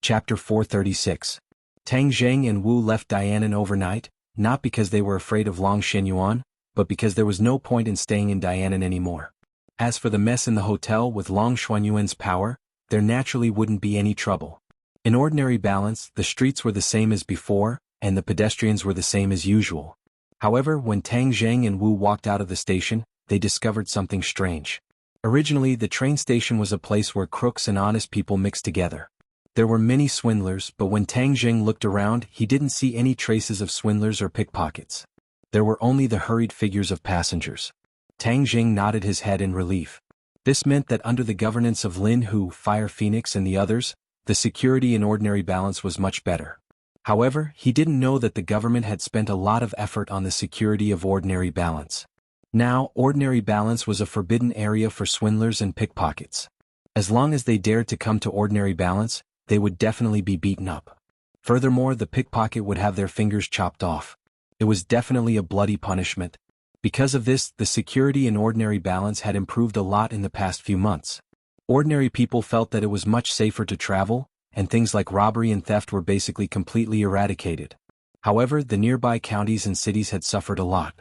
Chapter 436. Tang Zheng and Wu left Dianan overnight, not because they were afraid of Long Shenyuan, but because there was no point in staying in Dianan anymore. As for the mess in the hotel with Long Shenyuan's power, there naturally wouldn't be any trouble. In ordinary balance, the streets were the same as before, and the pedestrians were the same as usual. However, when Tang Zheng and Wu walked out of the station, they discovered something strange. Originally, the train station was a place where crooks and honest people mixed together. There were many swindlers, but when Tang Zheng looked around, he didn't see any traces of swindlers or pickpockets. There were only the hurried figures of passengers. Tang Zheng nodded his head in relief. This meant that under the governance of Lin Hu, Fire Phoenix and the others, the security in ordinary balance was much better. However, he didn't know that the government had spent a lot of effort on the security of ordinary balance. Now, ordinary balance was a forbidden area for swindlers and pickpockets. As long as they dared to come to ordinary balance, they would definitely be beaten up. Furthermore, the pickpocket would have their fingers chopped off. It was definitely a bloody punishment. Because of this, the security in ordinary balance had improved a lot in the past few months. Ordinary people felt that it was much safer to travel, and things like robbery and theft were basically completely eradicated. However, the nearby counties and cities had suffered a lot.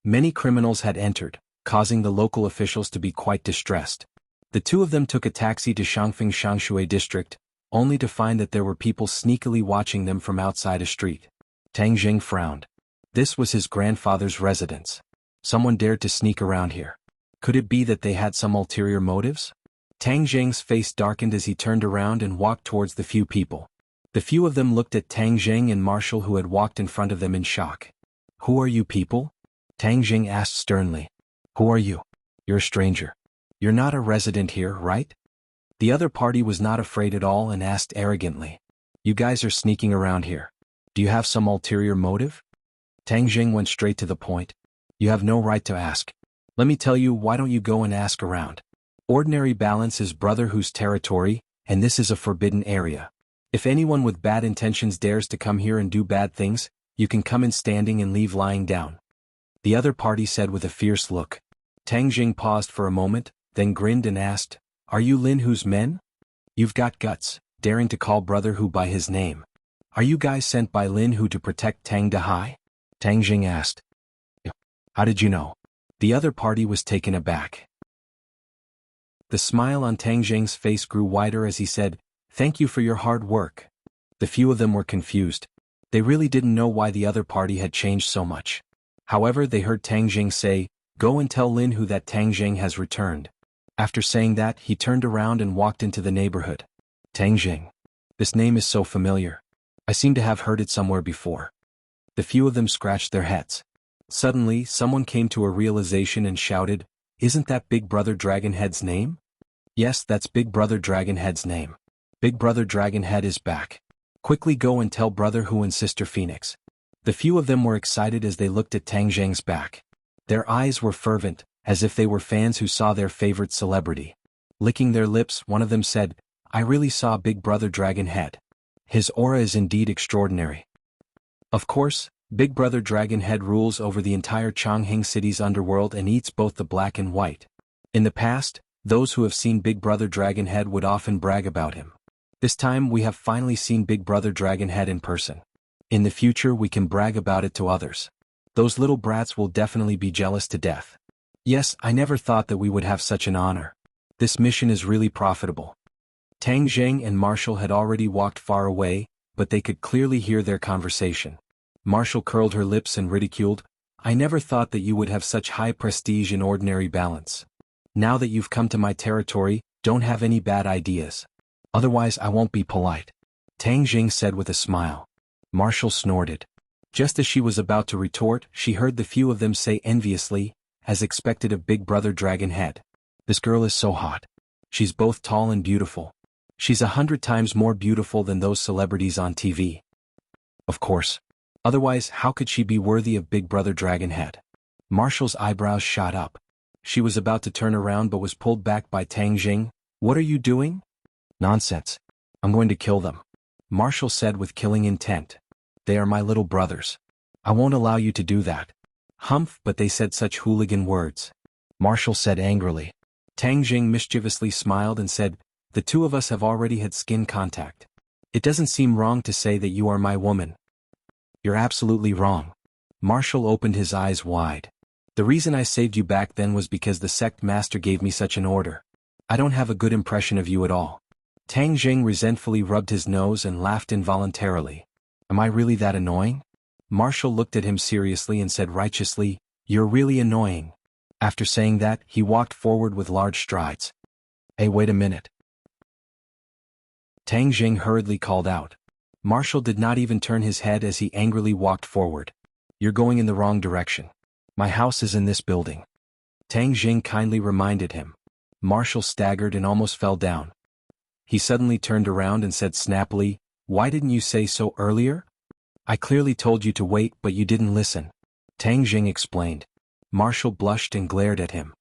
Many criminals had entered, causing the local officials to be quite distressed. The two of them took a taxi to Shangfeng Shangshui district, only to find that there were people sneakily watching them from outside a street. Tang Zheng frowned. This was his grandfather's residence. Someone dared to sneak around here. Could it be that they had some ulterior motives? Tang Zheng's face darkened as he turned around and walked towards the few people. The few of them looked at Tang Zheng and Marshall, who had walked in front of them, in shock. "Who are you people?" Tang Zheng asked sternly. "Who are you? You're a stranger. You're not a resident here, right?" The other party was not afraid at all and asked arrogantly. "You guys are sneaking around here. Do you have some ulterior motive?" Tang Zheng went straight to the point. "You have no right to ask. Let me tell you, why don't you go and ask around? Ordinary balance is Brother Hu's territory, and this is a forbidden area. If anyone with bad intentions dares to come here and do bad things, you can come in standing and leave lying down," the other party said with a fierce look. Tang Zheng paused for a moment, then grinned and asked, "Are you Lin Hu's men? You've got guts, daring to call Brother Hu by his name. Are you guys sent by Lin Hu to protect Tang Dahai?" Tang Zheng asked. "How did you know?" The other party was taken aback. The smile on Tang Zheng's face grew wider as he said, "Thank you for your hard work." The few of them were confused. They really didn't know why the other party had changed so much. However, they heard Tang Zheng say, "Go and tell Lin Hu that Tang Zheng has returned." After saying that, he turned around and walked into the neighborhood. Tang Zheng. This name is so familiar. I seem to have heard it somewhere before. The few of them scratched their heads. Suddenly, someone came to a realization and shouted, "Isn't that Big Brother Dragonhead's name?" "Yes, that's Big Brother Dragonhead's name. Big Brother Dragonhead is back. Quickly go and tell Brother Hu and Sister Phoenix." The few of them were excited as they looked at Tang Zheng's back. Their eyes were fervent, as if they were fans who saw their favorite celebrity. Licking their lips, one of them said, "I really saw Big Brother Dragonhead. His aura is indeed extraordinary." Of course, Big Brother Dragonhead rules over the entire Chongqing city's underworld and eats both the black and white. In the past, those who have seen Big Brother Dragonhead would often brag about him. This time we have finally seen Big Brother Dragonhead in person. In the future we can brag about it to others. Those little brats will definitely be jealous to death. Yes, I never thought that we would have such an honor. This mission is really profitable. Tang Zheng and Marshall had already walked far away, but they could clearly hear their conversation. Marshall curled her lips and ridiculed, "I never thought that you would have such high prestige in ordinary balance. Now that you've come to my territory, don't have any bad ideas. Otherwise I won't be polite," Tang Zheng said with a smile. Marshall snorted. Just as she was about to retort, she heard the few of them say enviously, as expected of Big Brother Dragonhead, "This girl is so hot. She's both tall and beautiful. She's 100 times more beautiful than those celebrities on TV. Of course. Otherwise, how could she be worthy of Big Brother Dragonhead?" Marshall's eyebrows shot up. She was about to turn around but was pulled back by Tang Zheng. "What are you doing?" "Nonsense. I'm going to kill them," Marshall said with killing intent. "They are my little brothers. I won't allow you to do that." "Humph, but they said such hooligan words," Marshall said angrily. Tang Zheng mischievously smiled and said, "The two of us have already had skin contact. It doesn't seem wrong to say that you are my woman. You're absolutely wrong. Marshall opened his eyes wide. The reason I saved you back then was because the sect master gave me such an order. I don't have a good impression of you at all. Tang Jing resentfully rubbed his nose and laughed involuntarily. Am I really that annoying? Marshall looked at him seriously and said righteously, You're really annoying. After saying that, he walked forward with large strides. Hey, wait a minute. Tang Jing hurriedly called out. Marshall did not even turn his head as he angrily walked forward. You're going in the wrong direction. My house is in this building. Tang Jing kindly reminded him. Marshall staggered and almost fell down. He suddenly turned around and said snappily, Why didn't you say so earlier? I clearly told you to wait, but you didn't listen. Tang Jing explained. Marshall blushed and glared at him.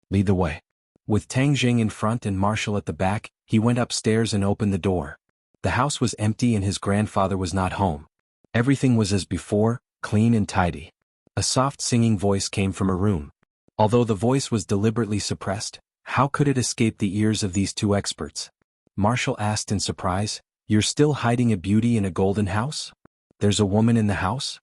Lead the way. With Tang Jing in front and Marshall at the back, he went upstairs and opened the door. The house was empty and his grandfather was not home. Everything was as before, clean and tidy. A soft singing voice came from a room. Although the voice was deliberately suppressed, how could it escape the ears of these two experts? Marshall asked in surprise, You're still hiding a beauty in a golden house? There's a woman in the house?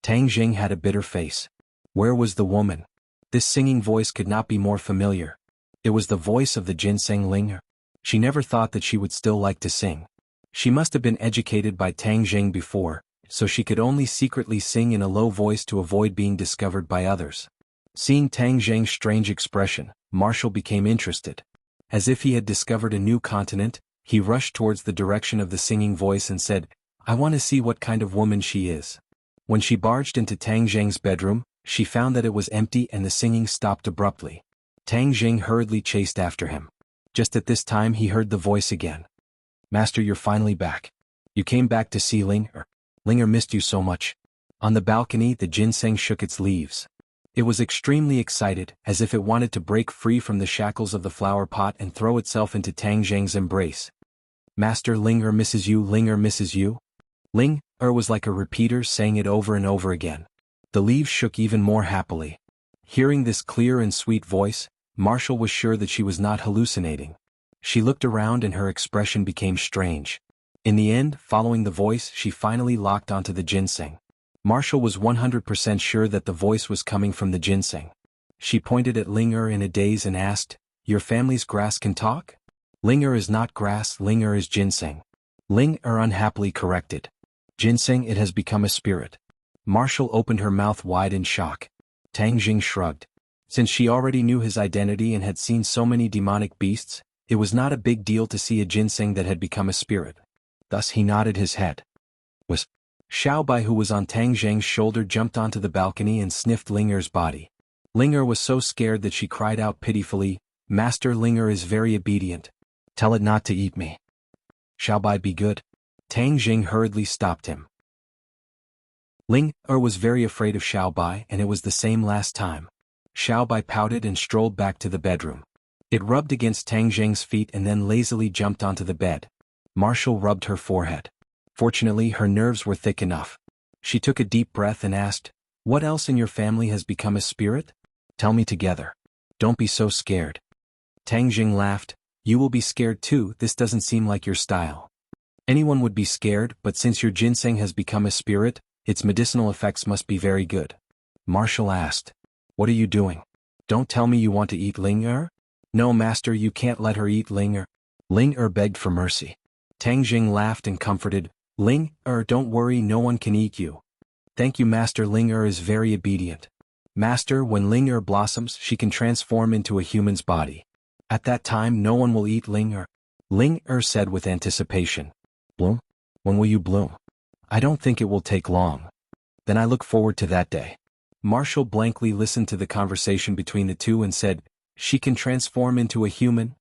Tang Jing had a bitter face. Where was the woman? This singing voice could not be more familiar. It was the voice of the ginseng Ling. She never thought that she would still like to sing. She must have been educated by Tang Jing before, so she could only secretly sing in a low voice to avoid being discovered by others. Seeing Tang Jing's strange expression, Marshall became interested. As if he had discovered a new continent, he rushed towards the direction of the singing voice and said, I want to see what kind of woman she is. When she barged into Tang Jing's bedroom, she found that it was empty and the singing stopped abruptly. Tang Jing hurriedly chased after him. Just at this time he heard the voice again. Master, you're finally back. You came back to see Linger. Linger missed you so much. On the balcony the ginseng shook its leaves. It was extremely excited, as if it wanted to break free from the shackles of the flower pot and throw itself into Tang Jing's embrace. Master, Linger misses you, Linger misses you. Ling-er was like a repeater saying it over and over again. The leaves shook even more happily. Hearing this clear and sweet voice, Marshall was sure that she was not hallucinating. She looked around and her expression became strange. In the end, following the voice, she finally locked onto the ginseng. Marshall was 100% sure that the voice was coming from the ginseng. She pointed at Ling-er in a daze and asked, Your family's grass can talk? Ling-er is not grass, Ling-er is ginseng. Ling-er unhappily corrected. Ginseng, it has become a spirit. Marshall opened her mouth wide in shock. Tang Jing shrugged. Since she already knew his identity and had seen so many demonic beasts, it was not a big deal to see a ginseng that had become a spirit. Thus he nodded his head. Was Xiaobai, who was on Tang Jing's shoulder, jumped onto the balcony and sniffed Linger's body. Linger was so scared that she cried out pitifully, Master, Linger is very obedient. Tell it not to eat me. Xiaobai, be good. Tang Jing hurriedly stopped him. Ling-er was very afraid of Xiaobai, and it was the same last time. Xiaobai pouted and strolled back to the bedroom. It rubbed against Tang Jing's feet and then lazily jumped onto the bed. Marshall rubbed her forehead. Fortunately, her nerves were thick enough. She took a deep breath and asked, What else in your family has become a spirit? Tell me together. Don't be so scared. Tang Jing laughed. You will be scared too, this doesn't seem like your style. Anyone would be scared, but since your ginseng has become a spirit, its medicinal effects must be very good. Marshall asked, What are you doing? Don't tell me you want to eat Ling-er? No, master, you can't let her eat Ling-er. Ling-er begged for mercy. Tang Jing laughed and comforted, Ling-er, don't worry, no one can eat you. Thank you, master, Ling-er is very obedient. Master, when Ling-er blossoms, she can transform into a human's body. At that time no one will eat Ling-er. Ling-er said with anticipation. Bloom? When will you bloom? I don't think it will take long. Then I look forward to that day. Marshall blankly listened to the conversation between the two and said, She can transform into a human?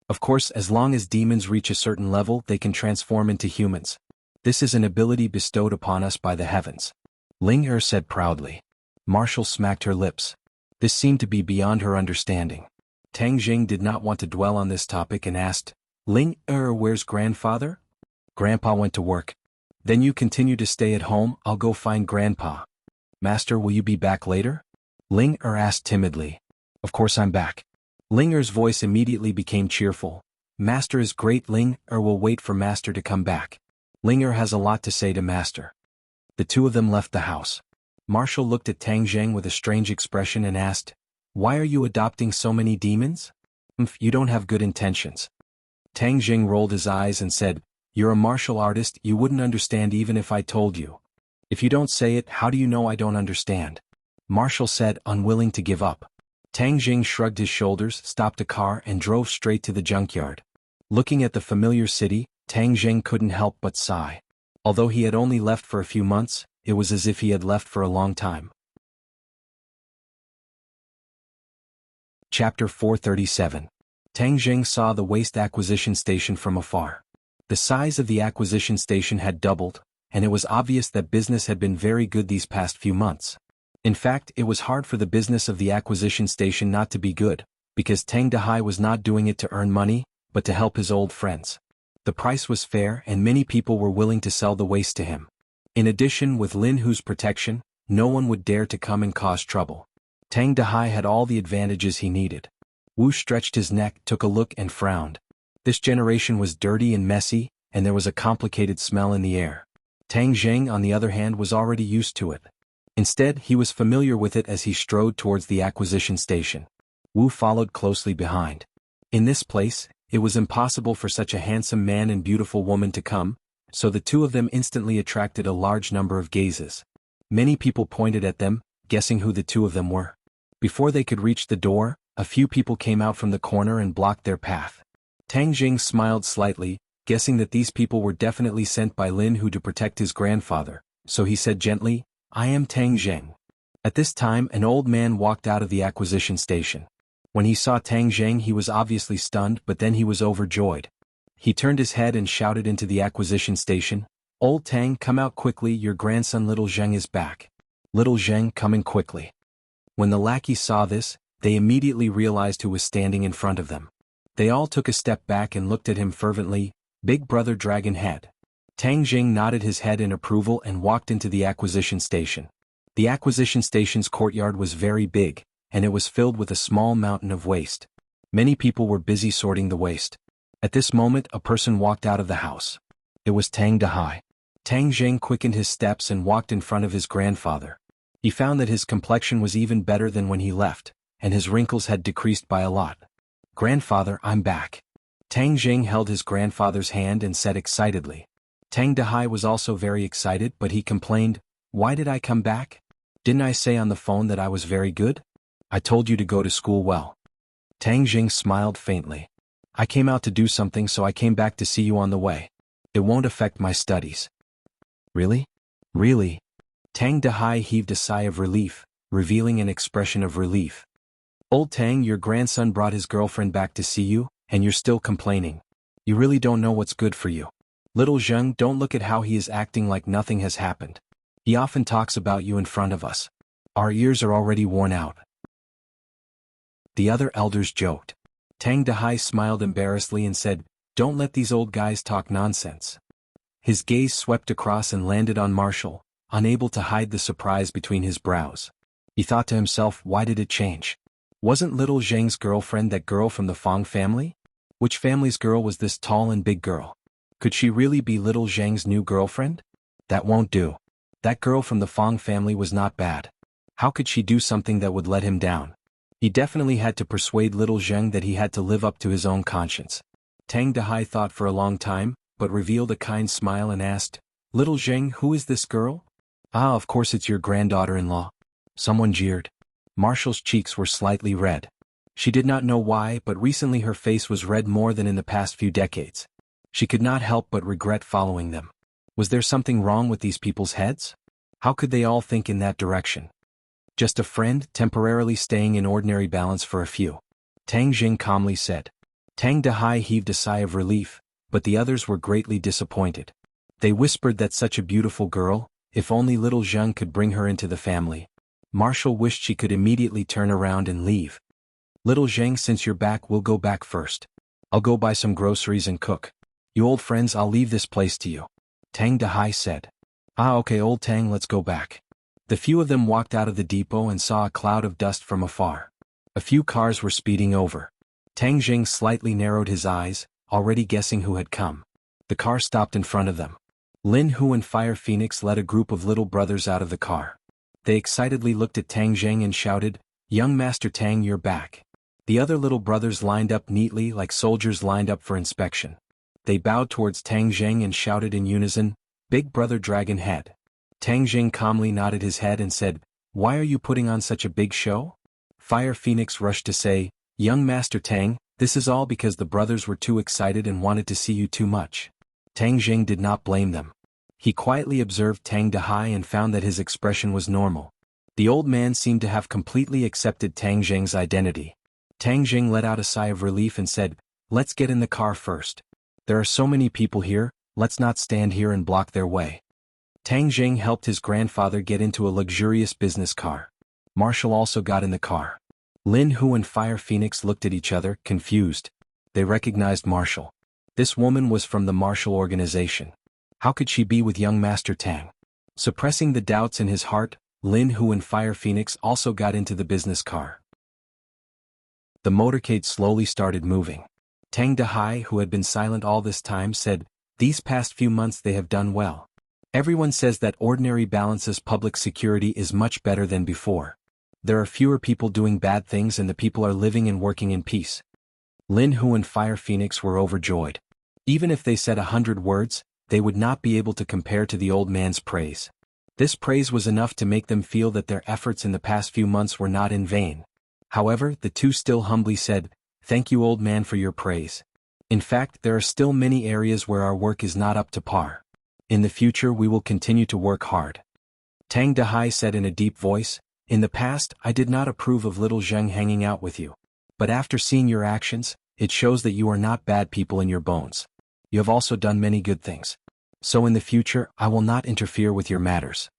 Of course, as long as demons reach a certain level, they can transform into humans. This is an ability bestowed upon us by the heavens. Ling-er said proudly. Marshall smacked her lips. This seemed to be beyond her understanding. Tang Jing did not want to dwell on this topic and asked, Ling-er, where's grandfather? Grandpa went to work. Then you continue to stay at home, I'll go find Grandpa. Master, will you be back later? Ling-er asked timidly. Of course I'm back. Ling-er's voice immediately became cheerful. Master is great, Ling-er will wait for Master to come back. Linger has a lot to say to Master. The two of them left the house. Marshall looked at Tang Zheng with a strange expression and asked, "Why are you adopting so many demons? You don't have good intentions." Tang Zheng rolled his eyes and said, "You're a martial artist, you wouldn't understand even if I told you. If you don't say it, how do you know I don't understand?" Marshall said, unwilling to give up. Tang Zheng shrugged his shoulders, stopped a car and drove straight to the junkyard. Looking at the familiar city, Tang Zheng couldn't help but sigh. Although he had only left for a few months, it was as if he had left for a long time. Chapter 437. Tang Zheng saw the waste acquisition station from afar. The size of the acquisition station had doubled, and it was obvious that business had been very good these past few months. In fact, it was hard for the business of the acquisition station not to be good, because Tang Dehai was not doing it to earn money, but to help his old friends. The price was fair and many people were willing to sell the waste to him. In addition, with Lin Hu's protection, no one would dare to come and cause trouble. Tang Dehai had all the advantages he needed. Wu stretched his neck, took a look and frowned. This generation was dirty and messy, and there was a complicated smell in the air. Tang Zheng, on the other hand, was already used to it. Instead, he was familiar with it as he strode towards the acquisition station. Wu followed closely behind. In this place, it was impossible for such a handsome man and beautiful woman to come, so the two of them instantly attracted a large number of gazes. Many people pointed at them, guessing who the two of them were. Before they could reach the door, a few people came out from the corner and blocked their path. Tang Zheng smiled slightly, guessing that these people were definitely sent by Lin Hu to protect his grandfather, so he said gently, "I am Tang Zheng." At this time, an old man walked out of the acquisition station. When he saw Tang Zheng, he was obviously stunned, but then he was overjoyed. He turned his head and shouted into the acquisition station, "Old Tang, come out quickly, your grandson Little Zheng is back." Little Zheng coming quickly. When the lackeys saw this, they immediately realized who was standing in front of them. They all took a step back and looked at him fervently, "Big brother Dragon Head." Tang Zheng nodded his head in approval and walked into the acquisition station. The acquisition station's courtyard was very big, and it was filled with a small mountain of waste. Many people were busy sorting the waste. At this moment, a person walked out of the house. It was Tang Dehai. Tang Zheng quickened his steps and walked in front of his grandfather. He found that his complexion was even better than when he left, and his wrinkles had decreased by a lot. "Grandfather, I'm back." Tang Zheng held his grandfather's hand and said excitedly. Tang Dehai was also very excited, but he complained, "Why did I come back? Didn't I say on the phone that I was very good? I told you to go to school well." Tang Zheng smiled faintly. "I came out to do something, so I came back to see you on the way. It won't affect my studies." "Really? Really?" Tang Dehai heaved a sigh of relief, revealing an expression of relief. "Old Tang, your grandson brought his girlfriend back to see you, and you're still complaining. You really don't know what's good for you. Little Zheng, don't look at how he is acting like nothing has happened. He often talks about you in front of us. Our ears are already worn out." The other elders joked. Tang Dehai smiled embarrassedly and said, "Don't let these old guys talk nonsense." His gaze swept across and landed on Marshall, unable to hide the surprise between his brows. He thought to himself, why did it change? Wasn't Little Zheng's girlfriend that girl from the Fong family? Which family's girl was this tall and big girl? Could she really be Little Zheng's new girlfriend? That won't do. That girl from the Fong family was not bad. How could she do something that would let him down? He definitely had to persuade Little Zheng that he had to live up to his own conscience. Tang Dehai thought for a long time, but revealed a kind smile and asked, "Little Zheng, who is this girl?" "Ah, of course it's your granddaughter-in-law." Someone jeered. Marshall's cheeks were slightly red. She did not know why, but recently her face was red more than in the past few decades. She could not help but regret following them. Was there something wrong with these people's heads? How could they all think in that direction? "Just a friend, temporarily staying in ordinary balance for a few," Tang Zheng calmly said. Tang Dehai heaved a sigh of relief, but the others were greatly disappointed. They whispered that such a beautiful girl, if only Little Zheng could bring her into the family. Marshall wished she could immediately turn around and leave. "Little Zheng, since you're back, we'll go back first. I'll go buy some groceries and cook. You old friends, I'll leave this place to you," Tang Dehai said. "Ah, okay, old Tang, let's go back." The few of them walked out of the depot and saw a cloud of dust from afar. A few cars were speeding over. Tang Zheng slightly narrowed his eyes, already guessing who had come. The car stopped in front of them. Lin Hu and Fire Phoenix led a group of little brothers out of the car. They excitedly looked at Tang Zheng and shouted, "Young Master Tang, you're back." The other little brothers lined up neatly like soldiers lined up for inspection. They bowed towards Tang Zheng and shouted in unison, "Big Brother Dragon Head." Tang Zheng calmly nodded his head and said, "Why are you putting on such a big show?" Fire Phoenix rushed to say, "Young Master Tang, this is all because the brothers were too excited and wanted to see you too much." Tang Zheng did not blame them. He quietly observed Tang Dehai and found that his expression was normal. The old man seemed to have completely accepted Tang Zheng's identity. Tang Zheng let out a sigh of relief and said, "Let's get in the car first. There are so many people here, let's not stand here and block their way." Tang Zheng helped his grandfather get into a luxurious business car. Marshall also got in the car. Lin Hu and Fire Phoenix looked at each other, confused. They recognized Marshall. This woman was from the Marshall organization. How could she be with young Master Tang? Suppressing the doubts in his heart, Lin Hu and Fire Phoenix also got into the business car. The motorcade slowly started moving. Tang Dehai, who had been silent all this time, said, "These past few months they have done well. Everyone says that Ordinary Balance's public security is much better than before. There are fewer people doing bad things and the people are living and working in peace." Lin Hu and Fire Phoenix were overjoyed. Even if they said 100 words, they would not be able to compare to the old man's praise. This praise was enough to make them feel that their efforts in the past few months were not in vain. However, the two still humbly said, "Thank you, old man, for your praise. In fact, there are still many areas where our work is not up to par. In the future we will continue to work hard." Tang Dehai said in a deep voice, "In the past, I did not approve of little Zheng hanging out with you. But after seeing your actions, it shows that you are not bad people in your bones. You have also done many good things. So in the future, I will not interfere with your matters."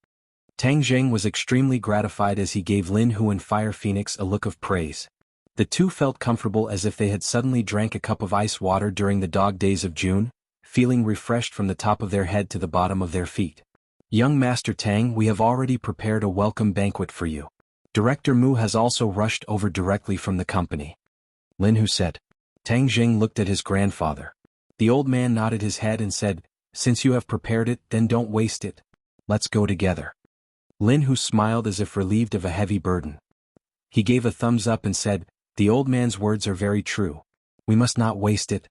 Tang Zheng was extremely gratified as he gave Lin Hu and Fire Phoenix a look of praise. The two felt comfortable as if they had suddenly drank a cup of ice water during the dog days of June, feeling refreshed from the top of their head to the bottom of their feet. "Young Master Tang, we have already prepared a welcome banquet for you. Director Mu has also rushed over directly from the company," Lin Hu said. Tang Zheng looked at his grandfather. The old man nodded his head and said, "Since you have prepared it, then don't waste it. Let's go together." Lin Hu smiled as if relieved of a heavy burden. He gave a thumbs up and said, "The old man's words are very true. We must not waste it."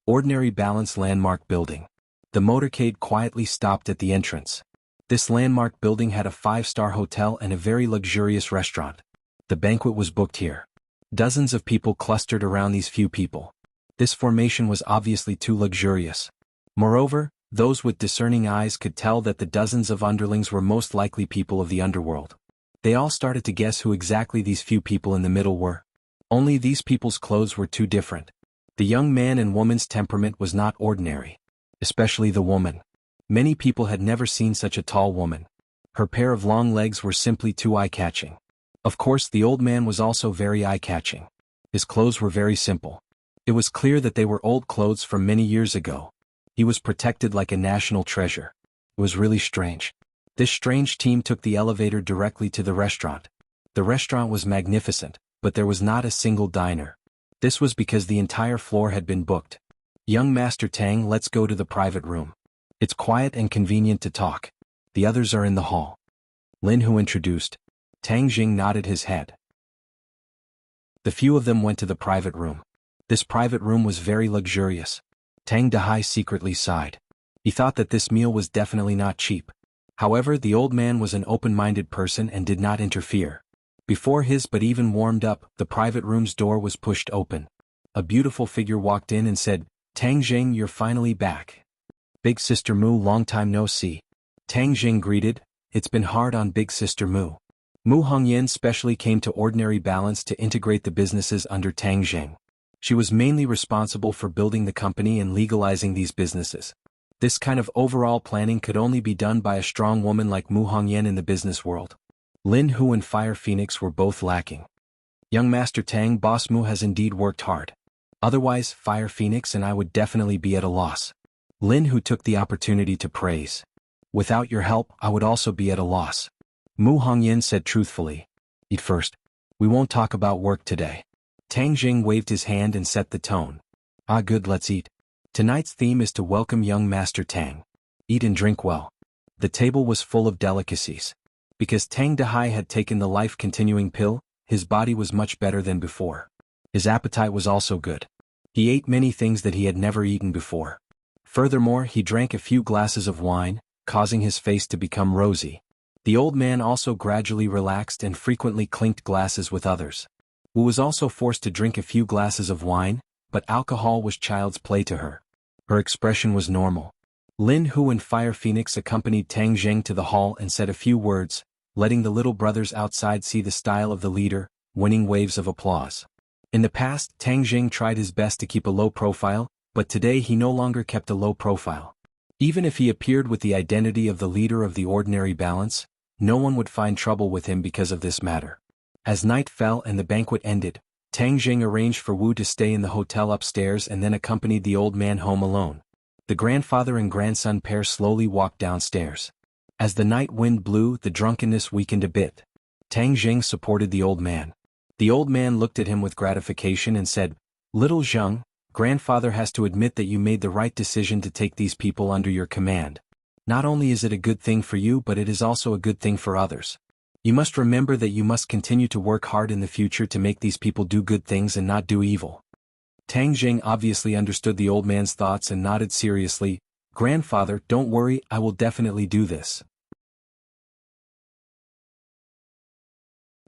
Ordinary Balance Landmark Building. The motorcade quietly stopped at the entrance. This landmark building had a 5-star hotel and a very luxurious restaurant. The banquet was booked here. Dozens of people clustered around these few people. This formation was obviously too luxurious. Moreover, those with discerning eyes could tell that the dozens of underlings were most likely people of the underworld. They all started to guess who exactly these few people in the middle were. Only these people's clothes were too different. The young man and woman's temperament was not ordinary. Especially the woman. Many people had never seen such a tall woman. Her pair of long legs were simply too eye-catching. Of course, the old man was also very eye-catching. His clothes were very simple. It was clear that they were old clothes from many years ago. He was protected like a national treasure. It was really strange. This strange team took the elevator directly to the restaurant. The restaurant was magnificent, but there was not a single diner. This was because the entire floor had been booked. "Young Master Tang, let's go to the private room. It's quiet and convenient to talk. The others are in the hall." Lin Hu introduced. Tang Jing nodded his head. The few of them went to the private room. This private room was very luxurious. Tang Dehai secretly sighed. He thought that this meal was definitely not cheap. However, the old man was an open-minded person and did not interfere. Before his but even warmed up, the private room's door was pushed open. A beautiful figure walked in and said, "Tang Jing, you're finally back. Big Sister Mu, long time no see." Tang Jing greeted, "It's been hard on Big Sister Mu." Mu Hongyan specially came to Ordinary Balance to integrate the businesses under Tang Jing. She was mainly responsible for building the company and legalizing these businesses. This kind of overall planning could only be done by a strong woman like Mu Hongyan in the business world. Lin Hu and Fire Phoenix were both lacking. "Young Master Tang, Boss Mu has indeed worked hard. Otherwise, Fire Phoenix and I would definitely be at a loss." Lin Hu took the opportunity to praise. "Without your help, I would also be at a loss." Mu Hongyan said truthfully. "Eat first. We won't talk about work today." Tang Jing waved his hand and set the tone. "Ah, good, let's eat. Tonight's theme is to welcome young Master Tang. Eat and drink well. The table was full of delicacies. Because Tang Dehai had taken the life-continuing pill, his body was much better than before. His appetite was also good. He ate many things that he had never eaten before. Furthermore, he drank a few glasses of wine, causing his face to become rosy. The old man also gradually relaxed and frequently clinked glasses with others. Wu was also forced to drink a few glasses of wine, but alcohol was child's play to her. Her expression was normal. Lin Hu and Fire Phoenix accompanied Tang Zheng to the hall and said a few words, letting the little brothers outside see the style of the leader, winning waves of applause. In the past, Tang Zheng tried his best to keep a low profile, but today he no longer kept a low profile. Even if he appeared with the identity of the leader of the ordinary balance, no one would find trouble with him because of this matter. As night fell and the banquet ended, Tang Zheng arranged for Wu to stay in the hotel upstairs and then accompanied the old man home alone. The grandfather and grandson pair slowly walked downstairs. As the night wind blew, the drunkenness weakened a bit. Tang Zheng supported the old man. The old man looked at him with gratification and said, "Little Zheng, grandfather has to admit that you made the right decision to take these people under your command. Not only is it a good thing for you, but it is also a good thing for others. You must remember that you must continue to work hard in the future to make these people do good things and not do evil." Tang Zheng obviously understood the old man's thoughts and nodded seriously. "Grandfather, don't worry, I will definitely do this."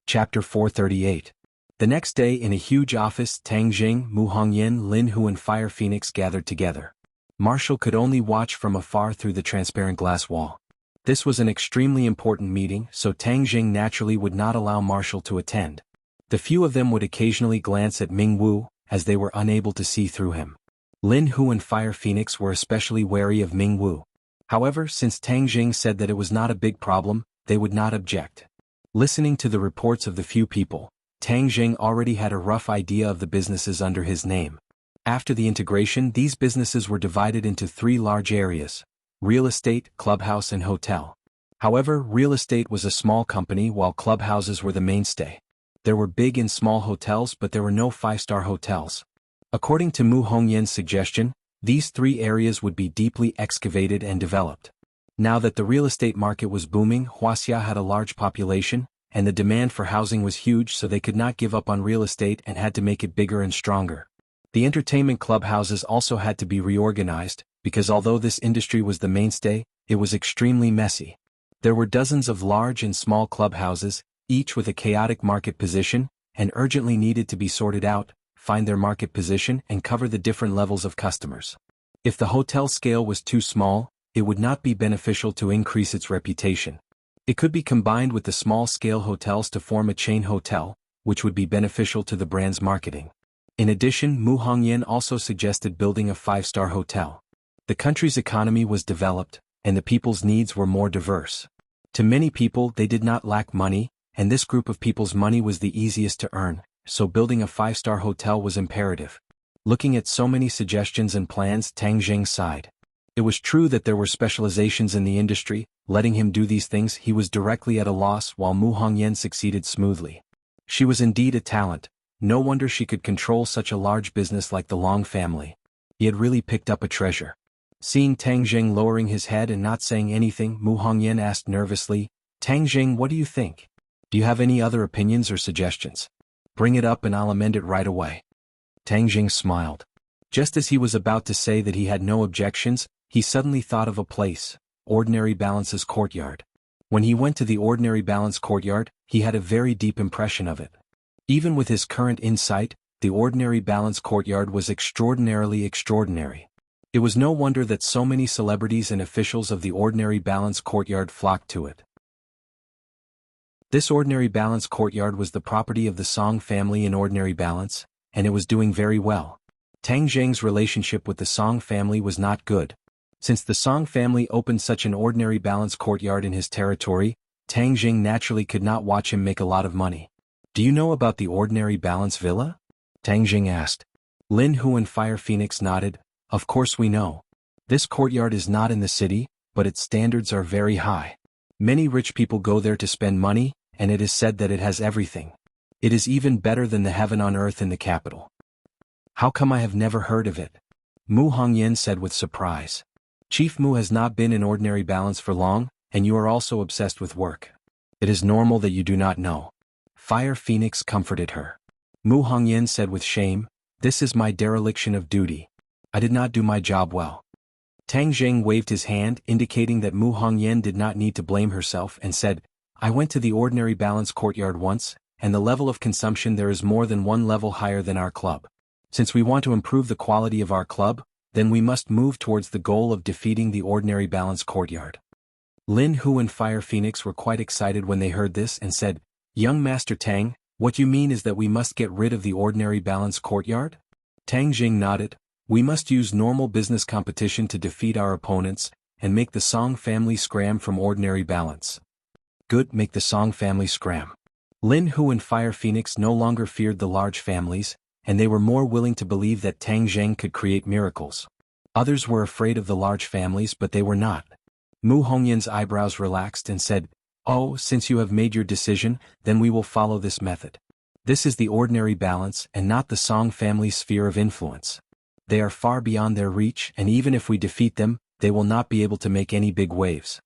Chapter 438. The next day in a huge office, Tang Zheng, Mu Hongyan, Lin Hu and Fire Phoenix gathered together. Marshall could only watch from afar through the transparent glass wall. This was an extremely important meeting, so Tang Zheng naturally would not allow Marshall to attend. The few of them would occasionally glance at Ming Wu, as they were unable to see through him. Lin Hu and Fire Phoenix were especially wary of Ming Wu. However, since Tang Zheng said that it was not a big problem, they would not object. Listening to the reports of the few people, Tang Zheng already had a rough idea of the businesses under his name. After the integration, these businesses were divided into 3 large areas: real estate, clubhouse and hotel. However, real estate was a small company while clubhouses were the mainstay. There were big and small hotels, but there were no 5-star hotels. According to Mu Hongyan's suggestion, these 3 areas would be deeply excavated and developed. Now that the real estate market was booming, Wuxia had a large population, and the demand for housing was huge, so they could not give up on real estate and had to make it bigger and stronger. The entertainment clubhouses also had to be reorganized, because although this industry was the mainstay, it was extremely messy. There were dozens of large and small clubhouses, each with a chaotic market position, and urgently needed to be sorted out, find their market position and cover the different levels of customers. If the hotel scale was too small, it would not be beneficial to increase its reputation. It could be combined with the small-scale hotels to form a chain hotel, which would be beneficial to the brand's marketing. In addition, Mu Hongyan also suggested building a 5-star hotel. The country's economy was developed, and the people's needs were more diverse. To many people, they did not lack money, and this group of people's money was the easiest to earn, so building a 5-star hotel was imperative. Looking at so many suggestions and plans, Tang Zheng sighed. It was true that there were specializations in the industry. Letting him do these things, he was directly at a loss, while Mu Hongyan succeeded smoothly. She was indeed a talent. No wonder she could control such a large business like the Long family. He had really picked up a treasure. Seeing Tang Zheng lowering his head and not saying anything, Mu Hongyan asked nervously, "Tang Zheng, what do you think? Do you have any other opinions or suggestions? Bring it up and I'll amend it right away." Tang Zheng smiled. Just as he was about to say that he had no objections, he suddenly thought of a place, Ordinary Balance's courtyard. When he went to the Ordinary Balance courtyard, he had a very deep impression of it. Even with his current insight, the Ordinary Balance courtyard was extraordinarily extraordinary. It was no wonder that so many celebrities and officials of the Ordinary Balance courtyard flocked to it. This Ordinary Balance courtyard was the property of the Song family in Ordinary Balance, and it was doing very well. Tang Zheng's relationship with the Song family was not good. Since the Song family opened such an Ordinary Balance courtyard in his territory, Tang Zheng naturally could not watch him make a lot of money. "Do you know about the Ordinary Balance villa?" Tang Zheng asked. Lin Hu and Fire Phoenix nodded. "Of course we know. This courtyard is not in the city, but its standards are very high. Many rich people go there to spend money, and it is said that it has everything. It is even better than the heaven on earth in the capital." "How come I have never heard of it?" Mu Hongyan said with surprise. Chief Mu has not been in ordinary balance for long, and you are also obsessed with work. It is normal that you do not know. Fire Phoenix comforted her. Mu Hongyan said with shame, "This is my dereliction of duty. I did not do my job well." Tang Zheng waved his hand indicating that Mu Hongyan did not need to blame herself and said, "I went to the ordinary balance courtyard once, and the level of consumption there is more than one level higher than our club. Since we want to improve the quality of our club, then we must move towards the goal of defeating the ordinary balance courtyard." Lin Hu and Fire Phoenix were quite excited when they heard this and said, "Young Master Tang, what you mean is that we must get rid of the ordinary balance courtyard?" Tang Jing nodded. "We must use normal business competition to defeat our opponents, and make the Song family scram from ordinary balance." Good, make the Song family scram. Lin Hu and Fire Phoenix no longer feared the large families, and they were more willing to believe that Tang Zheng could create miracles. Others were afraid of the large families but they were not. Mu Hongyan's eyebrows relaxed and said, "Oh, since you have made your decision, then we will follow this method. This is the ordinary balance and not the Song family's sphere of influence. They are far beyond their reach, and even if we defeat them, they will not be able to make any big waves."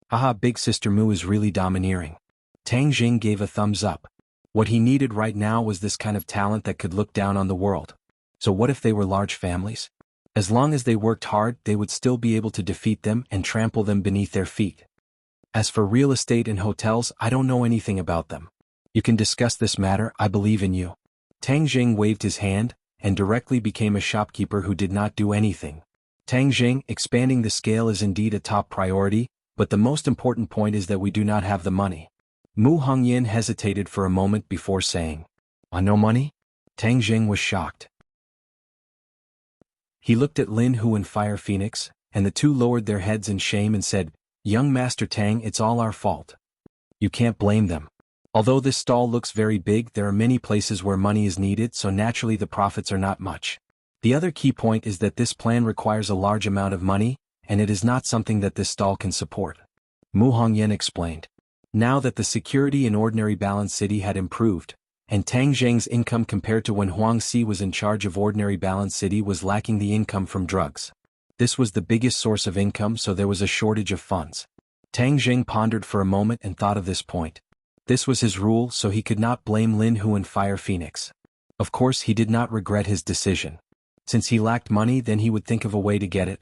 Haha, Big Sister Mu is really domineering. Tang Jing gave a thumbs up. What he needed right now was this kind of talent that could look down on the world. So what if they were large families? As long as they worked hard, they would still be able to defeat them and trample them beneath their feet. As for real estate and hotels, I don't know anything about them. You can discuss this matter, I believe in you. Tang Jing waved his hand, and directly became a shopkeeper who did not do anything. Tang Jing, expanding the scale is indeed a top priority, but the most important point is that we do not have the money. Mu Hongyan hesitated for a moment before saying, "No money?" Tang Jing was shocked. He looked at Lin Hu and Fire Phoenix, and the two lowered their heads in shame and said, "Young Master Tang, it's all our fault." You can't blame them. Although this stall looks very big, there are many places where money is needed, so naturally the profits are not much. The other key point is that this plan requires a large amount of money, and it is not something that this stall can support. Mu Hongyan explained. Now that the security in ordinary balance city had improved, and Tang Zheng's income compared to when Huang Si was in charge of ordinary balance city was lacking the income from drugs. This was the biggest source of income, so there was a shortage of funds. Tang Zheng pondered for a moment and thought of this point. This was his rule, so he could not blame Lin Hu and Fire Phoenix. Of course he did not regret his decision. Since he lacked money, then he would think of a way to get it.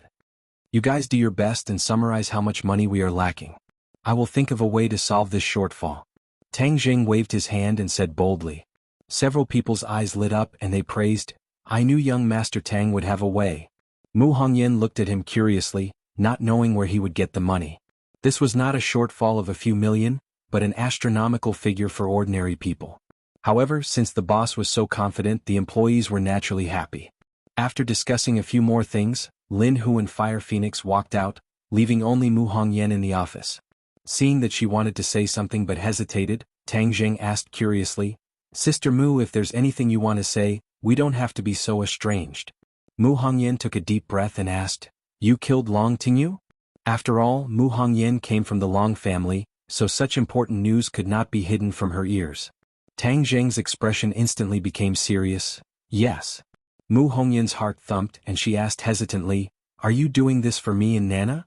You guys do your best and summarize how much money we are lacking. I will think of a way to solve this shortfall. Tang Jing waved his hand and said boldly. Several people's eyes lit up and they praised, "I knew young Master Tang would have a way." Mu Hongyan looked at him curiously, not knowing where he would get the money. This was not a shortfall of a few million, but an astronomical figure for ordinary people. However, since the boss was so confident, the employees were naturally happy. After discussing a few more things, Lin Hu and Fire Phoenix walked out, leaving only Mu Hongyan in the office. Seeing that she wanted to say something but hesitated, Tang Jing asked curiously, "Sister Mu, if there's anything you want to say, we don't have to be so estranged." Mu Hongyan took a deep breath and asked, "You killed Long Tingyu?" After all, Mu Hongyan came from the Long family, so such important news could not be hidden from her ears. Tang Jing's expression instantly became serious. "Yes." Mu Hongyan's heart thumped and she asked hesitantly, "Are you doing this for me and Nana?"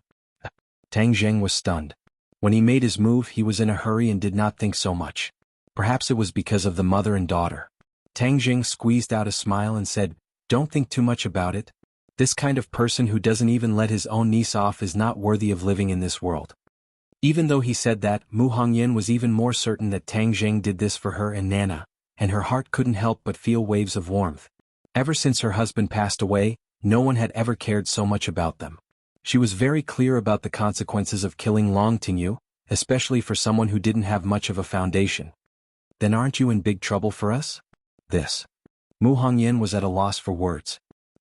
Tang Jing was stunned. When he made his move, he was in a hurry and did not think so much. Perhaps it was because of the mother and daughter. Tang Jing squeezed out a smile and said, "Don't think too much about it. This kind of person who doesn't even let his own niece off is not worthy of living in this world." Even though he said that, Mu Hongyan was even more certain that Tang Jing did this for her and Nana, and her heart couldn't help but feel waves of warmth. Ever since her husband passed away, no one had ever cared so much about them. She was very clear about the consequences of killing Long Tingyu, especially for someone who didn't have much of a foundation. "Then aren't you in big trouble for us?" This. Mu Hongyan was at a loss for words.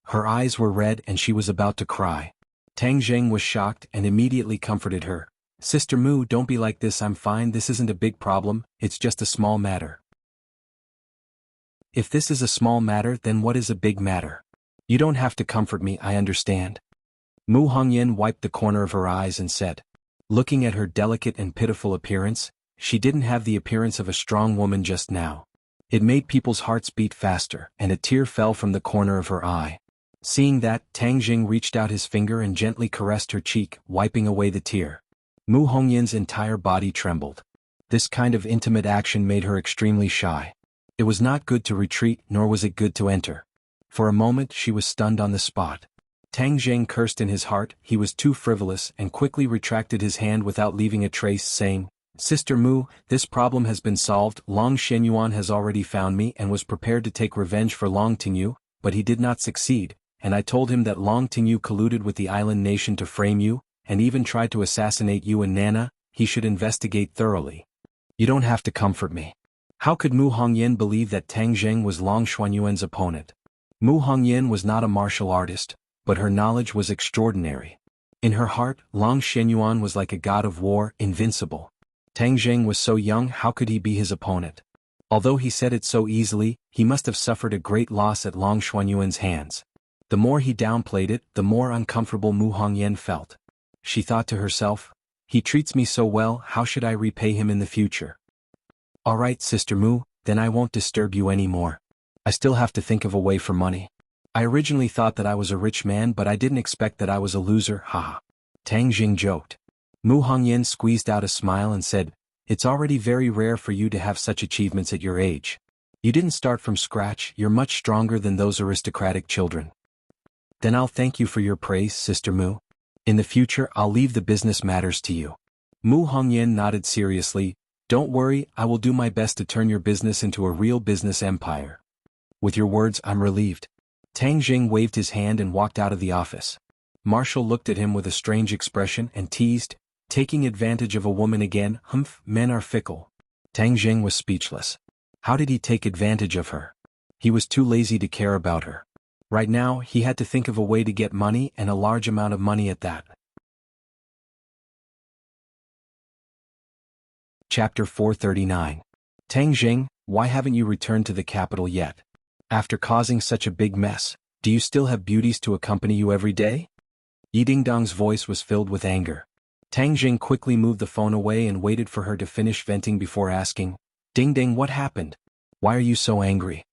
Her eyes were red and she was about to cry. Tang Jing was shocked and immediately comforted her. "Sister Mu, don't be like this, I'm fine, this isn't a big problem, it's just a small matter." "If this is a small matter, then what is a big matter? You don't have to comfort me, I understand." Mu Hongyan wiped the corner of her eyes and said. Looking at her delicate and pitiful appearance, she didn't have the appearance of a strong woman just now. It made people's hearts beat faster, and a tear fell from the corner of her eye. Seeing that, Tang Jing reached out his finger and gently caressed her cheek, wiping away the tear. Mu Hongyan's entire body trembled. This kind of intimate action made her extremely shy. It was not good to retreat, nor was it good to enter. For a moment she was stunned on the spot. Tang Jing cursed in his heart, he was too frivolous, and quickly retracted his hand without leaving a trace, saying, "Sister Mu, this problem has been solved. Long Shenyuan has already found me and was prepared to take revenge for Long Tingyu, but he did not succeed, and I told him that Long Tingyu colluded with the island nation to frame you, and even tried to assassinate you and Nana. He should investigate thoroughly. You don't have to comfort me." How could Mu Hongyan believe that Tang Jing was Long Xuanyuan's opponent? Mu Hongyan was not a martial artist, but her knowledge was extraordinary. In her heart, Long Shenyuan was like a god of war, invincible. Tang Jing was so young, how could he be his opponent? Although he said it so easily, he must have suffered a great loss at Long Xuanyuan's hands. The more he downplayed it, the more uncomfortable Mu Hongyan felt. She thought to herself, he treats me so well, how should I repay him in the future? Alright, Sister Mu, then I won't disturb you anymore. I still have to think of a way for money. I originally thought that I was a rich man, but I didn't expect that I was a loser, haha. Tang Jing joked. Mu Hongyan squeezed out a smile and said, "It's already very rare for you to have such achievements at your age. You didn't start from scratch, you're much stronger than those aristocratic children." "Then I'll thank you for your praise, Sister Mu. In the future I'll leave the business matters to you." Mu Hongyan nodded seriously. "Don't worry, I will do my best to turn your business into a real business empire." "With your words I'm relieved." Tang Jing waved his hand and walked out of the office. Marshall looked at him with a strange expression and teased, "Taking advantage of a woman again, humph, men are fickle." Tang Jing was speechless. How did he take advantage of her? He was too lazy to care about her. Right now, he had to think of a way to get money, and a large amount of money at that. Chapter 439. Tang Jing, why haven't you returned to the capital yet? After causing such a big mess, do you still have beauties to accompany you every day? Yi Dingdong's voice was filled with anger. Tang Jing quickly moved the phone away and waited for her to finish venting before asking, "Ding Ding, what happened? Why are you so angry?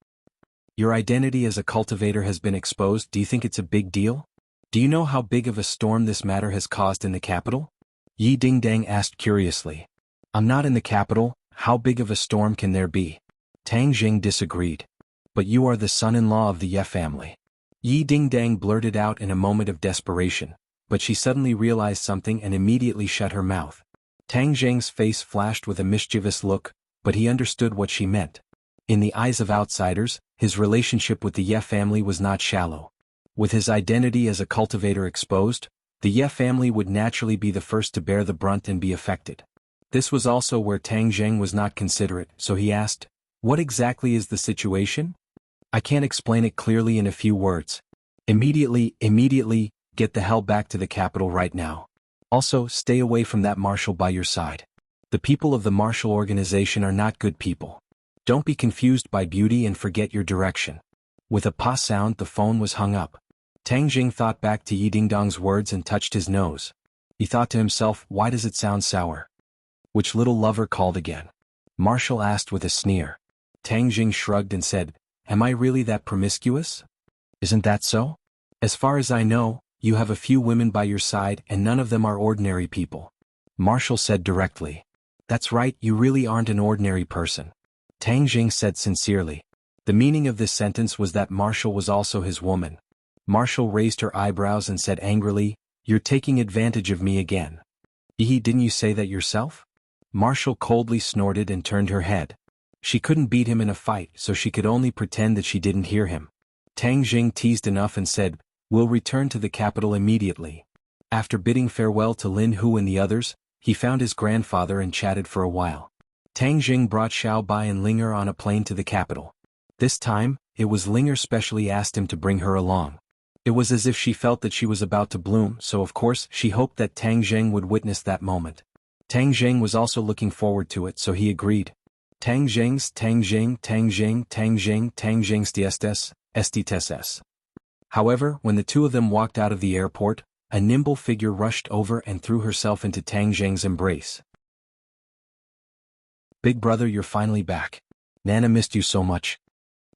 Your identity as a cultivator has been exposed. Do you think it's a big deal? Do you know how big of a storm this matter has caused in the capital?" Yi Dingdang asked curiously. "I'm not in the capital, how big of a storm can there be?" Tang Jing disagreed. "But you are the son-in-law of the Ye family." Yi Dingdang blurted out in a moment of desperation, but she suddenly realized something and immediately shut her mouth. Tang Jing's face flashed with a mischievous look, but he understood what she meant. In the eyes of outsiders, his relationship with the Ye family was not shallow. With his identity as a cultivator exposed, the Ye family would naturally be the first to bear the brunt and be affected. This was also where Tang Jing was not considerate, so he asked, "What exactly is the situation? I can't explain it clearly in a few words. Immediately, get the hell back to the capital right now. Also, stay away from that marshal by your side. The people of the martial organization are not good people. Don't be confused by beauty and forget your direction." With a pa sound, the phone was hung up. Tang Jing thought back to Yi Dingdong's words and touched his nose. He thought to himself, why does it sound sour? "Which little lover called again?" Marshall asked with a sneer. Tang Jing shrugged and said, "Am I really that promiscuous? Isn't that so? As far as I know, you have a few women by your side and none of them are ordinary people." Marshall said directly. "That's right, you really aren't an ordinary person." Tang Jing said sincerely. The meaning of this sentence was that Marshall was also his woman. Marshall raised her eyebrows and said angrily, "You're taking advantage of me again." Didn't you say that yourself?" Marshall coldly snorted and turned her head. She couldn't beat him in a fight, so she could only pretend that she didn't hear him. Tang Jing teased enough and said, "We'll return to the capital immediately." After bidding farewell to Lin Hu and the others, he found his grandfather and chatted for a while. Tang Jing brought Xiao Bai and Linger on a plane to the capital. This time, it was Linger specially asked him to bring her along. It was as if she felt that she was about to bloom, so of course she hoped that Tang Jing would witness that moment. Tang Jing was also looking forward to it, so he agreed. Tang Jing's estites. However, when the two of them walked out of the airport, a nimble figure rushed over and threw herself into Tang Jing's embrace. "Big brother, you're finally back. Nana missed you so much,"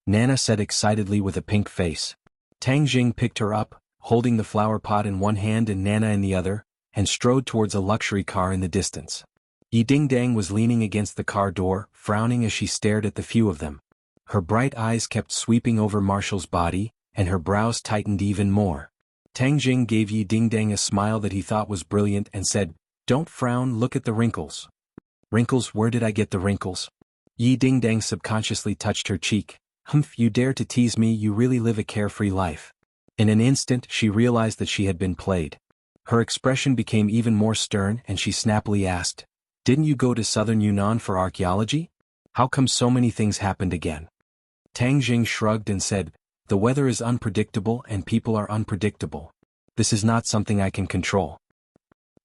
Nana said excitedly with a pink face. Tang Jing picked her up, holding the flower pot in one hand and Nana in the other, and strode towards a luxury car in the distance. Yi Dingdang was leaning against the car door, frowning as she stared at the few of them. Her bright eyes kept sweeping over Marshall's body, and her brows tightened even more. Tang Jing gave Yi Dingdang a smile that he thought was brilliant and said, "Don't frown, look at the wrinkles." "Wrinkles? Where did I get the wrinkles?" Yi Dingdang subconsciously touched her cheek. "Humph, you dare to tease me, you really live a carefree life." In an instant she realized that she had been played. Her expression became even more stern and she snappily asked, "Didn't you go to southern Yunnan for archaeology? How come so many things happened again?" Tang Jing shrugged and said, "The weather is unpredictable and people are unpredictable. This is not something I can control."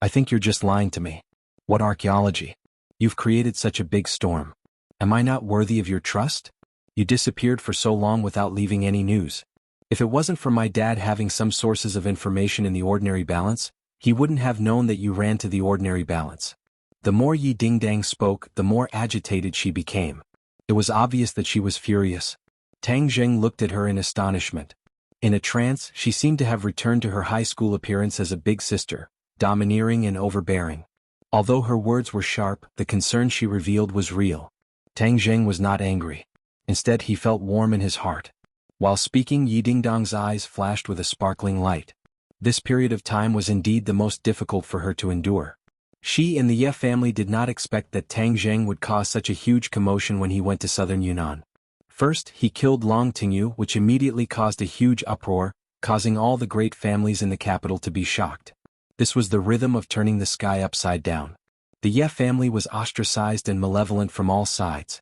"I think you're just lying to me." "What archaeology? You've created such a big storm. Am I not worthy of your trust? You disappeared for so long without leaving any news. If it wasn't for my dad having some sources of information in the ordinary balance, he wouldn't have known that you ran to the ordinary balance." The more Yi Dingdang spoke, the more agitated she became. It was obvious that she was furious. Tang Jing looked at her in astonishment. In a trance, she seemed to have returned to her high school appearance as a big sister, domineering and overbearing. Although her words were sharp, the concern she revealed was real. Tang Jing was not angry. Instead, he felt warm in his heart. While speaking, Yi Dingdang's eyes flashed with a sparkling light. This period of time was indeed the most difficult for her to endure. She and the Ye family did not expect that Tang Jing would cause such a huge commotion when he went to southern Yunnan. First, he killed Long Tingyu, which immediately caused a huge uproar, causing all the great families in the capital to be shocked. This was the rhythm of turning the sky upside down. The Ye family was ostracized and malevolent from all sides.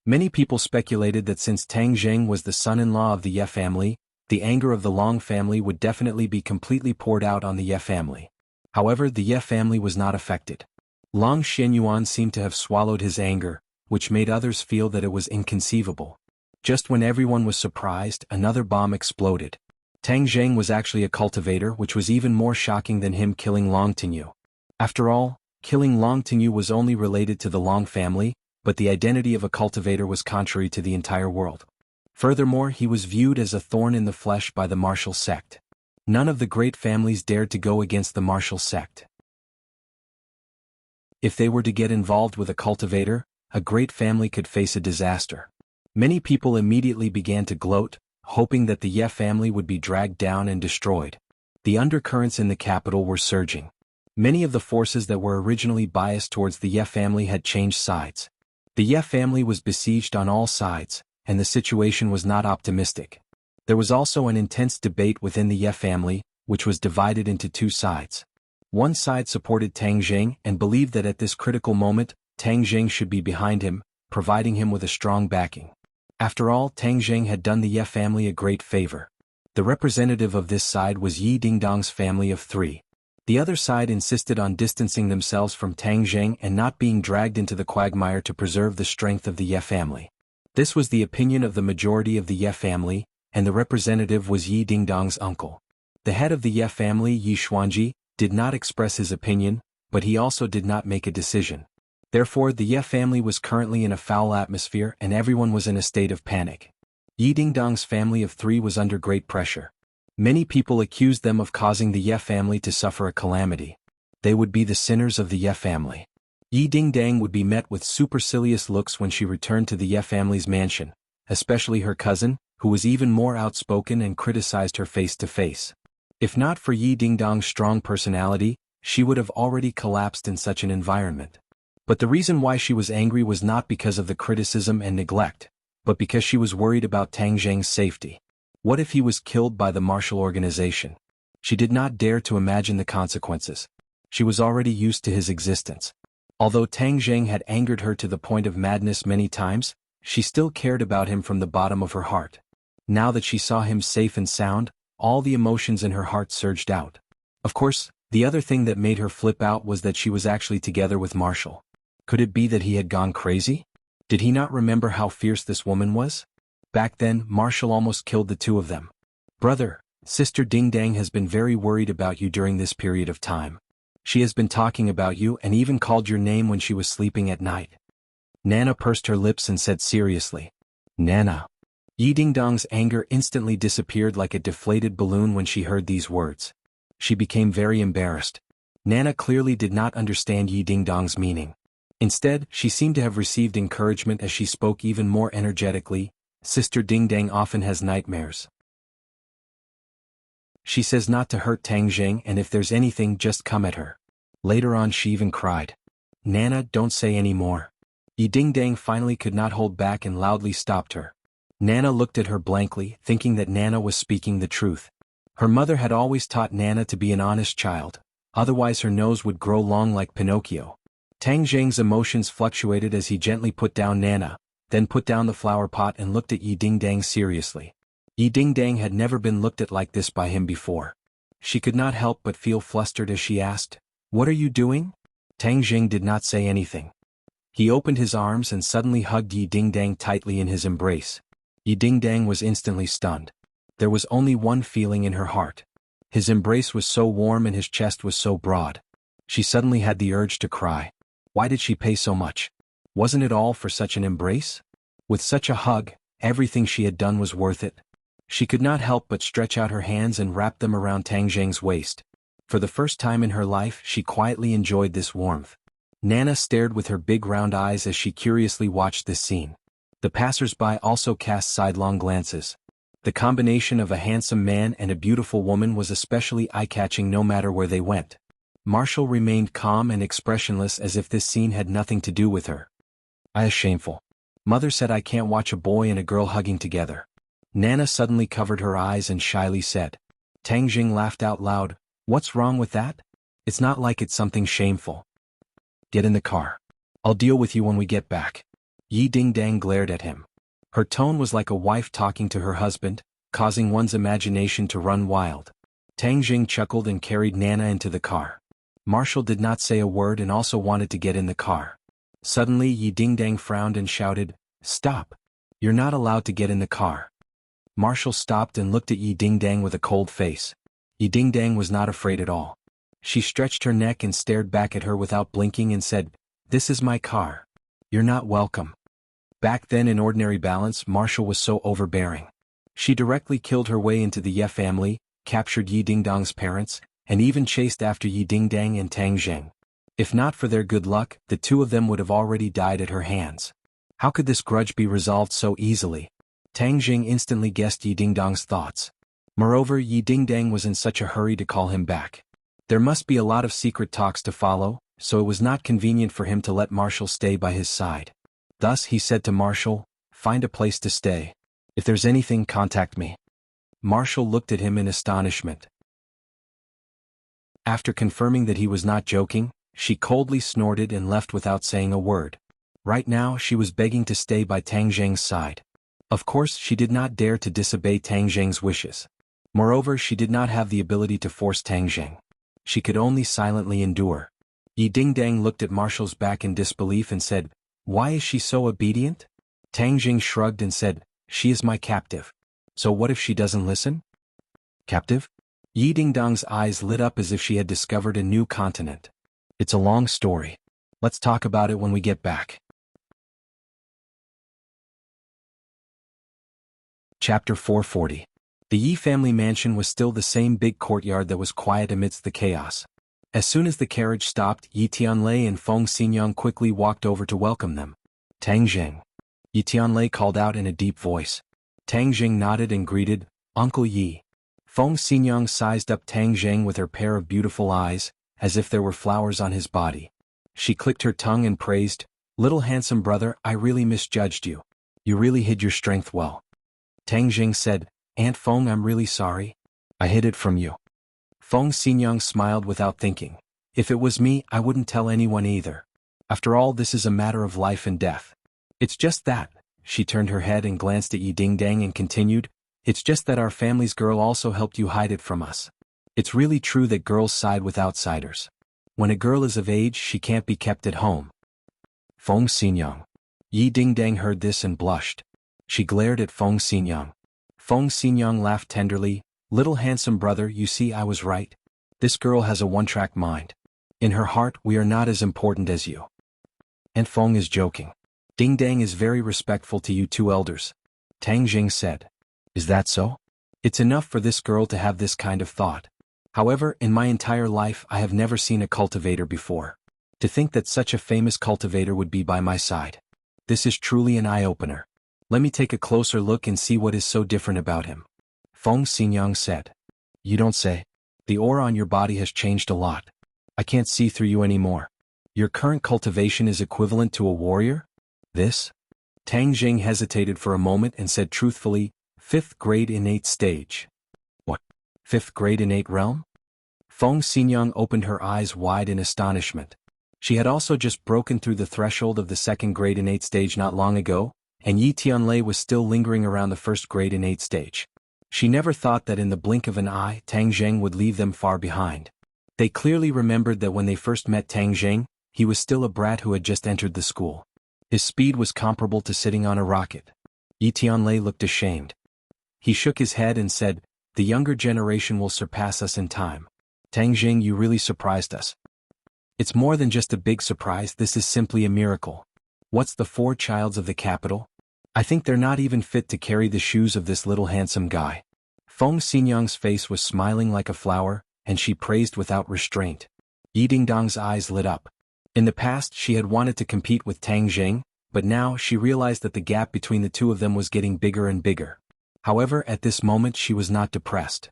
Many people speculated that since Tang Jing was the son-in-law of the Ye family, the anger of the Long family would definitely be completely poured out on the Ye family. However, the Ye family was not affected. Long Xianyuan seemed to have swallowed his anger, which made others feel that it was inconceivable. Just when everyone was surprised, another bomb exploded. Tang Jing was actually a cultivator, which was even more shocking than him killing Long Tingyu. After all, killing Long Tingyu was only related to the Long family, but the identity of a cultivator was contrary to the entire world. Furthermore, he was viewed as a thorn in the flesh by the martial sect. None of the great families dared to go against the martial sect. If they were to get involved with a cultivator, a great family could face a disaster. Many people immediately began to gloat, hoping that the Ye family would be dragged down and destroyed. The undercurrents in the capital were surging. Many of the forces that were originally biased towards the Ye family had changed sides. The Ye family was besieged on all sides, and the situation was not optimistic. There was also an intense debate within the Ye family, which was divided into two sides. One side supported Tang Jing and believed that at this critical moment, Tang Jing should be behind him, providing him with a strong backing. After all, Tang Jing had done the Ye family a great favor. The representative of this side was Yi Dingdang's family of three. The other side insisted on distancing themselves from Tang Jing and not being dragged into the quagmire to preserve the strength of the Ye family. This was the opinion of the majority of the Ye family, and the representative was Yi Dingdang's uncle. The head of the Ye family, Yi Xuanji, did not express his opinion, but he also did not make a decision. Therefore, the Ye family was currently in a foul atmosphere and everyone was in a state of panic. Yi Dingdang's family of three was under great pressure. Many people accused them of causing the Ye family to suffer a calamity. They would be the sinners of the Ye family. Yi Dingdang would be met with supercilious looks when she returned to the Ye family's mansion, especially her cousin, who was even more outspoken and criticized her face to face. If not for Yi Dingdang's strong personality, she would have already collapsed in such an environment. But the reason why she was angry was not because of the criticism and neglect, but because she was worried about Tang Jing's safety. What if he was killed by the martial organization? She did not dare to imagine the consequences. She was already used to his existence. Although Tang Jing had angered her to the point of madness many times, she still cared about him from the bottom of her heart. Now that she saw him safe and sound, all the emotions in her heart surged out. Of course, the other thing that made her flip out was that she was actually together with Marshall. Could it be that he had gone crazy? Did he not remember how fierce this woman was? Back then, Marshall almost killed the two of them. "Brother, Sister Dingdang has been very worried about you during this period of time. She has been talking about you and even called your name when she was sleeping at night." Nana pursed her lips and said seriously, "Nana, Yi Dingdong's anger instantly disappeared like a deflated balloon when she heard these words. She became very embarrassed. Nana clearly did not understand Yi Dingdong's meaning. Instead, she seemed to have received encouragement as she spoke even more energetically. Sister Dingdang often has nightmares. She says not to hurt Tang Jing, and if there's anything, just come at her. Later on she even cried. Nana, don't say any more. Yi Dingdang finally could not hold back and loudly stopped her. Nana looked at her blankly, thinking that Nana was speaking the truth. Her mother had always taught Nana to be an honest child, otherwise her nose would grow long like Pinocchio. Tang Jing's emotions fluctuated as he gently put down Nana, then put down the flower pot and looked at Yi Dingdang seriously. Yi Dingdang had never been looked at like this by him before. She could not help but feel flustered as she asked, "What are you doing?" Tang Jing did not say anything. He opened his arms and suddenly hugged Yi Dingdang tightly in his embrace. Yi Dingdang was instantly stunned. There was only one feeling in her heart. His embrace was so warm and his chest was so broad. She suddenly had the urge to cry. Why did she pay so much? Wasn't it all for such an embrace? With such a hug, everything she had done was worth it. She could not help but stretch out her hands and wrap them around Tang Jing's waist. For the first time in her life, she quietly enjoyed this warmth. Nana stared with her big round eyes as she curiously watched this scene. The passers-by also cast sidelong glances. The combination of a handsome man and a beautiful woman was especially eye-catching no matter where they went. Marshall remained calm and expressionless as if this scene had nothing to do with her. Is shameful. Mother said I can't watch a boy and a girl hugging together. Nana suddenly covered her eyes and shyly said. Tang Jing laughed out loud. What's wrong with that? It's not like it's something shameful. Get in the car. I'll deal with you when we get back. Yi Dingdang glared at him. Her tone was like a wife talking to her husband, causing one's imagination to run wild. Tang Jing chuckled and carried Nana into the car. Marshall did not say a word and also wanted to get in the car. Suddenly Yi Dingdang frowned and shouted, Stop! You're not allowed to get in the car. Marshall stopped and looked at Yi Dingdang with a cold face. Yi Dingdang was not afraid at all. She stretched her neck and stared back at her without blinking and said, This is my car. You're not welcome. Back then in ordinary balance, Marshall was so overbearing. She directly killed her way into the Ye family, captured Yi Dingdang's parents, and even chased after Yi Dingdang and Tang Jing. If not for their good luck, the two of them would have already died at her hands. How could this grudge be resolved so easily? Tang Jing instantly guessed Yi Dingdang's thoughts. Moreover, Yi Dingdang was in such a hurry to call him back. There must be a lot of secret talks to follow, so it was not convenient for him to let Marshall stay by his side. Thus he said to Marshall, Find a place to stay. If there's anything, contact me. Marshall looked at him in astonishment. After confirming that he was not joking, she coldly snorted and left without saying a word. Right now she was begging to stay by Tang Jing's side. Of course she did not dare to disobey Tang Jing's wishes. Moreover, she did not have the ability to force Tang Jing. She could only silently endure. Yi Dingdang looked at Marshall's back in disbelief and said, Why is she so obedient? Tang Jing shrugged and said, She is my captive. So what if she doesn't listen? Captive? Yi Dingdang's eyes lit up as if she had discovered a new continent. It's a long story. Let's talk about it when we get back. Chapter 440. The Yi family mansion was still the same big courtyard that was quiet amidst the chaos. As soon as the carriage stopped, Yi Tianlei and Feng Xinyang quickly walked over to welcome them. Tang Jing. Yi Tianlei called out in a deep voice. Tang Jing nodded and greeted, Uncle Yi. Feng Xinyang sized up Tang Jing with her pair of beautiful eyes, as if there were flowers on his body. She clicked her tongue and praised, Little handsome brother, I really misjudged you. You really hid your strength well. Tang Jing said, Aunt Feng, I'm really sorry. I hid it from you. Feng Xinyang smiled without thinking. If it was me, I wouldn't tell anyone either. After all, this is a matter of life and death. It's just that. She turned her head and glanced at Yi Dingdang and continued, It's just that our family's girl also helped you hide it from us. It's really true that girls side with outsiders. When a girl is of age, she can't be kept at home. Feng Xinyang. Yi Dingdang heard this and blushed. She glared at Feng Xinyang. Feng Xinyang laughed tenderly, Little handsome brother, you see I was right. This girl has a one-track mind. In her heart, we are not as important as you. And Feng is joking. Dingdang is very respectful to you two elders. Tang Jing said. Is that so? It's enough for this girl to have this kind of thought. However, in my entire life I have never seen a cultivator before. To think that such a famous cultivator would be by my side. This is truly an eye-opener. Let me take a closer look and see what is so different about him. Feng Xinyang said. You don't say. The aura on your body has changed a lot. I can't see through you anymore. Your current cultivation is equivalent to a warrior? This? Tang Jing hesitated for a moment and said truthfully, 5th grade innate stage. What? 5th grade innate realm? Feng Xinyang opened her eyes wide in astonishment. She had also just broken through the threshold of the 2nd grade innate stage not long ago, and Yi Tianlei was still lingering around the 1st grade innate stage. She never thought that in the blink of an eye Tang Zheng would leave them far behind. They clearly remembered that when they first met Tang Zheng, he was still a brat who had just entered the school. His speed was comparable to sitting on a rocket. Yi Tianlei looked ashamed. He shook his head and said, the younger generation will surpass us in time. Tang Zheng, you really surprised us. It's more than just a big surprise, this is simply a miracle. What's the 4 childs of the capital? I think they're not even fit to carry the shoes of this little handsome guy. Feng Xinyang's face was smiling like a flower, and she praised without restraint. Yi Dingdong's eyes lit up. In the past she had wanted to compete with Tang Zheng, but now she realized that the gap between the two of them was getting bigger and bigger. However, at this moment she was not depressed.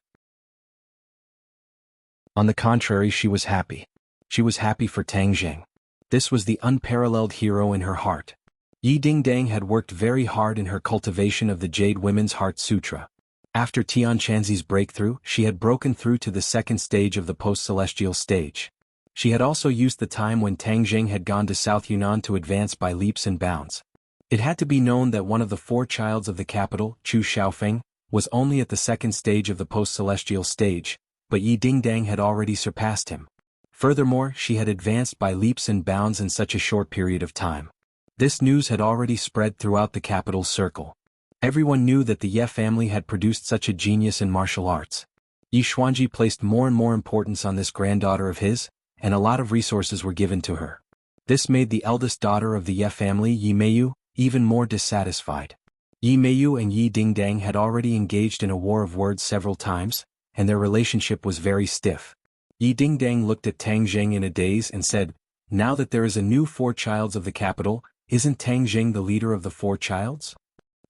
On the contrary, she was happy. She was happy for Tang Zheng. This was the unparalleled hero in her heart. Yi Dingdang had worked very hard in her cultivation of the Jade Women's Heart Sutra. After Tian Chanzi's breakthrough, she had broken through to the 2nd stage of the post-celestial stage. She had also used the time when Tang Zheng had gone to South Yunnan to advance by leaps and bounds. It had to be known that one of the 4 childs of the capital, Chu Xiaofeng, was only at the 2nd stage of the post-celestial stage, but Yi Dingdang had already surpassed him. Furthermore, she had advanced by leaps and bounds in such a short period of time. This news had already spread throughout the capital's circle. Everyone knew that the Ye family had produced such a genius in martial arts. Yi Xuanji placed more and more importance on this granddaughter of his, and a lot of resources were given to her. This made the eldest daughter of the Ye family, Yi Meiyu, even more dissatisfied. Yi Meiyu and Yi Dingdang had already engaged in a war of words several times, and their relationship was very stiff. Yi Dingdang looked at Tang Zheng in a daze and said, now that there is a new 4 childs of the capital, isn't Tang Zheng the leader of the 4 childs?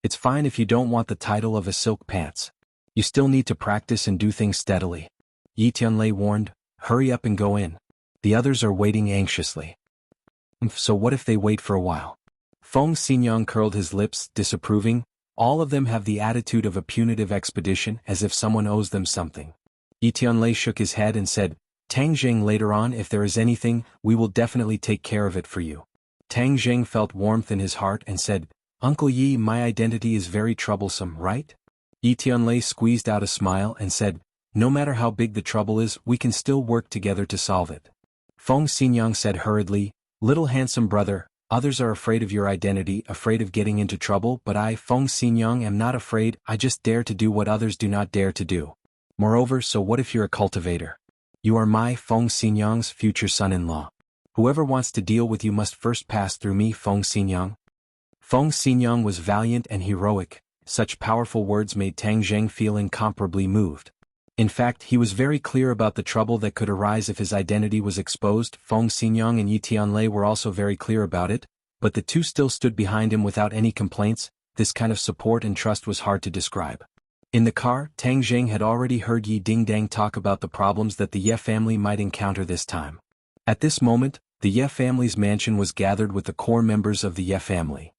It's fine if you don't want the title of a silk pants. You still need to practice and do things steadily. Yi Tianlei warned, hurry up and go in. The others are waiting anxiously. So what if they wait for a while? Feng Xinyang curled his lips, disapproving. All of them have the attitude of a punitive expedition, as if someone owes them something. Yi Tianlei shook his head and said, Tang Zheng, later on if there is anything, we will definitely take care of it for you. Tang Zheng felt warmth in his heart and said, Uncle Yi, my identity is very troublesome, right? Yi Tianlei squeezed out a smile and said, no matter how big the trouble is, we can still work together to solve it. Feng Xinyang said hurriedly, little handsome brother, others are afraid of your identity, afraid of getting into trouble, but I, Feng Xinyang, am not afraid, I just dare to do what others do not dare to do. Moreover, so what if you're a cultivator? You are my, Feng Xinyang's, future son-in-law. Whoever wants to deal with you must first pass through me, Feng Xinyang. Feng Xinyang was valiant and heroic. Such powerful words made Tang Zheng feel incomparably moved. In fact, he was very clear about the trouble that could arise if his identity was exposed. Feng Xinyang and Yi Tianlei were also very clear about it, but the two still stood behind him without any complaints. This kind of support and trust was hard to describe. In the car, Tang Zheng had already heard Yi Dingdang talk about the problems that the Ye family might encounter this time. At this moment, the Ye family's mansion was gathered with the core members of the Ye family.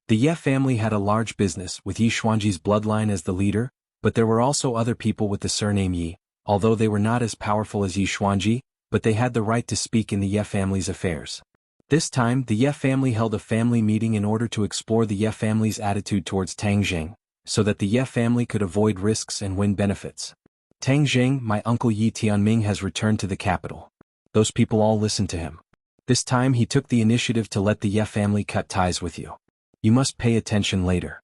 The Ye family had a large business, with Yi Xuanji's bloodline as the leader, but there were also other people with the surname Yi, although they were not as powerful as Yi Xuanji, but they had the right to speak in the Ye family's affairs. This time, the Ye family held a family meeting in order to explore the Ye family's attitude towards Tang Zheng, so that the Ye family could avoid risks and win benefits. Tang Zheng, my uncle Yi Tianming has returned to the capital. Those people all listened to him. This time he took the initiative to let the Ye family cut ties with you. You must pay attention later.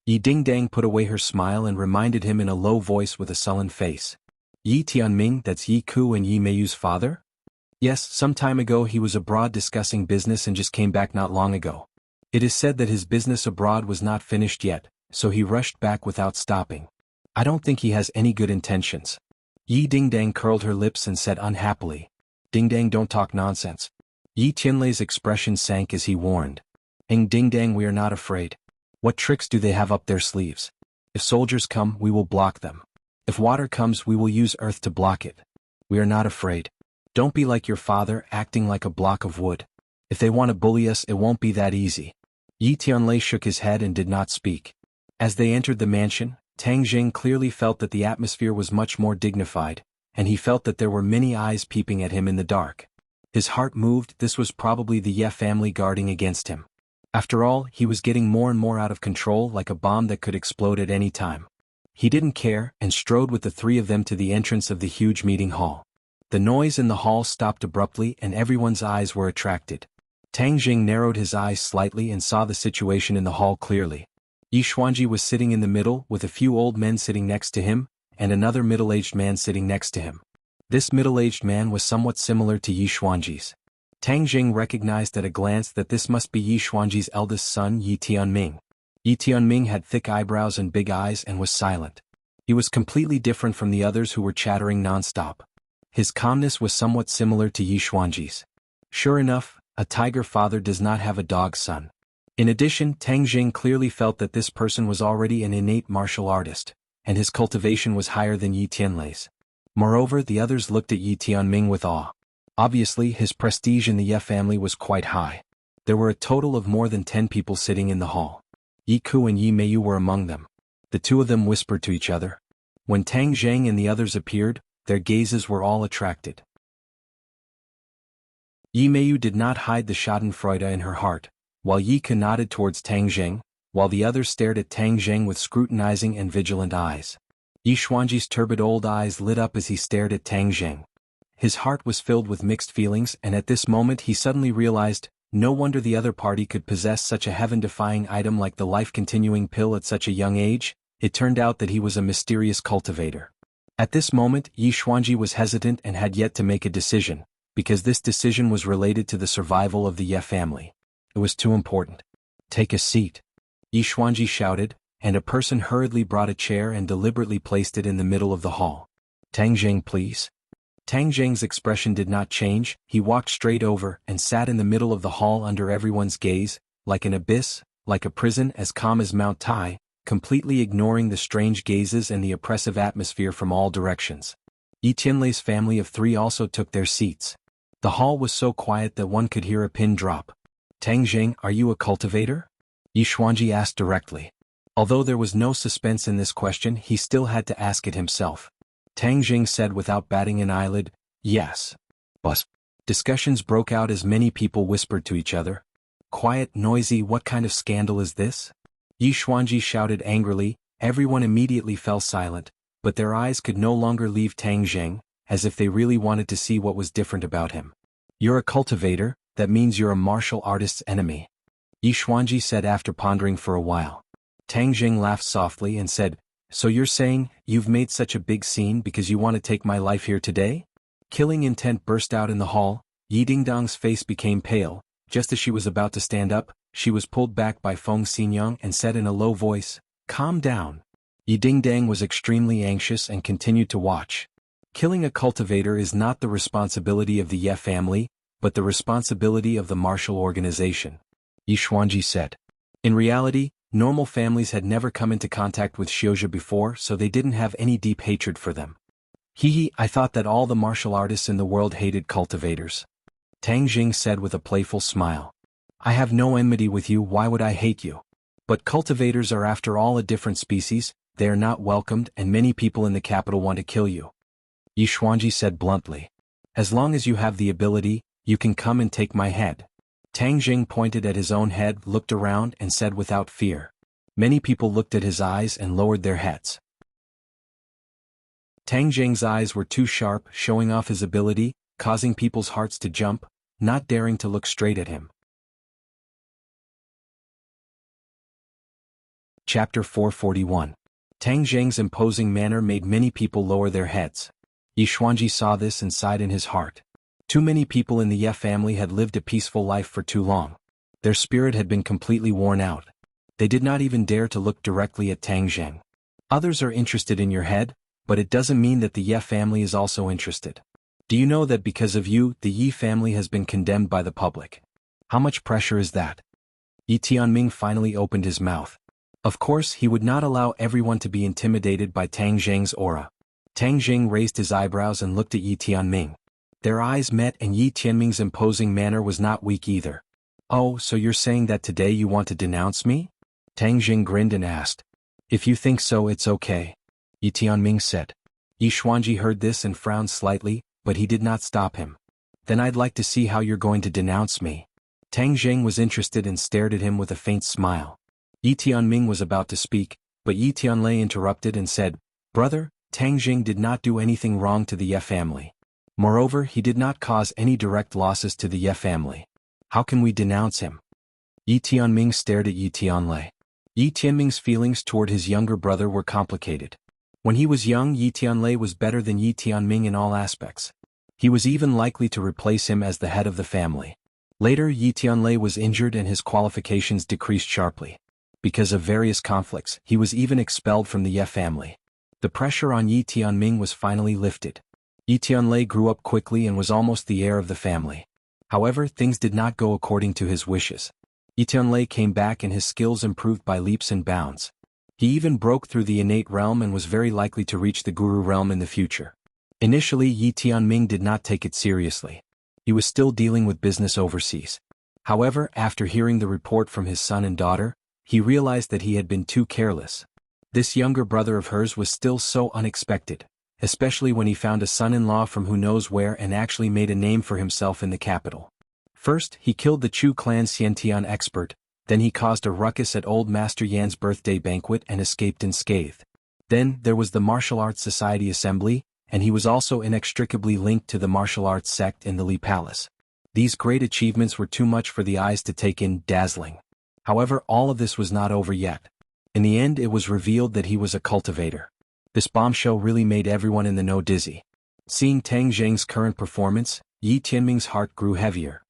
Yi Dingdang put away her smile and reminded him in a low voice with a sullen face. Yi Tianming, that's Yi Ku and Yi Meiyu's father? Yes, some time ago he was abroad discussing business and just came back not long ago. It is said that his business abroad was not finished yet, so he rushed back without stopping. I don't think he has any good intentions. Yi Dingdang curled her lips and said unhappily. Dingdang, don't talk nonsense. Yi Tianlei's expression sank as he warned. Dingdang, we are not afraid. What tricks do they have up their sleeves? If soldiers come, we will block them. If water comes, we will use earth to block it. We are not afraid. Don't be like your father, acting like a block of wood. If they want to bully us, it won't be that easy. Yi Tianlei shook his head and did not speak. As they entered the mansion, Tang Jing clearly felt that the atmosphere was much more dignified, and he felt that there were many eyes peeping at him in the dark. His heart moved. This was probably the Ye family guarding against him. After all, he was getting more and more out of control, like a bomb that could explode at any time. He didn't care, and strode with the three of them to the entrance of the huge meeting hall. The noise in the hall stopped abruptly and everyone's eyes were attracted. Tang Jing narrowed his eyes slightly and saw the situation in the hall clearly. Yi Xuanji was sitting in the middle, with a few old men sitting next to him, and another middle-aged man sitting next to him. This middle-aged man was somewhat similar to Yi Xuanji's. Tang Jing recognized at a glance that this must be Yi Xuanji's eldest son, Yi Tianming. Yi Tianming had thick eyebrows and big eyes and was silent. He was completely different from the others who were chattering non-stop. His calmness was somewhat similar to Yi Xuanji's. Sure enough, a tiger father does not have a dog son. In addition, Tang Jing clearly felt that this person was already an innate martial artist, and his cultivation was higher than Yi Tianlei's. Moreover, the others looked at Yi Tianming with awe. Obviously, his prestige in the Ye family was quite high. There were a total of more than 10 people sitting in the hall. Yi Ku and Yi Meiyu were among them. The two of them whispered to each other. When Tang Zhang and the others appeared, their gazes were all attracted. Yi Meiyu did not hide the schadenfreude in her heart, while Yi Ke nodded towards Tang Zheng, while the others stared at Tang Zheng with scrutinizing and vigilant eyes. Yi Xuanji's turbid old eyes lit up as he stared at Tang Zheng. His heart was filled with mixed feelings, and at this moment he suddenly realized, no wonder the other party could possess such a heaven-defying item like the life-continuing pill at such a young age. It turned out that he was a mysterious cultivator. At this moment, Yi Xuanji was hesitant and had yet to make a decision, because this decision was related to the survival of the Ye family. It was too important. Take a seat. Yi Xuanji shouted, and a person hurriedly brought a chair and deliberately placed it in the middle of the hall. Tang Zheng, please. Tang Zheng's expression did not change. He walked straight over and sat in the middle of the hall under everyone's gaze, like an abyss, like a prison, as calm as Mount Tai, completely ignoring the strange gazes and the oppressive atmosphere from all directions. Yi Tianlei's family of 3 also took their seats. The hall was so quiet that one could hear a pin drop. Tang Zheng, are you a cultivator? Yi Xuanji asked directly. Although there was no suspense in this question, he still had to ask it himself. Tang Zheng said without batting an eyelid, yes. Bus. Discussions broke out as many people whispered to each other. Quiet, noisy, what kind of scandal is this? Yi Xuanji shouted angrily. Everyone immediately fell silent, but their eyes could no longer leave Tang Zheng, as if they really wanted to see what was different about him. You're a cultivator, that means you're a martial artist's enemy. Yi Xuanji said after pondering for a while. Tang Zheng laughed softly and said, so you're saying, you've made such a big scene because you want to take my life here today? Killing intent burst out in the hall. Yi Dingdang's face became pale. Just as she was about to stand up, she was pulled back by Feng Xinyang and said in a low voice, calm down. Yi Dingdang was extremely anxious and continued to watch. Killing a cultivator is not the responsibility of the Ye family, but the responsibility of the martial organization. Yi Xuanji said. In reality, normal families had never come into contact with Xiuzhi before, so they didn't have any deep hatred for them. I thought that all the martial artists in the world hated cultivators. Tang Jing said with a playful smile. I have no enmity with you, why would I hate you? But cultivators are after all a different species, they are not welcomed and many people in the capital want to kill you. Yi Xuanji said bluntly. As long as you have the ability, you can come and take my head. Tang Jing pointed at his own head, looked around and said without fear. Many people looked at his eyes and lowered their heads. Tang Jing's eyes were too sharp, showing off his ability, causing people's hearts to jump, not daring to look straight at him. Chapter 441. Tang Zheng's imposing manner made many people lower their heads. Yi Xuanji saw this and sighed in his heart. Too many people in the Ye family had lived a peaceful life for too long. Their spirit had been completely worn out. They did not even dare to look directly at Tang Zheng. Others are interested in your head, but it doesn't mean that the Ye family is also interested. Do you know that because of you, the Yi family has been condemned by the public? How much pressure is that? Yi Tianming finally opened his mouth. Of course, he would not allow everyone to be intimidated by Tang Zheng's aura. Tang Zheng raised his eyebrows and looked at Yi Tianming. Their eyes met, and Yi Tianming's imposing manner was not weak either. Oh, so you're saying that today you want to denounce me? Tang Zheng grinned and asked. If you think so, it's okay. Yi Tianming said. Yi Xuanji heard this and frowned slightly, but he did not stop him. Then I'd like to see how you're going to denounce me. Tang Zheng was interested and stared at him with a faint smile. Yi Tianming was about to speak, but Yi Tianlei interrupted and said, Brother, Tang Zheng did not do anything wrong to the Ye family. Moreover, he did not cause any direct losses to the Ye family. How can we denounce him? Yi Tianming stared at Yi Tianlei. Yi Tianming's feelings toward his younger brother were complicated. When he was young, Yi Tianlei was better than Yi Tianming in all aspects. He was even likely to replace him as the head of the family. Later, Yi Tianlei was injured and his qualifications decreased sharply. Because of various conflicts, he was even expelled from the Ye family. The pressure on Yi Tianming was finally lifted. Yi Tianlei grew up quickly and was almost the heir of the family. However, things did not go according to his wishes. Yi Tianlei came back and his skills improved by leaps and bounds. He even broke through the innate realm and was very likely to reach the guru realm in the future. Initially, Yi Tianming did not take it seriously. He was still dealing with business overseas. However, after hearing the report from his son and daughter, he realized that he had been too careless. This younger brother of hers was still so unexpected, especially when he found a son-in-law from who knows where and actually made a name for himself in the capital. First, he killed the Chu clan Xiantian expert, then he caused a ruckus at old Master Yan's birthday banquet and escaped unscathed. Then, there was the Martial Arts Society Assembly, and he was also inextricably linked to the martial arts sect in the Li Palace. These great achievements were too much for the eyes to take in, dazzling. However, all of this was not over yet. In the end, it was revealed that he was a cultivator. This bombshell really made everyone in the know dizzy. Seeing Tang Zheng's current performance, Yi Tianming's heart grew heavier.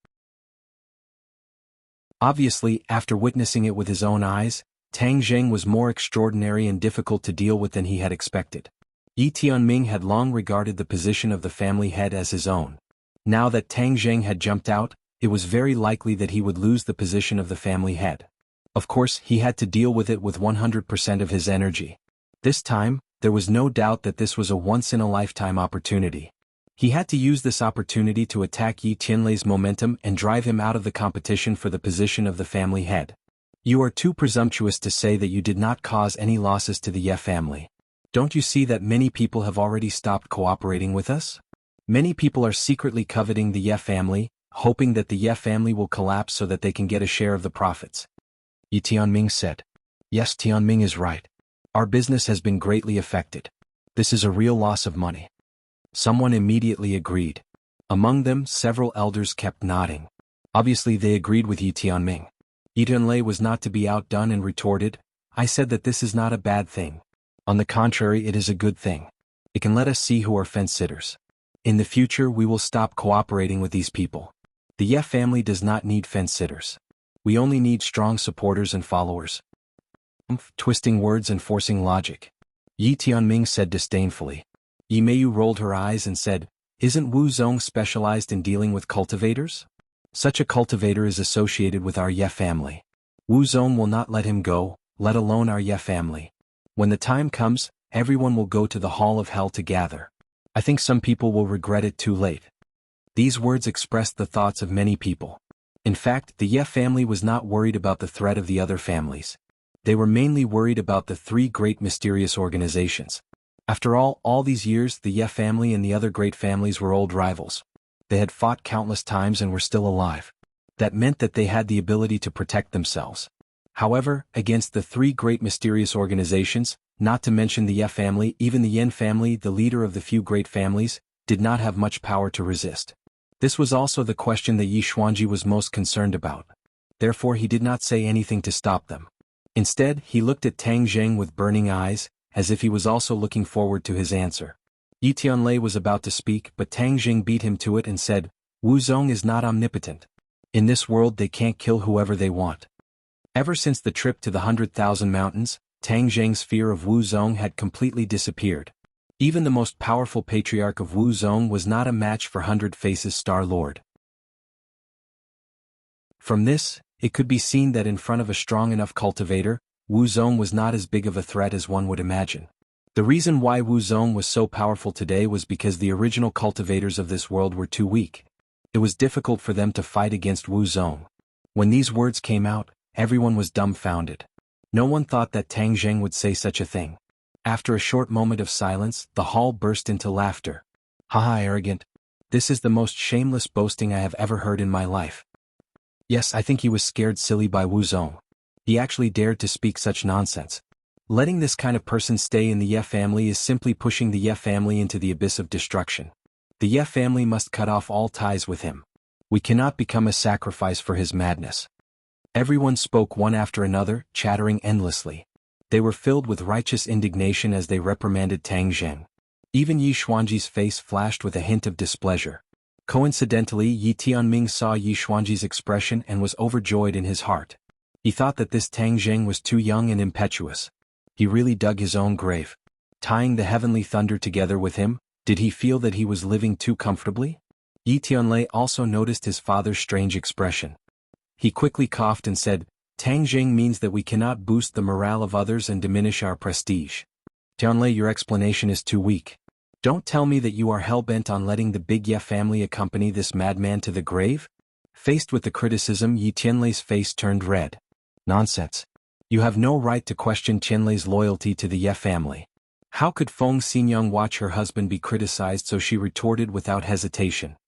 Obviously, after witnessing it with his own eyes, Tang Zheng was more extraordinary and difficult to deal with than he had expected. Yi Tianming had long regarded the position of the family head as his own. Now that Tang Zheng had jumped out, it was very likely that he would lose the position of the family head. Of course, he had to deal with it with 100% of his energy. This time, there was no doubt that this was a once-in-a-lifetime opportunity. He had to use this opportunity to attack Yi Tianlei's momentum and drive him out of the competition for the position of the family head. You are too presumptuous to say that you did not cause any losses to the Ye family. Don't you see that many people have already stopped cooperating with us? Many people are secretly coveting the Ye family, hoping that the Ye family will collapse so that they can get a share of the profits. Yi Tianming said. Yes, Tianming is right. Our business has been greatly affected. This is a real loss of money. Someone immediately agreed. Among them, several elders kept nodding. Obviously they agreed with Yi Tianming. Yi Tianlei was not to be outdone and retorted, I said that this is not a bad thing. On the contrary, it is a good thing. It can let us see who are fence-sitters. In the future we will stop cooperating with these people. The Ye family does not need fence-sitters. We only need strong supporters and followers. Twisting words and forcing logic. Yi Tianming said disdainfully. Yi Meiyu rolled her eyes and said, Isn't Wu Zong specialized in dealing with cultivators? Such a cultivator is associated with our Ye family. Wu Zong will not let him go, let alone our Ye family. When the time comes, everyone will go to the Hall of Hell to gather. I think some people will regret it too late. These words expressed the thoughts of many people. In fact, the Ye family was not worried about the threat of the other families. They were mainly worried about the three great mysterious organizations. After all these years, the Ye family and the other great families were old rivals. They had fought countless times and were still alive. That meant that they had the ability to protect themselves. However, against the three great mysterious organizations, not to mention the Ye family, even the Yen family, the leader of the few great families, did not have much power to resist. This was also the question that Yi Xuanji was most concerned about. Therefore he did not say anything to stop them. Instead, he looked at Tang Zheng with burning eyes, as if he was also looking forward to his answer. Yi Tianlei was about to speak, but Tang Zheng beat him to it and said, Wu Zong is not omnipotent. In this world they can't kill whoever they want. Ever since the trip to the 100,000 Mountains, Tang Zheng's fear of Wu Zong had completely disappeared. Even the most powerful patriarch of Wu Zong was not a match for Hundred Faces' Star Lord. From this, it could be seen that in front of a strong enough cultivator, Wu Zong was not as big of a threat as one would imagine. The reason why Wu Zong was so powerful today was because the original cultivators of this world were too weak. It was difficult for them to fight against Wu Zong. When these words came out, everyone was dumbfounded. No one thought that Tang Zheng would say such a thing. After a short moment of silence, the hall burst into laughter. Haha, arrogant. This is the most shameless boasting I have ever heard in my life. Yes, I think he was scared silly by Wu Zong. He actually dared to speak such nonsense. Letting this kind of person stay in the Ye family is simply pushing the Ye family into the abyss of destruction. The Ye family must cut off all ties with him. We cannot become a sacrifice for his madness. Everyone spoke one after another, chattering endlessly. They were filled with righteous indignation as they reprimanded Tang Zheng. Even Yi Xuanji's face flashed with a hint of displeasure. Coincidentally, Yi Tianming saw Yi Xuanji's expression and was overjoyed in his heart. He thought that this Tang Zheng was too young and impetuous. He really dug his own grave. Tying the heavenly thunder together with him, did he feel that he was living too comfortably? Yi Tianlei also noticed his father's strange expression. He quickly coughed and said, Tang Zheng means that we cannot boost the morale of others and diminish our prestige. Tianlei, your explanation is too weak. Don't tell me that you are hell-bent on letting the Big Ye family accompany this madman to the grave? Faced with the criticism, Yi Tianlei's face turned red. Nonsense. You have no right to question Tianlei's loyalty to the Ye family. How could Feng Xinyang watch her husband be criticized? So she retorted without hesitation.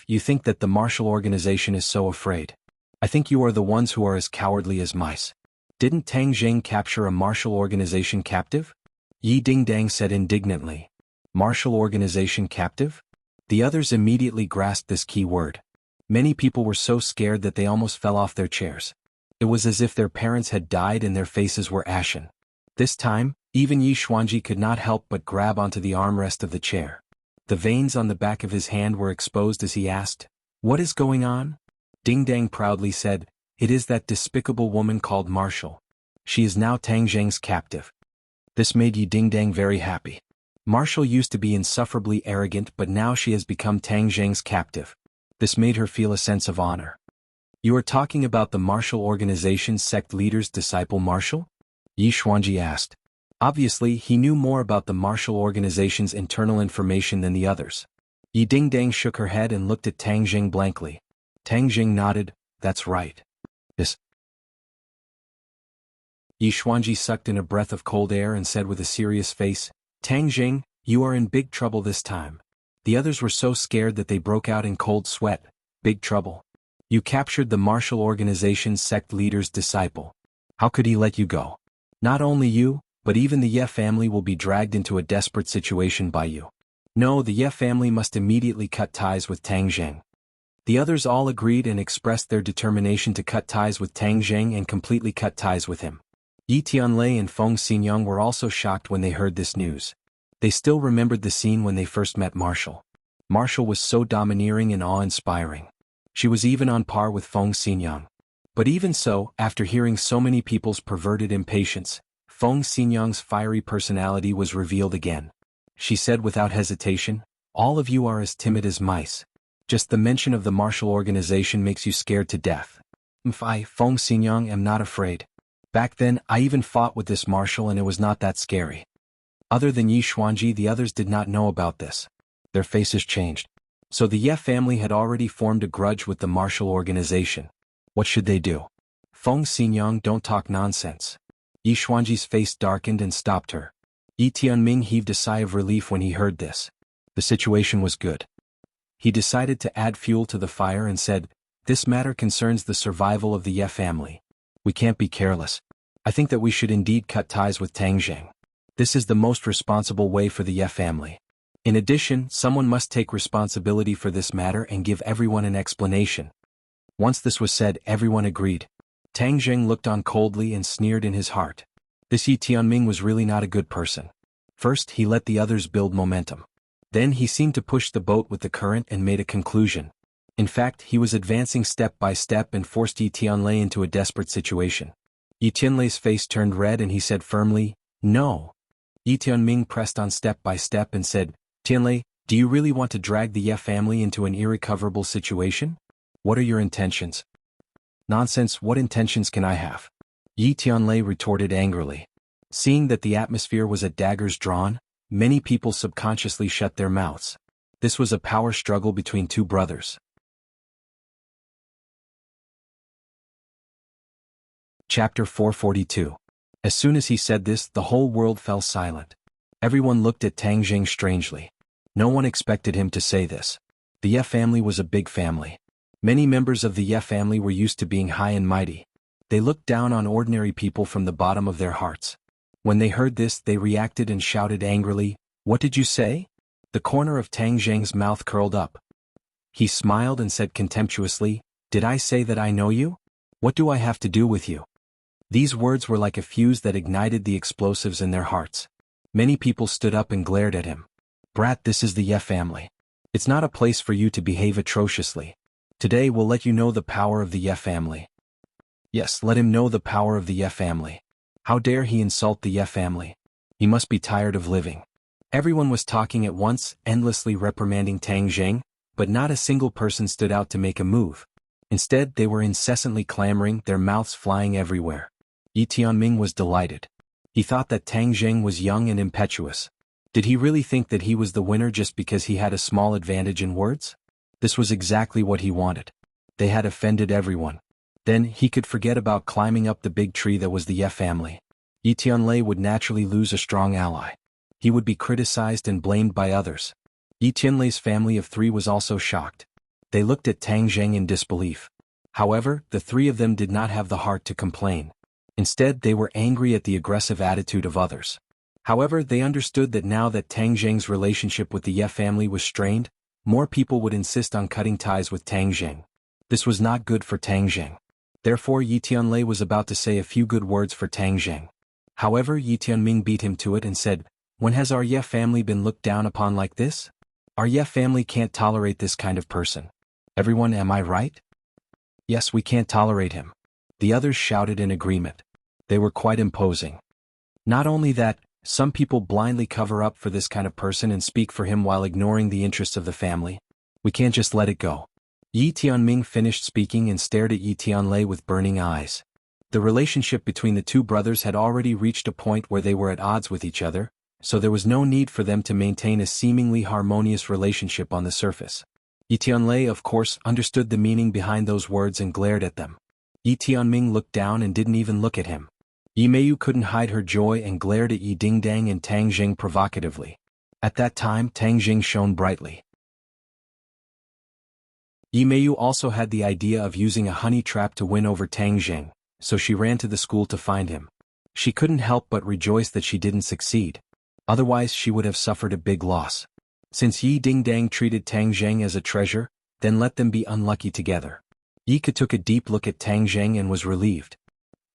You think that the martial organization is so afraid? I think you are the ones who are as cowardly as mice. Didn't Tang Zheng capture a martial organization captive? Yi Dingdang said indignantly. Martial organization captive? The others immediately grasped this key word. Many people were so scared that they almost fell off their chairs. It was as if their parents had died and their faces were ashen. This time, even Yi Xuanji could not help but grab onto the armrest of the chair. The veins on the back of his hand were exposed as he asked, What is going on? Dingdang proudly said, It is that despicable woman called Marshall. She is now Tang Zheng's captive. This made Yi Dingdang very happy. Marshall used to be insufferably arrogant, but now she has become Tang Zheng's captive. This made her feel a sense of honor. You are talking about the martial organization's sect leader's disciple Marshall? Yi Xuanji asked. Obviously, he knew more about the martial organization's internal information than the others. Yi Dingdang shook her head and looked at Tang Zheng blankly. Tang Zheng nodded, That's right. Yes. Yi Xuanji sucked in a breath of cold air and said with a serious face, Tang Zheng, you are in big trouble this time. The others were so scared that they broke out in cold sweat. Big trouble. You captured the martial organization's sect leader's disciple. How could he let you go? Not only you, but even the Ye family will be dragged into a desperate situation by you. No, the Ye family must immediately cut ties with Tang Zheng. The others all agreed and expressed their determination to cut ties with Tang Zheng and completely cut ties with him. Yi Tianlei and Feng Xinyang were also shocked when they heard this news. They still remembered the scene when they first met Marshall. Marshall was so domineering and awe-inspiring. She was even on par with Feng Xinyang. But even so, after hearing so many people's perverted impatience, Feng Xinyang's fiery personality was revealed again. She said without hesitation, All of you are as timid as mice. Just the mention of the martial organization makes you scared to death. I, Feng Xinyang, am not afraid. Back then, I even fought with this marshal and it was not that scary. Other than Yi Xuanji, the others did not know about this. Their faces changed. So the Ye family had already formed a grudge with the martial organization. What should they do? Feng Xinyang, don't talk nonsense. Yi Xuanji's face darkened and stopped her. Yi Tianming heaved a sigh of relief when he heard this. The situation was good. He decided to add fuel to the fire and said, This matter concerns the survival of the Ye family. We can't be careless. I think that we should indeed cut ties with Tang Zheng. This is the most responsible way for the Ye family. In addition, someone must take responsibility for this matter and give everyone an explanation. Once this was said, everyone agreed. Tang Zheng looked on coldly and sneered in his heart. This Yi Tianming was really not a good person. First, he let the others build momentum. Then he seemed to push the boat with the current and made a conclusion. In fact, he was advancing step by step and forced Yi Tianlei into a desperate situation. Yi Tianlei's face turned red and he said firmly, "No." Yi Tianming pressed on step by step and said, "Tianlei, do you really want to drag the Ye family into an irrecoverable situation? What are your intentions?" "Nonsense, what intentions can I have?" Yi Tianlei retorted angrily. Seeing that the atmosphere was at daggers drawn, many people subconsciously shut their mouths. This was a power struggle between two brothers. Chapter 442. As soon as he said this, the whole world fell silent. Everyone looked at Tang Jing strangely. No one expected him to say this. The Ye family was a big family. Many members of the Ye family were used to being high and mighty. They looked down on ordinary people from the bottom of their hearts. When they heard this, they reacted and shouted angrily, "What did you say?" The corner of Tang Jing's mouth curled up. He smiled and said contemptuously, "Did I say that I know you? What do I have to do with you?" These words were like a fuse that ignited the explosives in their hearts. Many people stood up and glared at him. "Brat, this is the Ye family. It's not a place for you to behave atrociously. Today we'll let you know the power of the Ye family." Yes, let him know the power of the Ye family. How dare he insult the Ye family? He must be tired of living. Everyone was talking at once, endlessly reprimanding Tang Jing, but not a single person stood out to make a move. Instead, they were incessantly clamoring, their mouths flying everywhere. Yi Tianming was delighted. He thought that Tang Jing was young and impetuous. Did he really think that he was the winner just because he had a small advantage in words? This was exactly what he wanted. They had offended everyone. Then, he could forget about climbing up the big tree that was the Ye family. Yi Tianlei would naturally lose a strong ally. He would be criticized and blamed by others. Yi Tianlei's family of three was also shocked. They looked at Tang Jing in disbelief. However, the three of them did not have the heart to complain. Instead, they were angry at the aggressive attitude of others. However, they understood that now that Tang Jing's relationship with the Ye family was strained, more people would insist on cutting ties with Tang Jing. This was not good for Tang Jing. Therefore, Yi Tianlei was about to say a few good words for Tang Jing. However, Yi Tianming beat him to it and said, "When has our Ye family been looked down upon like this? Our Ye family can't tolerate this kind of person. Everyone, am I right?" "Yes, we can't tolerate him." The others shouted in agreement. They were quite imposing. Not only that, some people blindly cover up for this kind of person and speak for him while ignoring the interests of the family. We can't just let it go. Yi Tianming finished speaking and stared at Yi Tianlei with burning eyes. The relationship between the two brothers had already reached a point where they were at odds with each other, so there was no need for them to maintain a seemingly harmonious relationship on the surface. Yi Tianlei, of course, understood the meaning behind those words and glared at them. Yi Tianming looked down and didn't even look at him. Yi Meiyu couldn't hide her joy and glared at Yi Dingdang and Tang Jing provocatively. At that time, Tang Jing shone brightly. Yi Meiyu also had the idea of using a honey trap to win over Tang Jing, so she ran to the school to find him. She couldn't help but rejoice that she didn't succeed. Otherwise, she would have suffered a big loss. Since Yi Dingdang treated Tang Jing as a treasure, then let them be unlucky together. Yi Ke took a deep look at Tang Jing and was relieved.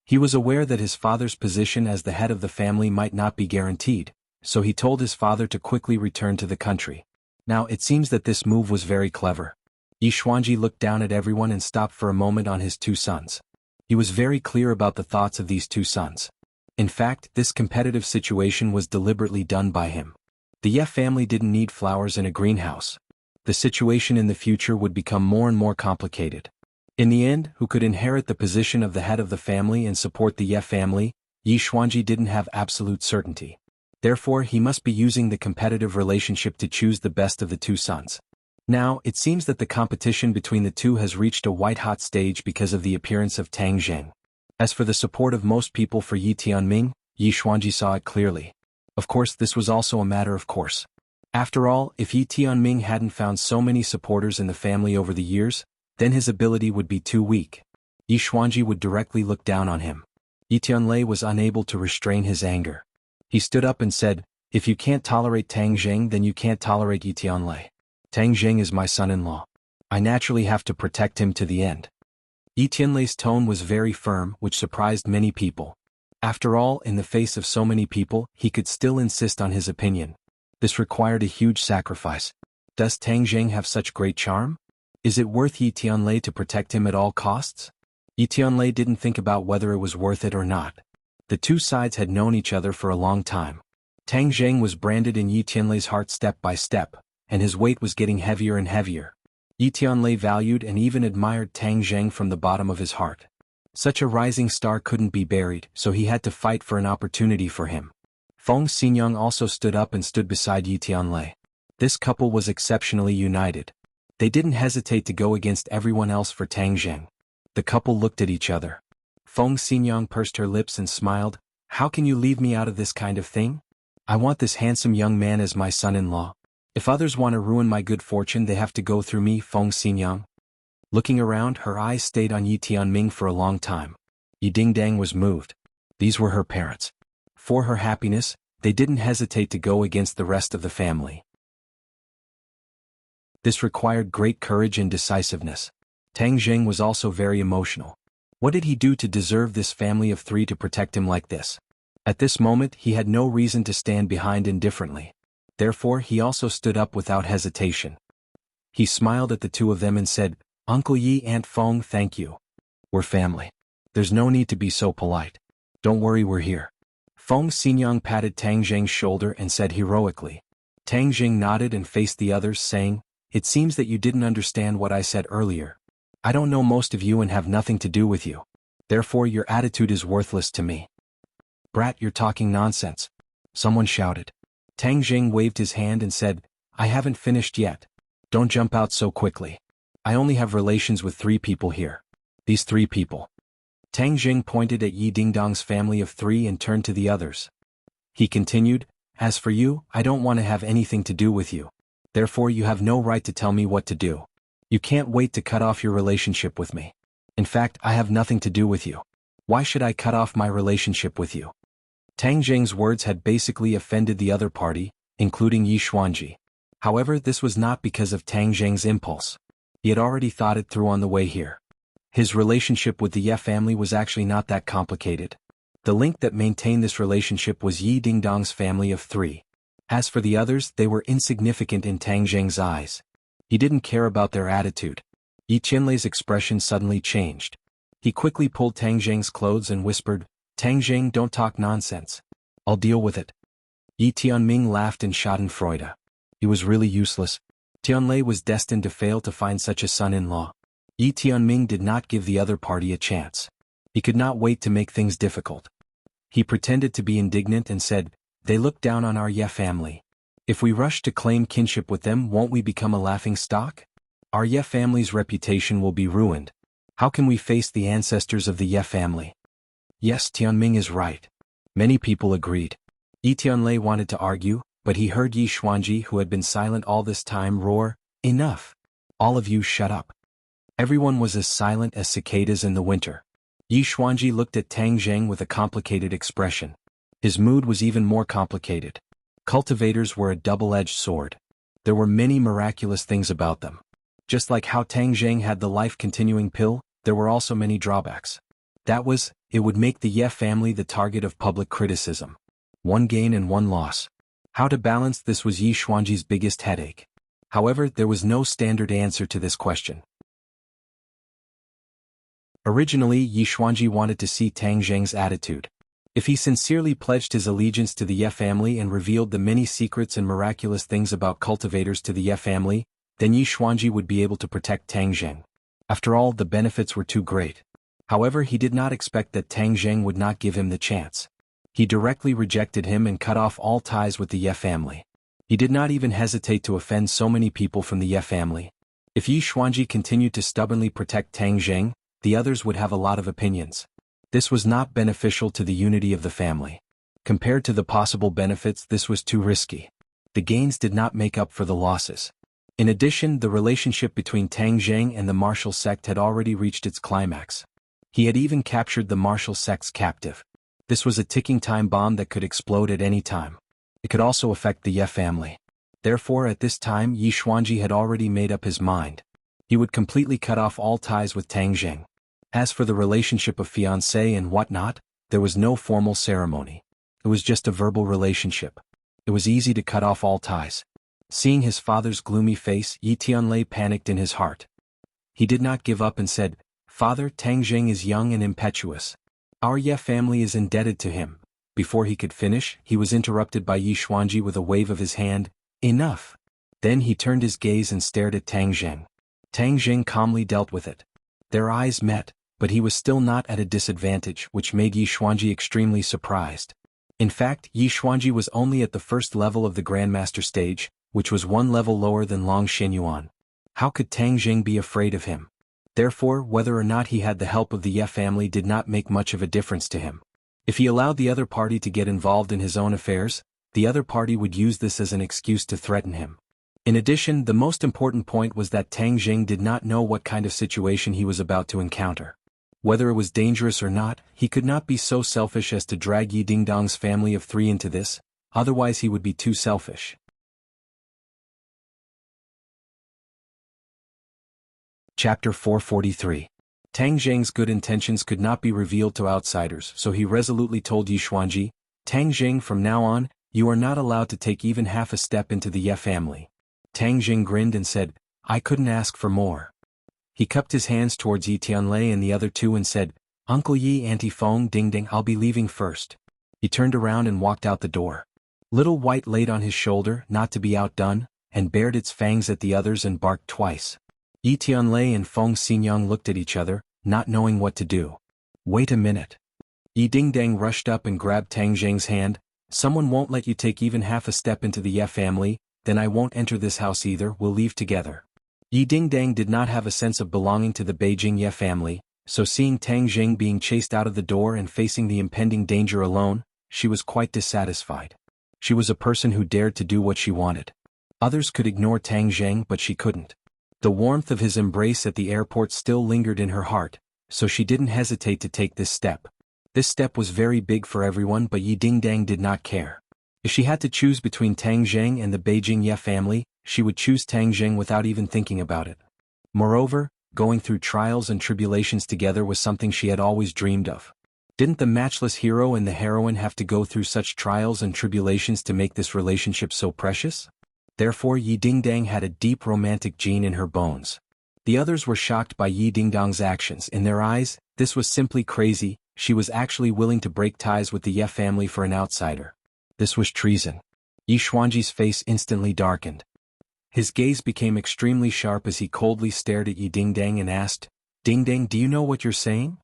He was aware that his father's position as the head of the family might not be guaranteed, so he told his father to quickly return to the country. Now it seems that this move was very clever. Yi Xuanji looked down at everyone and stopped for a moment on his two sons. He was very clear about the thoughts of these two sons. In fact, this competitive situation was deliberately done by him. The Ye family didn't need flowers in a greenhouse. The situation in the future would become more and more complicated. In the end, who could inherit the position of the head of the family and support the Ye family? Yi Xuanji didn't have absolute certainty. Therefore, he must be using the competitive relationship to choose the best of the two sons. Now, it seems that the competition between the two has reached a white-hot stage because of the appearance of Tang Jing. As for the support of most people for Yi Tianming, Yi Xuanji saw it clearly. Of course, this was also a matter of course. After all, if Yi Tianming hadn't found so many supporters in the family over the years, then his ability would be too weak. Yi Xuanji would directly look down on him. Yi Tianlei was unable to restrain his anger. He stood up and said, "If you can't tolerate Tang Jing, then you can't tolerate Yi Tianlei. Tang Jing is my son-in-law. I naturally have to protect him to the end." Yi Tianlei's tone was very firm, which surprised many people. After all, in the face of so many people, he could still insist on his opinion. This required a huge sacrifice. Does Tang Jing have such great charm? Is it worth Yi Tianlei to protect him at all costs? Yi Tianlei didn't think about whether it was worth it or not. The two sides had known each other for a long time. Tang Zheng was branded in Yi Tianlei's heart step by step, and his weight was getting heavier and heavier. Yi Tianlei valued and even admired Tang Zheng from the bottom of his heart. Such a rising star couldn't be buried, so he had to fight for an opportunity for him. Feng Xinyang also stood up and stood beside Yi Tianlei. This couple was exceptionally united. They didn't hesitate to go against everyone else for Tang Zheng. The couple looked at each other. Feng Xinyang pursed her lips and smiled. How can you leave me out of this kind of thing? I want this handsome young man as my son-in-law. If others want to ruin my good fortune, they have to go through me. Feng Xinyang. Looking around, her eyes stayed on Yi Tianming for a long time. Yi Dingdang was moved. These were her parents. For her happiness, they didn't hesitate to go against the rest of the family. This required great courage and decisiveness. Tang Zheng was also very emotional. What did he do to deserve this family of three to protect him like this? At this moment, he had no reason to stand behind indifferently. Therefore, he also stood up without hesitation. He smiled at the two of them and said, Uncle Yi, Aunt Feng, thank you. We're family. There's no need to be so polite. Don't worry, we're here. Feng Xinyang patted Tang Zheng's shoulder and said heroically. Tang Zheng nodded and faced the others, saying, It seems that you didn't understand what I said earlier. I don't know most of you and have nothing to do with you. Therefore your attitude is worthless to me. Brat, you're talking nonsense. Someone shouted. Tang Zheng waved his hand and said, I haven't finished yet. Don't jump out so quickly. I only have relations with 3 people here. These 3 people. Tang Zheng pointed at Yi Dingdong's family of 3 and turned to the others. He continued, As for you, I don't want to have anything to do with you. Therefore you have no right to tell me what to do. You can't wait to cut off your relationship with me. In fact, I have nothing to do with you. Why should I cut off my relationship with you? Tang Zheng's words had basically offended the other party, including Yi Xuanji. However, this was not because of Tang Zheng's impulse. He had already thought it through on the way here. His relationship with the Ye family was actually not that complicated. The link that maintained this relationship was Yi Dingdong's family of 3. As for the others, they were insignificant in Tang Zheng's eyes. He didn't care about their attitude. Yi Tianlei's expression suddenly changed. He quickly pulled Tang Zheng's clothes and whispered, Tang Zheng, don't talk nonsense. I'll deal with it. Yi Tianming laughed in schadenfreude. He was really useless. Tianlei was destined to fail to find such a son-in-law. Yi Tianming did not give the other party a chance. He could not wait to make things difficult. He pretended to be indignant and said, They look down on our Ye family. If we rush to claim kinship with them, won't we become a laughing stock? Our Ye family's reputation will be ruined. How can we face the ancestors of the Ye family? Yes, Tianming is right. Many people agreed. Yi Tianlei wanted to argue, but he heard Yi Xuanji, who had been silent all this time, roar, Enough! All of you shut up. Everyone was as silent as cicadas in the winter. Yi Xuanji looked at Tang Zheng with a complicated expression. His mood was even more complicated. Cultivators were a double-edged sword. There were many miraculous things about them. Just like how Tang Zheng had the life-continuing pill, there were also many drawbacks. That was, it would make the Ye family the target of public criticism. One gain and one loss. How to balance this was Yi Xuanji's biggest headache. However, there was no standard answer to this question. Originally, Yi Xuanji wanted to see Tang Zheng's attitude. If he sincerely pledged his allegiance to the Ye family and revealed the many secrets and miraculous things about cultivators to the Ye family, then Yi Xuanji would be able to protect Tang Zheng. After all, the benefits were too great. However, he did not expect that Tang Zheng would not give him the chance. He directly rejected him and cut off all ties with the Ye family. He did not even hesitate to offend so many people from the Ye family. If Yi Xuanji continued to stubbornly protect Tang Zheng, the others would have a lot of opinions. This was not beneficial to the unity of the family. Compared to the possible benefits, this was too risky. The gains did not make up for the losses. In addition, the relationship between Tang Zheng and the martial sect had already reached its climax. He had even captured the martial sect's captive. This was a ticking time bomb that could explode at any time. It could also affect the Ye family. Therefore, at this time, Yi Xuanji had already made up his mind. He would completely cut off all ties with Tang Zheng. As for the relationship of fiancé and whatnot, there was no formal ceremony. It was just a verbal relationship. It was easy to cut off all ties. Seeing his father's gloomy face, Yi Tianlei panicked in his heart. he did not give up and said, "Father, Tang Jing is young and impetuous. Our Ye family is indebted to him." Before he could finish, he was interrupted by Yi Xuanji with a wave of his hand. "Enough." Then he turned his gaze and stared at Tang Jing. Tang Jing calmly dealt with it. Their eyes met, but he was still not at a disadvantage, which made Yi Xuanji extremely surprised. In fact, Yi Xuanji was only at the first level of the Grandmaster stage, which was one level lower than Long Xinyuan. How could Tang Jing be afraid of him? Therefore, whether or not he had the help of the Ye family did not make much of a difference to him. If he allowed the other party to get involved in his own affairs, the other party would use this as an excuse to threaten him. In addition, the most important point was that Tang Jing did not know what kind of situation he was about to encounter. Whether it was dangerous or not, he could not be so selfish as to drag Yi Dingdong's family of 3 into this, otherwise he would be too selfish. Chapter 443. Tang Jing's good intentions could not be revealed to outsiders, so he resolutely told Yi Xuanji, "Tang Jing, from now on, you are not allowed to take even half a step into the Ye family." Tang Jing grinned and said, "I couldn't ask for more." He cupped his hands towards Yi Tianlei and the other two and said, "Uncle Yi, Auntie Feng, Ding Ding, I'll be leaving first." He turned around and walked out the door. Little White laid on his shoulder, not to be outdone, and bared its fangs at the others and barked twice. Yi Tianlei and Feng Xinyang looked at each other, not knowing what to do. "Wait a minute." Yi Dingdang rushed up and grabbed Tang Jing's hand. "Someone won't let you take even half a step into the Ye family, then I won't enter this house either, we'll leave together." Yi Dingdang did not have a sense of belonging to the Beijing Ye family, so seeing Tang Jing being chased out of the door and facing the impending danger alone, she was quite dissatisfied. She was a person who dared to do what she wanted. Others could ignore Tang Jing, but she couldn't. The warmth of his embrace at the airport still lingered in her heart, so she didn't hesitate to take this step. This step was very big for everyone, but Yi Dingdang did not care. If she had to choose between Tang Jing and the Beijing Ye family, she would choose Tang Jing without even thinking about it. Moreover, going through trials and tribulations together was something she had always dreamed of. Didn't the matchless hero and the heroine have to go through such trials and tribulations to make this relationship so precious? Therefore Yi Dingdang had a deep romantic gene in her bones. The others were shocked by Yi Dingdang's actions. In their eyes, this was simply crazy. She was actually willing to break ties with the Ye family for an outsider. This was treason. Yi Xuanji's face instantly darkened. His gaze became extremely sharp as he coldly stared at Yi Dingdang and asked, "Dingdang, do you know what you're saying?"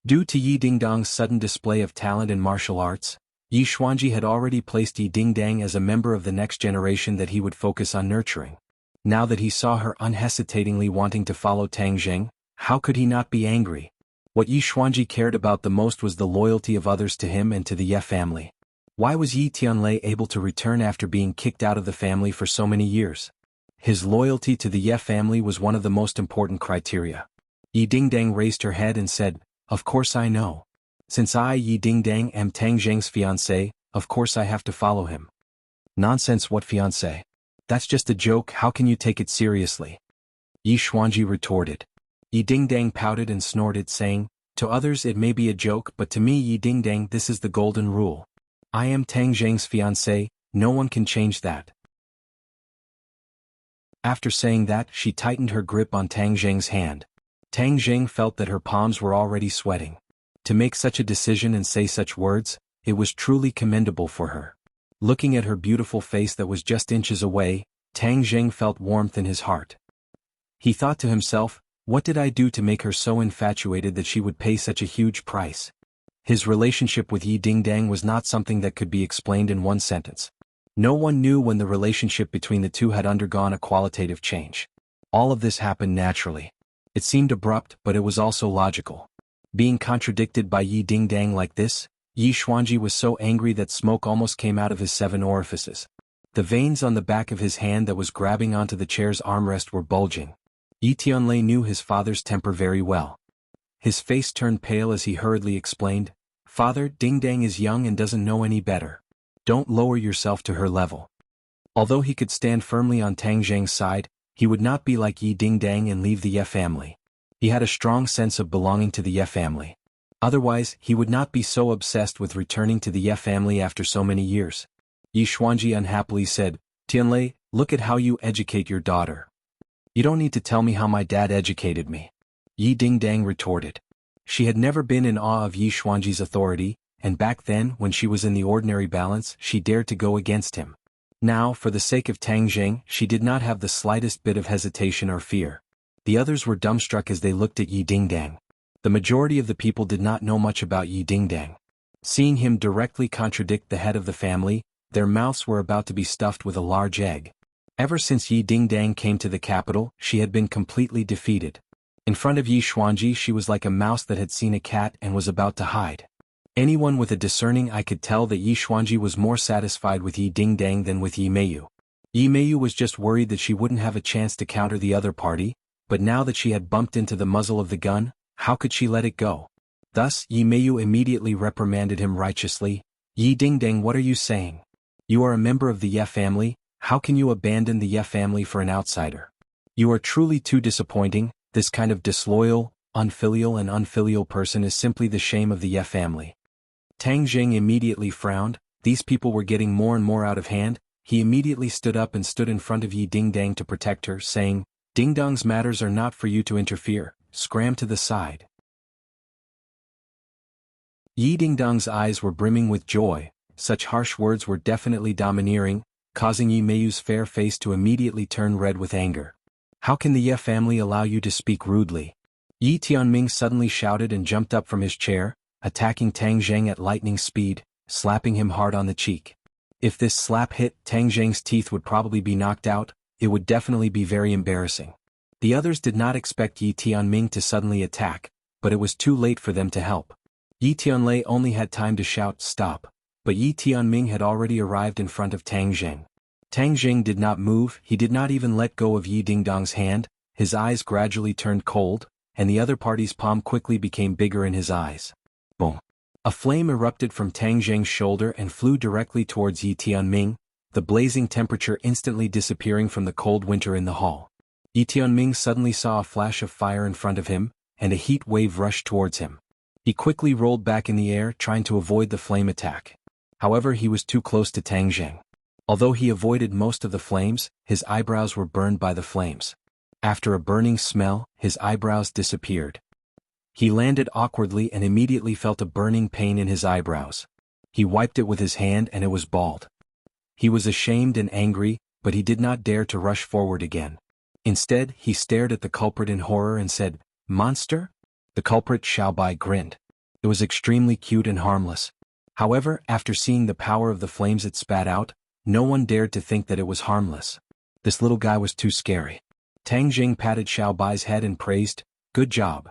Due to Yi Dingdang's sudden display of talent in martial arts, Yi Xuanji had already placed Yi Dingdang as a member of the next generation that he would focus on nurturing. Now that he saw her unhesitatingly wanting to follow Tang Jing, how could he not be angry? What Yi Xuanji cared about the most was the loyalty of others to him and to the Ye family. Why was Yi Tianlei able to return after being kicked out of the family for so many years? His loyalty to the Ye family was one of the most important criteria. Yi Dingdang raised her head and said, "Of course I know. Since I, Yi Dingdang, am Tang Jing's fiancé, of course I have to follow him." "Nonsense, what fiancé? That's just a joke, how can you take it seriously?" Yi Xuanji retorted. Yi Dingdang pouted and snorted, saying, "To others it may be a joke, but to me, Yi Dingdang, this is the golden rule. I am Tang Jing's fiancé, no one can change that." After saying that, she tightened her grip on Tang Jing's hand. Tang Jing felt that her palms were already sweating. To make such a decision and say such words, it was truly commendable for her. Looking at her beautiful face that was just inches away, Tang Jing felt warmth in his heart. He thought to himself, what did I do to make her so infatuated that she would pay such a huge price? His relationship with Yi Dingdang was not something that could be explained in one sentence. No one knew when the relationship between the two had undergone a qualitative change. All of this happened naturally. It seemed abrupt, but it was also logical. Being contradicted by Yi Dingdang like this, Yi Xuanji was so angry that smoke almost came out of his 7 orifices. The veins on the back of his hand that was grabbing onto the chair's armrest were bulging. Yi Tianlei knew his father's temper very well. His face turned pale as he hurriedly explained, "Father, Dingdang is young and doesn't know any better. Don't lower yourself to her level." Although he could stand firmly on Tang Jing's side, he would not be like Yi Dingdang and leave the Ye family. He had a strong sense of belonging to the Ye family. Otherwise, he would not be so obsessed with returning to the Ye family after so many years. Yi Xuanji unhappily said, "Tianlei, look at how you educate your daughter." You don't need to tell me how my dad educated me. Yi Dingdang retorted. She had never been in awe of Yi Xuanji's authority, and back then when she was in the ordinary balance she dared to go against him. Now, for the sake of Tang Jing, she did not have the slightest bit of hesitation or fear. The others were dumbstruck as they looked at Yi Dingdang. The majority of the people did not know much about Yi Dingdang. Seeing him directly contradict the head of the family, their mouths were about to be stuffed with a large egg. Ever since Yi Dingdang came to the capital, she had been completely defeated. In front of Yi Xuanji she was like a mouse that had seen a cat and was about to hide. Anyone with a discerning eye could tell that Yi Xuanji was more satisfied with Yi Dingdang than with Yi Meiyu. Yi Meiyu was just worried that she wouldn't have a chance to counter the other party, but now that she had bumped into the muzzle of the gun, how could she let it go? Thus, Yi Meiyu immediately reprimanded him righteously. Yi Dingdang, what are you saying? You are a member of the Ye family, how can you abandon the Ye family for an outsider? You are truly too disappointing. This kind of disloyal, unfilial and unfilial person is simply the shame of the Ye family. Tang Jing immediately frowned. These people were getting more and more out of hand. He immediately stood up and stood in front of Yi Dingdang to protect her, saying, Dingdang's matters are not for you to interfere, scram to the side. Yi Dingdang's eyes were brimming with joy. Such harsh words were definitely domineering, causing Yi Meiyu's fair face to immediately turn red with anger. How can the Ye family allow you to speak rudely? Yi Tianming suddenly shouted and jumped up from his chair, attacking Tang Zheng at lightning speed, slapping him hard on the cheek. If this slap hit, Tang Zheng's teeth would probably be knocked out. It would definitely be very embarrassing. The others did not expect Yi Tianming to suddenly attack, but it was too late for them to help. Yi Tianlei only had time to shout, stop, but Yi Tianming had already arrived in front of Tang Zheng. Tang Zheng did not move, he did not even let go of Yi Dingdang's hand, his eyes gradually turned cold, and the other party's palm quickly became bigger in his eyes. Boom! A flame erupted from Tang Zheng's shoulder and flew directly towards Yi Tianming, the blazing temperature instantly disappearing from the cold winter in the hall. Yi Tianming suddenly saw a flash of fire in front of him, and a heat wave rushed towards him. He quickly rolled back in the air trying to avoid the flame attack. However, he was too close to Tang Zheng. Although he avoided most of the flames, his eyebrows were burned by the flames. After a burning smell, his eyebrows disappeared. He landed awkwardly and immediately felt a burning pain in his eyebrows. He wiped it with his hand and it was bald. He was ashamed and angry, but he did not dare to rush forward again. Instead, he stared at the culprit in horror and said, "Monster?" The culprit Xiaobai grinned. It was extremely cute and harmless. However, after seeing the power of the flames it spat out, no one dared to think that it was harmless. This little guy was too scary. Tang Jing patted Xiaobai's head and praised, "Good job."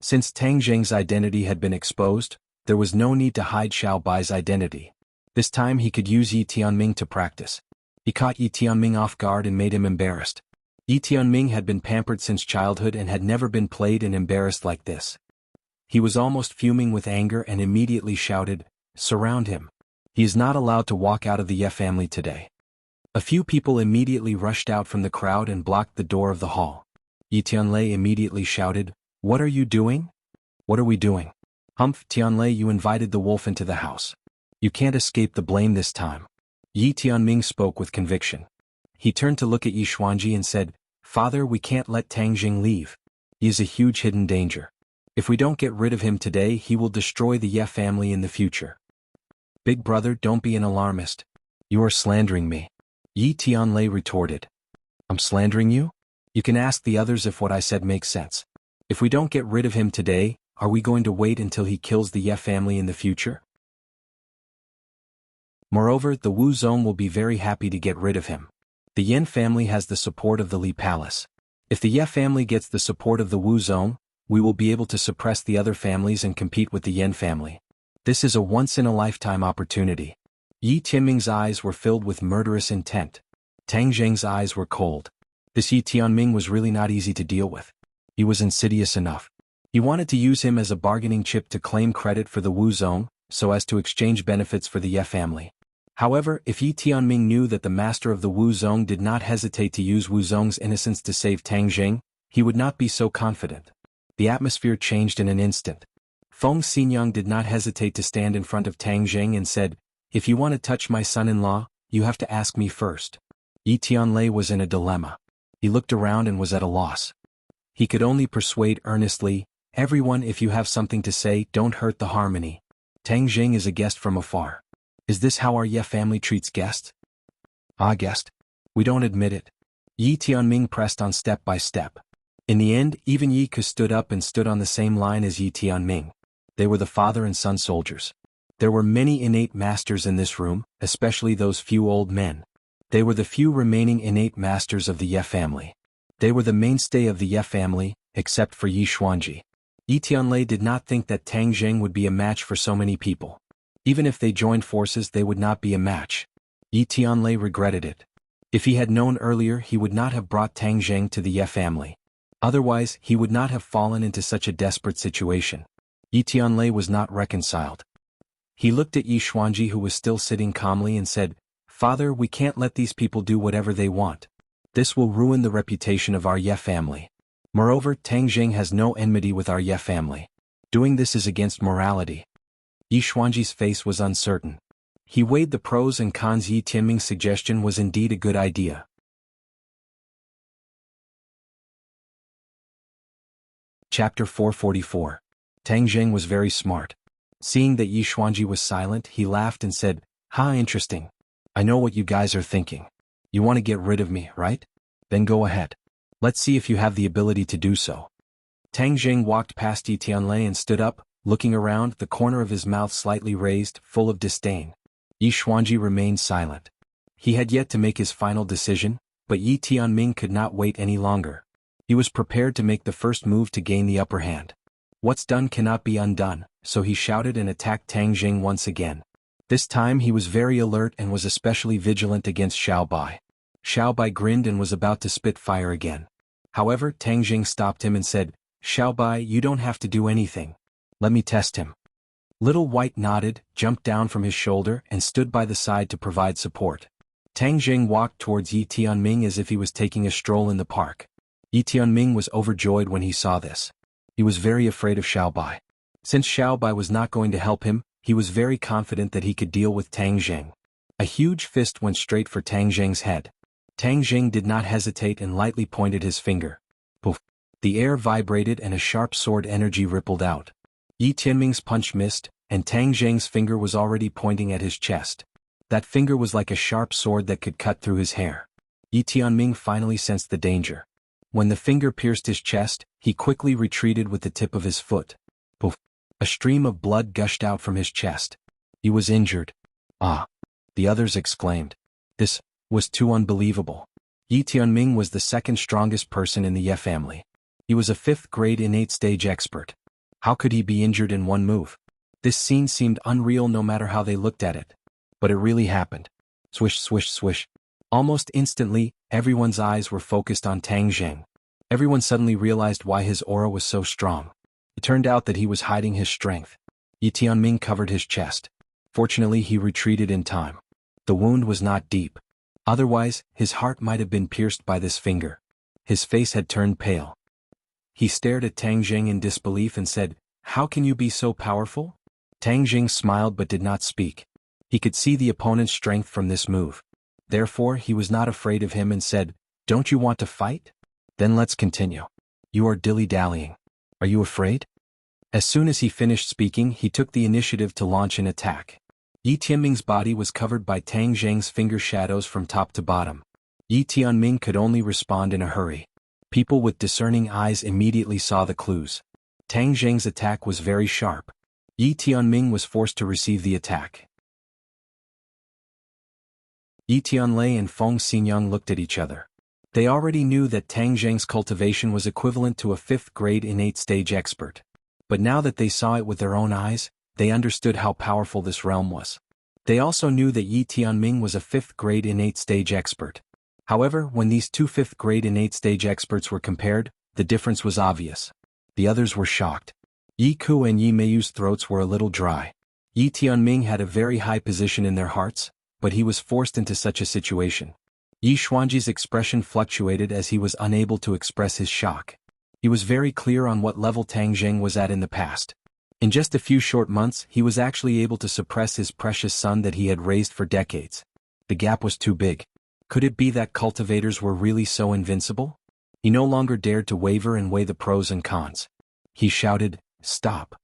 Since Tang Jing's identity had been exposed, there was no need to hide Xiaobai's identity. This time he could use Yi Tianming to practice. He caught Yi Tianming off guard and made him embarrassed. Yi Tianming had been pampered since childhood and had never been played and embarrassed like this. He was almost fuming with anger and immediately shouted, "Surround him. He is not allowed to walk out of the Ye family today." A few people immediately rushed out from the crowd and blocked the door of the hall. Yi Tianlei immediately shouted, "What are you doing?" "What are we doing?" "Humph, Tianlei, you invited the wolf into the house. You can't escape the blame this time." Yi Tianming spoke with conviction. He turned to look at Yi Xuanji and said, "Father, we can't let Tang Jing leave. He is a huge hidden danger. If we don't get rid of him today, he will destroy the Ye family in the future." "Big brother, don't be an alarmist. You are slandering me." Yi Tianlei retorted. "I'm slandering you? You can ask the others if what I said makes sense. If we don't get rid of him today, are we going to wait until he kills the Ye family in the future? Moreover, the Wu Zong will be very happy to get rid of him. The Yin family has the support of the Li Palace. If the Ye family gets the support of the Wu Zong, we will be able to suppress the other families and compete with the Yin family. This is a once-in-a-lifetime opportunity." Yi Tianming's eyes were filled with murderous intent. Tang Zheng's eyes were cold. This Yi Tianming was really not easy to deal with. He was insidious enough. He wanted to use him as a bargaining chip to claim credit for the Wu Zong, so as to exchange benefits for the Ye family. However, if Yi Tianming knew that the master of the Wu Zong did not hesitate to use Wu Zong's innocence to save Tang Jing, he would not be so confident. The atmosphere changed in an instant. Feng Xinyang did not hesitate to stand in front of Tang Jing and said, "If you want to touch my son-in-law, you have to ask me first." Yi Tianlei was in a dilemma. He looked around and was at a loss. He could only persuade earnestly, "Everyone, if you have something to say, don't hurt the harmony. Tang Jing is a guest from afar. Is this how our Ye family treats guests?" "Ah, guest? We don't admit it." Yi Tianming pressed on step by step. In the end, even Yi Ke stood up and stood on the same line as Yi Tianming. They were the father and son soldiers. There were many innate masters in this room, especially those few old men. They were the few remaining innate masters of the Ye family. They were the mainstay of the Ye family, except for Yi Xuanji. Yi Tianlei did not think that Tang Jing would be a match for so many people. Even if they joined forces, they would not be a match. Yi Tianlei regretted it. If he had known earlier, he would not have brought Tang Jing to the Ye family. Otherwise, he would not have fallen into such a desperate situation. Yi Tianlei was not reconciled. He looked at Yi Xuanji, who was still sitting calmly, and said, "Father, we can't let these people do whatever they want. This will ruin the reputation of our Ye family. Moreover, Tang Jing has no enmity with our Ye family. Doing this is against morality." Yi Xuanji's face was uncertain. He weighed the pros and cons. Yi Tianming's suggestion was indeed a good idea. Chapter 444. Tang Jing was very smart. Seeing that Yi Xuanji was silent, he laughed and said, "Ha, interesting. I know what you guys are thinking. You want to get rid of me, right? Then go ahead. Let's see if you have the ability to do so." Tang Jing walked past Yi Tianlei and stood up, looking around, the corner of his mouth slightly raised, full of disdain. Yi Xuanji remained silent. He had yet to make his final decision, but Yi Tianming could not wait any longer. He was prepared to make the first move to gain the upper hand. What's done cannot be undone, so he shouted and attacked Tang Jing once again. This time he was very alert and was especially vigilant against Xiao Bai. Xiao Bai grinned and was about to spit fire again. However, Tang Jing stopped him and said, "Xiao Bai, you don't have to do anything. Let me test him." Little White nodded, jumped down from his shoulder, and stood by the side to provide support. Tang Jing walked towards Yi Tianming as if he was taking a stroll in the park. Yi Tianming was overjoyed when he saw this. He was very afraid of Xiao Bai. Since Xiao Bai was not going to help him, he was very confident that he could deal with Tang Jing. A huge fist went straight for Tang Jing's head. Tang Jing did not hesitate and lightly pointed his finger. Poof! The air vibrated and a sharp sword energy rippled out. Yi Tianming's punch missed, and Tang Jing's finger was already pointing at his chest. That finger was like a sharp sword that could cut through his hair. Yi Tianming finally sensed the danger. When the finger pierced his chest, he quickly retreated with the tip of his foot. Poof! A stream of blood gushed out from his chest. He was injured. "Ah!" the others exclaimed. This was too unbelievable. Yi Tianming was the second strongest person in the Ye family. He was a 5th grade innate stage expert. How could he be injured in one move? This scene seemed unreal no matter how they looked at it. But it really happened. Swish, swish, swish. Almost instantly, everyone's eyes were focused on Tang Jing. Everyone suddenly realized why his aura was so strong. It turned out that he was hiding his strength. Yi Tianming covered his chest. Fortunately, he retreated in time. The wound was not deep. Otherwise, his heart might have been pierced by this finger. His face had turned pale. He stared at Tang Jing in disbelief and said, "How can you be so powerful?" Tang Jing smiled but did not speak. He could see the opponent's strength from this move. Therefore, he was not afraid of him and said, "Don't you want to fight? Then let's continue. You are dilly-dallying. Are you afraid?" As soon as he finished speaking, he took the initiative to launch an attack. Yi Tianming's body was covered by Tang Jing's finger shadows from top to bottom. Yi Tianming could only respond in a hurry. People with discerning eyes immediately saw the clues. Tang Jing's attack was very sharp. Yi Tianming was forced to receive the attack. Yi Tianlei and Feng Xinyang looked at each other. They already knew that Tang Jing's cultivation was equivalent to a 5th grade innate stage expert. But now that they saw it with their own eyes, they understood how powerful this realm was. They also knew that Yi Tianming was a 5th grade innate stage expert. However, when these two 5th grade innate stage experts were compared, the difference was obvious. The others were shocked. Yi Ku and Yi Meiyu's throats were a little dry. Yi Tianming had a very high position in their hearts, but he was forced into such a situation. Yi Xuanji's expression fluctuated as he was unable to express his shock. He was very clear on what level Tang Jing was at in the past. In just a few short months, he was actually able to suppress his precious son that he had raised for decades. The gap was too big. Could it be that cultivators were really so invincible? He no longer dared to waver and weigh the pros and cons. He shouted, "Stop."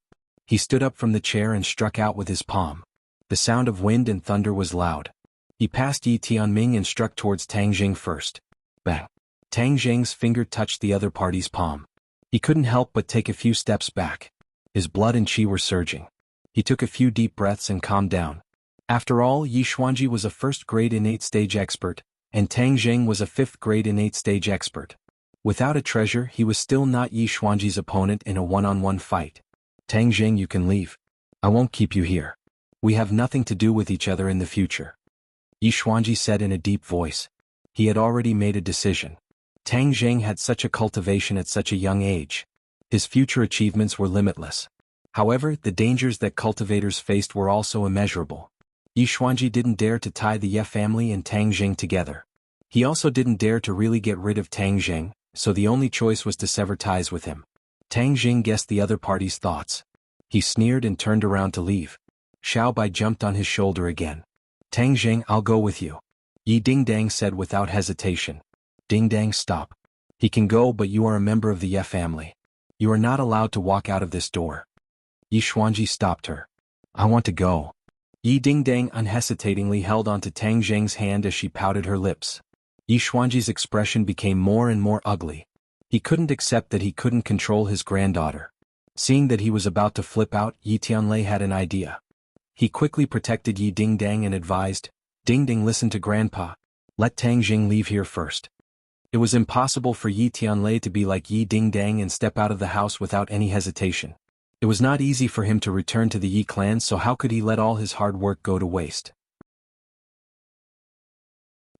He stood up from the chair and struck out with his palm. The sound of wind and thunder was loud. He passed Yi Tianming and struck towards Tang Jing first. Bang! Tang Jing's finger touched the other party's palm. He couldn't help but take a few steps back. His blood and qi were surging. He took a few deep breaths and calmed down. After all, Yi Xuanji was a first-grade innate stage expert, and Tang Jing was a fifth-grade innate stage expert. Without a treasure, he was still not Yi Xuanji's opponent in a one-on-one fight. "Tang Jing, you can leave. I won't keep you here. We have nothing to do with each other in the future," Yi Xuanji said in a deep voice. He had already made a decision. Tang Jing had such a cultivation at such a young age. His future achievements were limitless. However, the dangers that cultivators faced were also immeasurable. Yi Xuanji didn't dare to tie the Ye family and Tang Jing together. He also didn't dare to really get rid of Tang Jing, so the only choice was to sever ties with him. Tang Jing guessed the other party's thoughts. He sneered and turned around to leave. Xiao Bai jumped on his shoulder again. "Tang Jing, I'll go with you," Yi Dingdang said without hesitation. "Dingdang, stop. He can go, but you are a member of the Ye family. You are not allowed to walk out of this door." Yi Xuanji stopped her. "I want to go." Yi Dingdang unhesitatingly held onto Tang Jing's hand as she pouted her lips. Yi Xuanji's expression became more and more ugly. He couldn't accept that he couldn't control his granddaughter. Seeing that he was about to flip out, Yi Tianlei had an idea. He quickly protected Yi Dingdang and advised, "Dingding, listen to Grandpa. Let Tang Jing leave here first." It was impossible for Yi Tianlei to be like Yi Dingdang and step out of the house without any hesitation. It was not easy for him to return to the Yi clan, so how could he let all his hard work go to waste?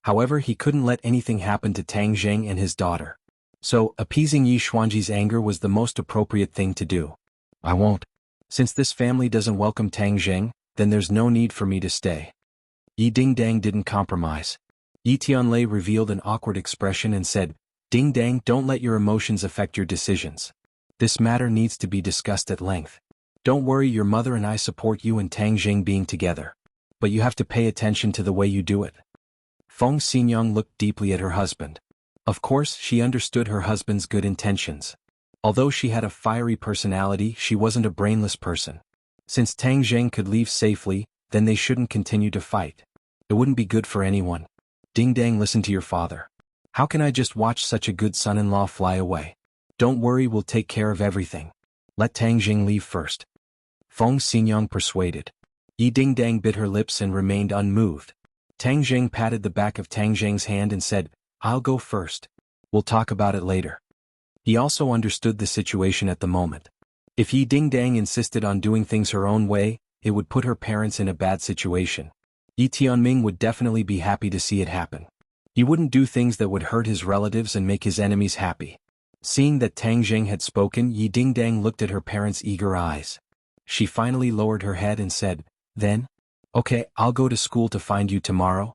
However, he couldn't let anything happen to Tang Jing and his daughter. So, appeasing Yi Xuanji's anger was the most appropriate thing to do. "I won't. Since this family doesn't welcome Tang Jing, then there's no need for me to stay." Yi Dingdang didn't compromise. Yi Tianlei revealed an awkward expression and said, "Dingdang, don't let your emotions affect your decisions. This matter needs to be discussed at length. Don't worry, your mother and I support you and Tang Jing being together. But you have to pay attention to the way you do it." Feng Xinyang looked deeply at her husband. Of course, she understood her husband's good intentions. Although she had a fiery personality, she wasn't a brainless person. Since Tang Jing could leave safely, then they shouldn't continue to fight. It wouldn't be good for anyone. "Dingdang, listen to your father. How can I just watch such a good son-in-law fly away? Don't worry, we'll take care of everything. Let Tang Jing leave first." Feng Xinyang persuaded. Yi Dingdang bit her lips and remained unmoved. Tang Jing patted the back of Tang Jing's hand and said, "I'll go first. We'll talk about it later." He also understood the situation at the moment. If Yi Dingdang insisted on doing things her own way, it would put her parents in a bad situation. Yi Tianming would definitely be happy to see it happen. He wouldn't do things that would hurt his relatives and make his enemies happy. Seeing that Tang Jing had spoken, Yi Dingdang looked at her parents' eager eyes. She finally lowered her head and said, "Then? Okay, I'll go to school to find you tomorrow."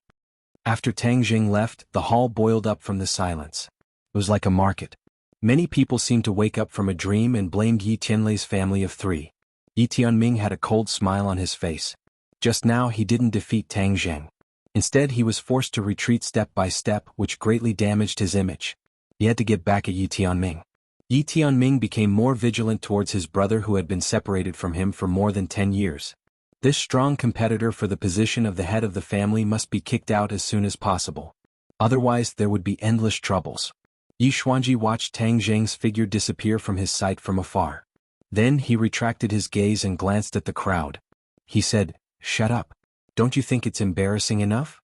After Tang Jing left, the hall boiled up from the silence. It was like a market. Many people seemed to wake up from a dream and blamed Yi Tianlei's family of three. Yi Tianming had a cold smile on his face. Just now he didn't defeat Tang Jing. Instead, he was forced to retreat step by step, which greatly damaged his image. He had to get back at Yi Tianming. Yi Tianming became more vigilant towards his brother who had been separated from him for more than 10 years. This strong competitor for the position of the head of the family must be kicked out as soon as possible. Otherwise, there would be endless troubles. Yi Xuanji watched Tang Jing's figure disappear from his sight from afar. Then he retracted his gaze and glanced at the crowd. He said, "Shut up. Don't you think it's embarrassing enough?"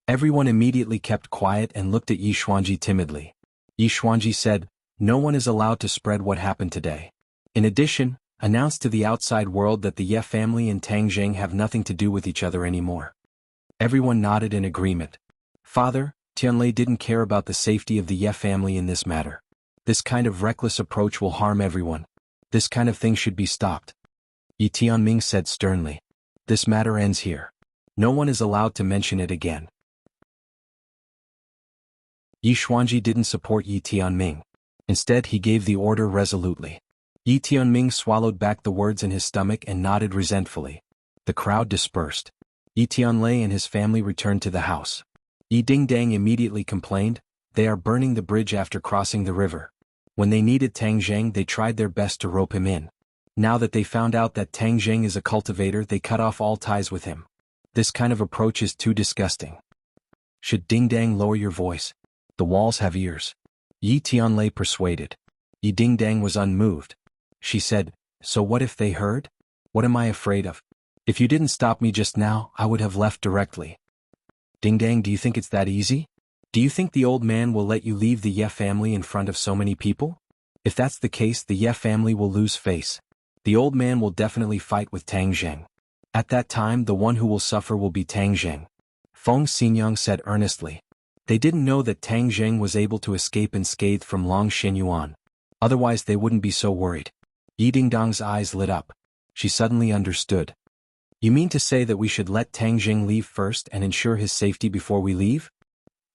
Everyone immediately kept quiet and looked at Yi Xuanji timidly. Yi Xuanji said, "No one is allowed to spread what happened today. In addition, announce to the outside world that the Ye family and Tang Jing have nothing to do with each other anymore." Everyone nodded in agreement. "Father, Tianlei didn't care about the safety of the Ye family in this matter. This kind of reckless approach will harm everyone. This kind of thing should be stopped." Yi Tianming said sternly. "This matter ends here. No one is allowed to mention it again." Yi Xuanji didn't support Yi Tianming. Instead, he gave the order resolutely. Yi Tianming swallowed back the words in his stomach and nodded resentfully. The crowd dispersed. Yi Tianlei and his family returned to the house. Yi Dingdang immediately complained, "They are burning the bridge after crossing the river." When they needed Tang Zheng, they tried their best to rope him in. Now that they found out that Tang Zheng is a cultivator, they cut off all ties with him. This kind of approach is too disgusting. Should Dingdang lower your voice? The walls have ears. Yi Tianlei persuaded. Yi Dingdang was unmoved. She said, "So what if they heard? What am I afraid of? If you didn't stop me just now, I would have left directly." Dingdang, do you think it's that easy? Do you think the old man will let you leave the Ye family in front of so many people? If that's the case, the Ye family will lose face. The old man will definitely fight with Tang Zheng. At that time, the one who will suffer will be Tang Zheng. Feng Xinyang said earnestly. They didn't know that Tang Zheng was able to escape unscathed from Long Xinyuan. Otherwise they wouldn't be so worried. Yi Dingdang's eyes lit up. She suddenly understood. You mean to say that we should let Tang Zheng leave first and ensure his safety before we leave?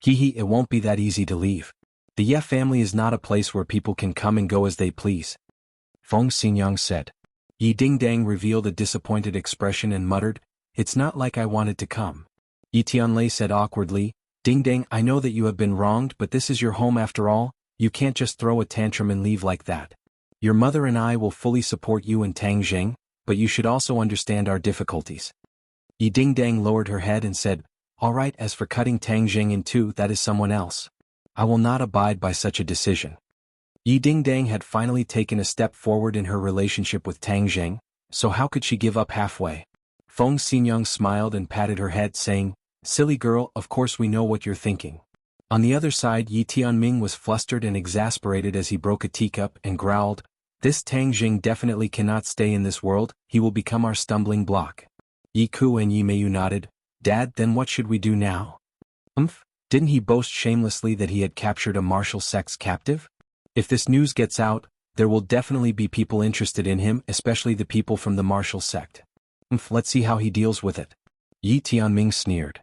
Hehe, it won't be that easy to leave. The Ye family is not a place where people can come and go as they please. Feng Xinyang said. Yi Dingdang revealed a disappointed expression and muttered, "It's not like I wanted to come." Yi Tianlei said awkwardly, "Dingdang, I know that you have been wronged, but this is your home after all. You can't just throw a tantrum and leave like that. Your mother and I will fully support you and Tang Zheng, but you should also understand our difficulties." Yi Dingdang lowered her head and said, "All right, as for cutting Tang Zheng in two, that is someone else. I will not abide by such a decision." Yi Dingdang had finally taken a step forward in her relationship with Tang Zheng, so how could she give up halfway? Feng Xinyang smiled and patted her head, saying, "Silly girl, of course we know what you're thinking." On the other side, Yi Tianming was flustered and exasperated as he broke a teacup and growled, "This Tang Zheng definitely cannot stay in this world, he will become our stumbling block." Yi Ku and Yi Meiyu nodded. "Dad, then what should we do now?" Didn't he boast shamelessly that he had captured a martial sect's captive? If this news gets out, there will definitely be people interested in him, especially the people from the martial sect. Let's see how he deals with it. Yi Tianming sneered.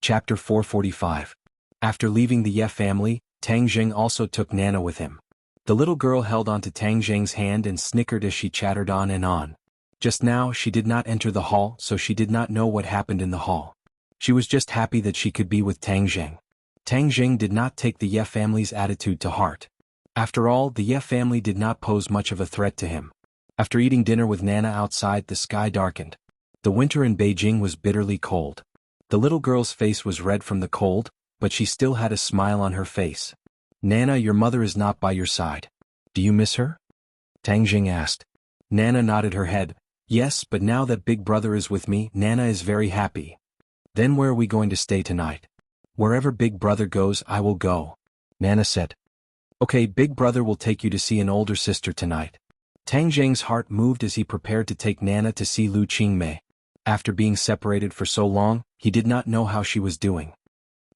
Chapter 445. After leaving the Ye family, Tang Zheng also took Nana with him. The little girl held onto Tang Zheng's hand and snickered as she chattered on and on. Just now she did not enter the hall, so she did not know what happened in the hall. She was just happy that she could be with Tang Zheng. Tang Zheng did not take the Ye family's attitude to heart. After all, the Ye family did not pose much of a threat to him. After eating dinner with Nana outside, the sky darkened. The winter in Beijing was bitterly cold. The little girl's face was red from the cold, but she still had a smile on her face. "Nana, your mother is not by your side. Do you miss her?" Tang Zheng asked. Nana nodded her head. "Yes, but now that Big Brother is with me, Nana is very happy." "Then where are we going to stay tonight?" "Wherever Big Brother goes, I will go," Nana said. "Okay, Big Brother will take you to see an older sister tonight." Tang Zheng's heart moved as he prepared to take Nana to see Lu Qingmei. After being separated for so long, he did not know how she was doing.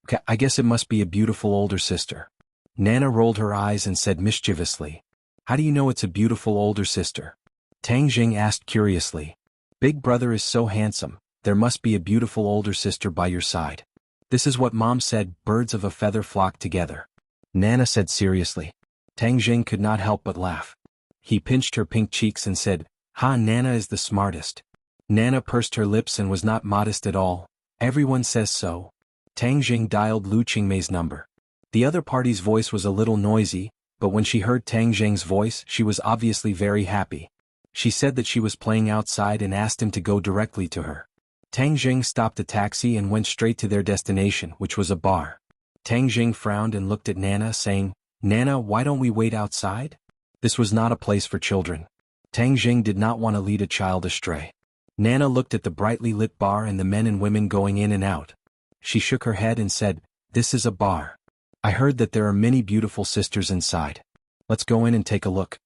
"Okay, I guess it must be a beautiful older sister." Nana rolled her eyes and said mischievously, "How do you know it's a beautiful older sister?" Tang Zheng asked curiously. "Big Brother is so handsome, there must be a beautiful older sister by your side. This is what Mom said, birds of a feather flock together," Nana said seriously. Tang Zheng could not help but laugh. He pinched her pink cheeks and said, "Ha, Nana is the smartest." Nana pursed her lips and was not modest at all. "Everyone says so." Tang Zheng dialed Lu Qingmei's number. The other party's voice was a little noisy, but when she heard Tang Zheng's voice, she was obviously very happy. She said that she was playing outside and asked him to go directly to her. Tang Zheng stopped a taxi and went straight to their destination, which was a bar. Tang Zheng frowned and looked at Nana, saying, "Nana, why don't we wait outside?" This was not a place for children. Tang Zheng did not want to lead a child astray. Nana looked at the brightly lit bar and the men and women going in and out. She shook her head and said, "This is a bar. I heard that there are many beautiful sisters inside. Let's go in and take a look."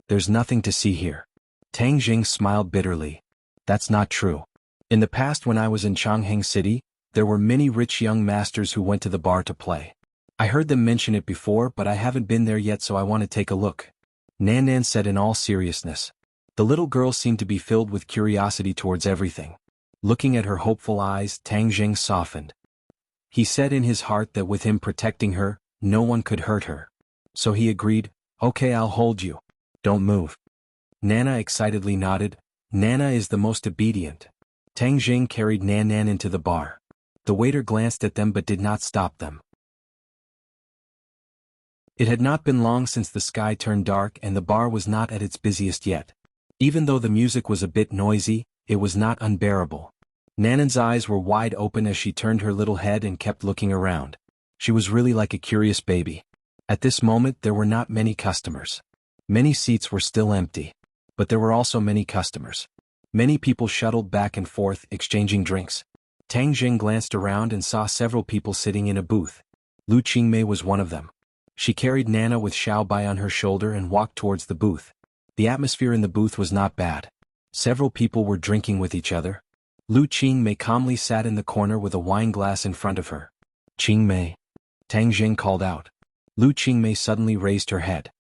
"There's nothing to see here." Tang Zheng smiled bitterly. "That's not true. In the past when I was in Changheng City, there were many rich young masters who went to the bar to play. I heard them mention it before, but I haven't been there yet, so I want to take a look," Nan said in all seriousness. The little girl seemed to be filled with curiosity towards everything. Looking at her hopeful eyes, Tang Zheng softened. He said in his heart that with him protecting her, no one could hurt her. So he agreed, "Okay, I'll hold you. Don't move." Nana excitedly nodded, Nana is the most obedient. Tang Jing carried Nan Nan into the bar. The waiter glanced at them but did not stop them. It had not been long since the sky turned dark and the bar was not at its busiest yet. Even though the music was a bit noisy, it was not unbearable. Nanan's eyes were wide open as she turned her little head and kept looking around. She was really like a curious baby. At this moment there were not many customers. Many seats were still empty. But there were also many customers. Many people shuttled back and forth, exchanging drinks. Tang Jing glanced around and saw several people sitting in a booth. Lu Qingmei was one of them. She carried Nana with Xiao Bai on her shoulder and walked towards the booth. The atmosphere in the booth was not bad. Several people were drinking with each other. Lu Qingmei calmly sat in the corner with a wine glass in front of her. "Qingmei," Tang Jing called out. Lu Qingmei suddenly raised her head.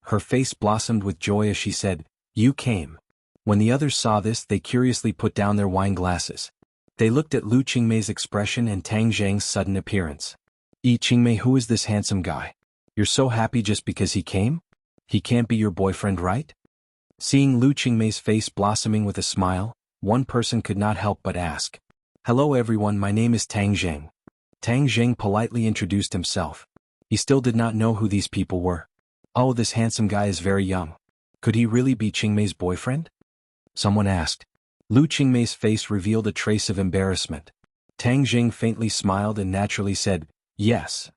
Her face blossomed with joy as she said, "You came." When the others saw this, they curiously put down their wine glasses. They looked at Lu Qingmei's expression and Tang Jing's sudden appearance. Qingmei, who is this handsome guy? You're so happy just because he came? He can't be your boyfriend, right? Seeing Lu Qingmei's face blossoming with a smile, one person could not help but ask. "Hello everyone, my name is Tang Jing." Tang Jing politely introduced himself. He still did not know who these people were. "Oh, this handsome guy is very young. Could he really be Qingmei's boyfriend?" Someone asked. Lu Qingmei's face revealed a trace of embarrassment. Tang Jing faintly smiled and naturally said, "Yes."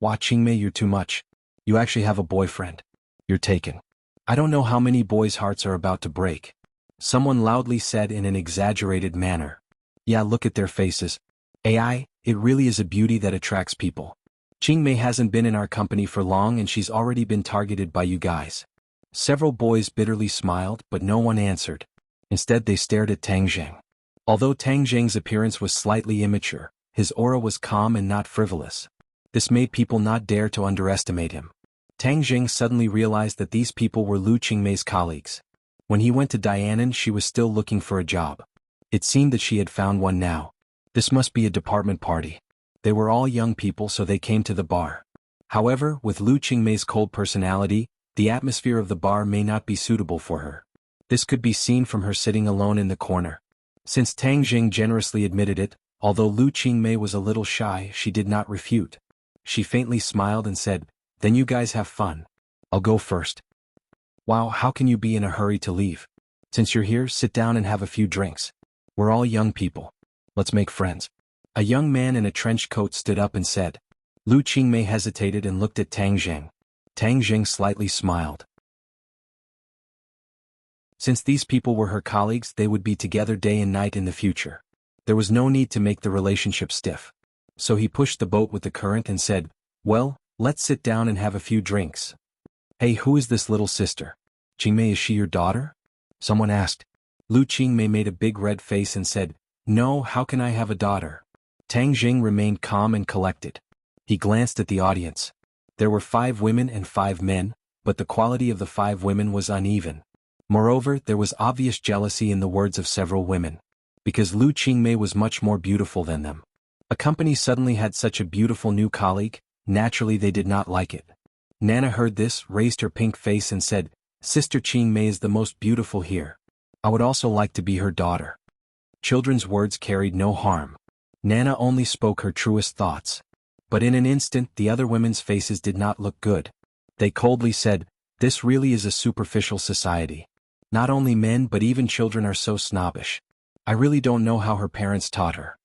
"Wah, Qingmei, you're too much. You actually have a boyfriend. You're taken. I don't know how many boys' hearts are about to break." Someone loudly said in an exaggerated manner. "Yeah, look at their faces. AI, it really is a beauty that attracts people. Qingmei hasn't been in our company for long and she's already been targeted by you guys." Several boys bitterly smiled, but no one answered. Instead they stared at Tang Jing. Although Tang Jing's appearance was slightly immature, his aura was calm and not frivolous. This made people not dare to underestimate him. Tang Jing suddenly realized that these people were Lu Qingmei's colleagues. When he went to Dianan, she was still looking for a job. It seemed that she had found one now. This must be a department party. They were all young people, so they came to the bar. However, with Lu Qingmei's cold personality, the atmosphere of the bar may not be suitable for her. This could be seen from her sitting alone in the corner. Since Tang Jing generously admitted it, although Lu Qingmei was a little shy, she did not refute. She faintly smiled and said, "Then you guys have fun. I'll go first." "Wow, how can you be in a hurry to leave? Since you're here, sit down and have a few drinks. We're all young people. Let's make friends." A young man in a trench coat stood up and said. Lu Qingmei hesitated and looked at Tang Jing. Tang Jing slightly smiled. Since these people were her colleagues, they would be together day and night in the future. There was no need to make the relationship stiff. So he pushed the boat with the current and said, "Well, let's sit down and have a few drinks." "Hey, who is this little sister? Qingmei, is she your daughter?" Someone asked. Lu Qingmei made a big red face and said, "No, how can I have a daughter?" Tang Jing remained calm and collected. He glanced at the audience. There were 5 women and 5 men, but the quality of the 5 women was uneven. Moreover, there was obvious jealousy in the words of several women. Because Lu Qingmei was much more beautiful than them. A company suddenly had such a beautiful new colleague, naturally they did not like it. Nana heard this, raised her pink face and said, "Sister Qingmei is the most beautiful here. I would also like to be her daughter." Children's words carried no harm. Nana only spoke her truest thoughts. But in an instant the other women's faces did not look good. They coldly said, "This really is a superficial society. Not only men but even children are so snobbish. I really don't know how her parents taught her.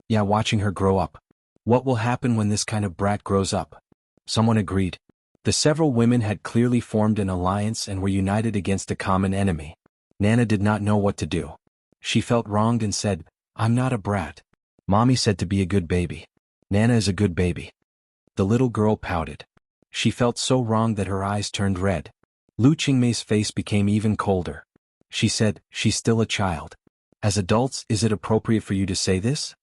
Yeah, watching her grow up. What will happen when this kind of brat grows up?" Someone agreed. The several women had clearly formed an alliance and were united against a common enemy. Nana did not know what to do. She felt wronged and said, "I'm not a brat. Mommy said to be a good baby. Nana is a good baby." The little girl pouted. She felt so wrong that her eyes turned red. Lu Qingmei's face became even colder. She said, "She's still a child. As adults, is it appropriate for you to say this?"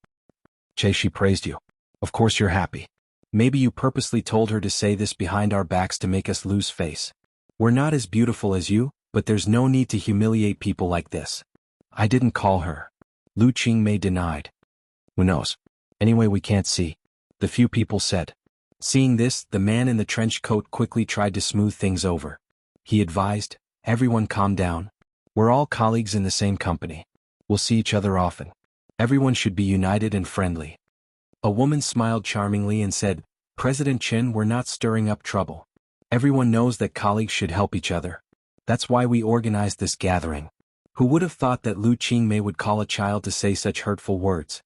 "Che, she praised you. Of course you're happy. Maybe you purposely told her to say this behind our backs to make us lose face. We're not as beautiful as you, but there's no need to humiliate people like this." "I didn't call her." Lu Qingmei denied. "Who knows? Anyway, we can't see," the few people said. Seeing this, the man in the trench coat quickly tried to smooth things over. He advised, "Everyone calm down. We're all colleagues in the same company. We'll see each other often. Everyone should be united and friendly. A woman smiled charmingly and said, President Chen, we're not stirring up trouble. Everyone knows that colleagues should help each other. That's why we organized this gathering. Who would have thought that Lu Qingmei would call a child to say such hurtful words?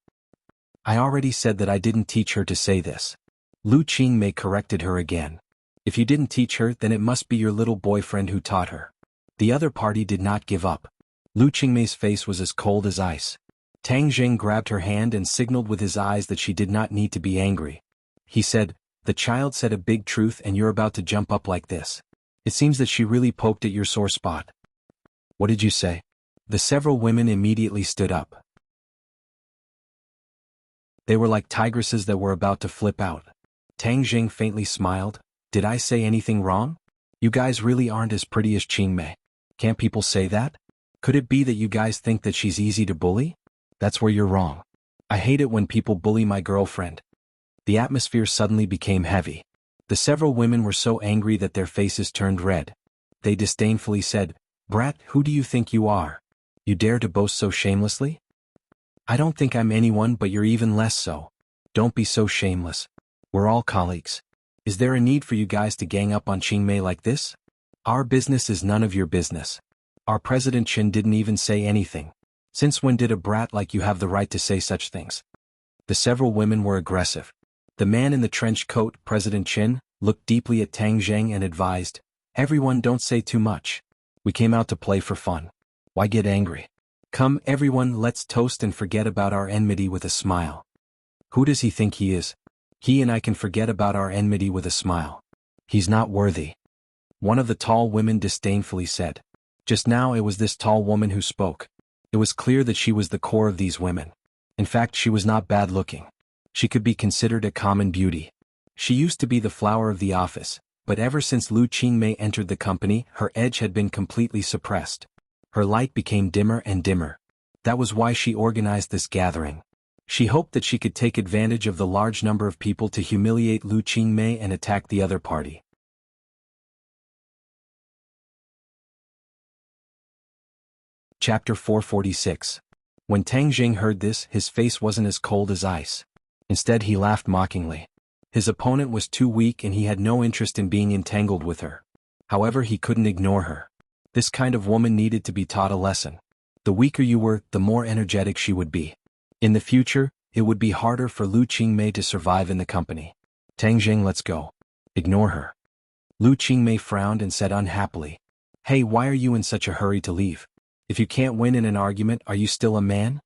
I already said that I didn't teach her to say this. Lu Qingmei corrected her again. If you didn't teach her, then it must be your little boyfriend who taught her. The other party did not give up. Lu Qingmei's face was as cold as ice. Tang Jing grabbed her hand and signaled with his eyes that she did not need to be angry. He said, the child said a big truth and you're about to jump up like this. It seems that she really poked at your sore spot. What did you say? The several women immediately stood up. They were like tigresses that were about to flip out. Tang Jing faintly smiled. Did I say anything wrong? You guys really aren't as pretty as Qingmei. Can't people say that? Could it be that you guys think that she's easy to bully? That's where you're wrong. I hate it when people bully my girlfriend. The atmosphere suddenly became heavy. The several women were so angry that their faces turned red. They disdainfully said, Brat, who do you think you are? You dare to boast so shamelessly? I don't think I'm anyone, but you're even less so. Don't be so shameless. We're all colleagues. Is there a need for you guys to gang up on Qingmei like this? Our business is none of your business. Our President Chen didn't even say anything. Since when did a brat like you have the right to say such things? The several women were aggressive. The man in the trench coat, President Chen, looked deeply at Tang Zheng and advised, everyone don't say too much. We came out to play for fun. Why get angry? Come everyone, let's toast and forget about our enmity with a smile. Who does he think he is? He and I can forget about our enmity with a smile. He's not worthy. One of the tall women disdainfully said. Just now it was this tall woman who spoke. It was clear that she was the core of these women. In fact, she was not bad looking. She could be considered a common beauty. She used to be the flower of the office, but ever since Lu Qingmei entered the company, her edge had been completely suppressed. Her light became dimmer and dimmer. That was why she organized this gathering. She hoped that she could take advantage of the large number of people to humiliate Lu Qingmei and attack the other party. Chapter 446. When Tang Jing heard this, his face wasn't as cold as ice. Instead, he laughed mockingly. His opponent was too weak and he had no interest in being entangled with her. However, he couldn't ignore her. This kind of woman needed to be taught a lesson. The weaker you were, the more energetic she would be. In the future, it would be harder for Lu Qingmei to survive in the company. Tang Jing, let's go. Ignore her. Lu Qingmei frowned and said unhappily, Hey, why are you in such a hurry to leave? If you can't win in an argument, are you still a man?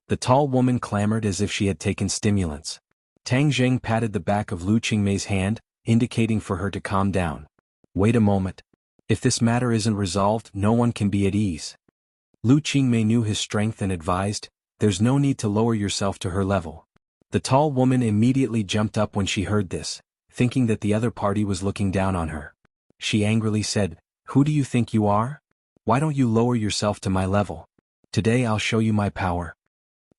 The tall woman clamored as if she had taken stimulants. Tang Zheng patted the back of Lu Qingmei's hand, indicating for her to calm down. Wait a moment. If this matter isn't resolved, no one can be at ease. Lu Qingmei knew his strength and advised, there's no need to lower yourself to her level. The tall woman immediately jumped up when she heard this, thinking that the other party was looking down on her. She angrily said, Who do you think you are? Why don't you lower yourself to my level? Today I'll show you my power.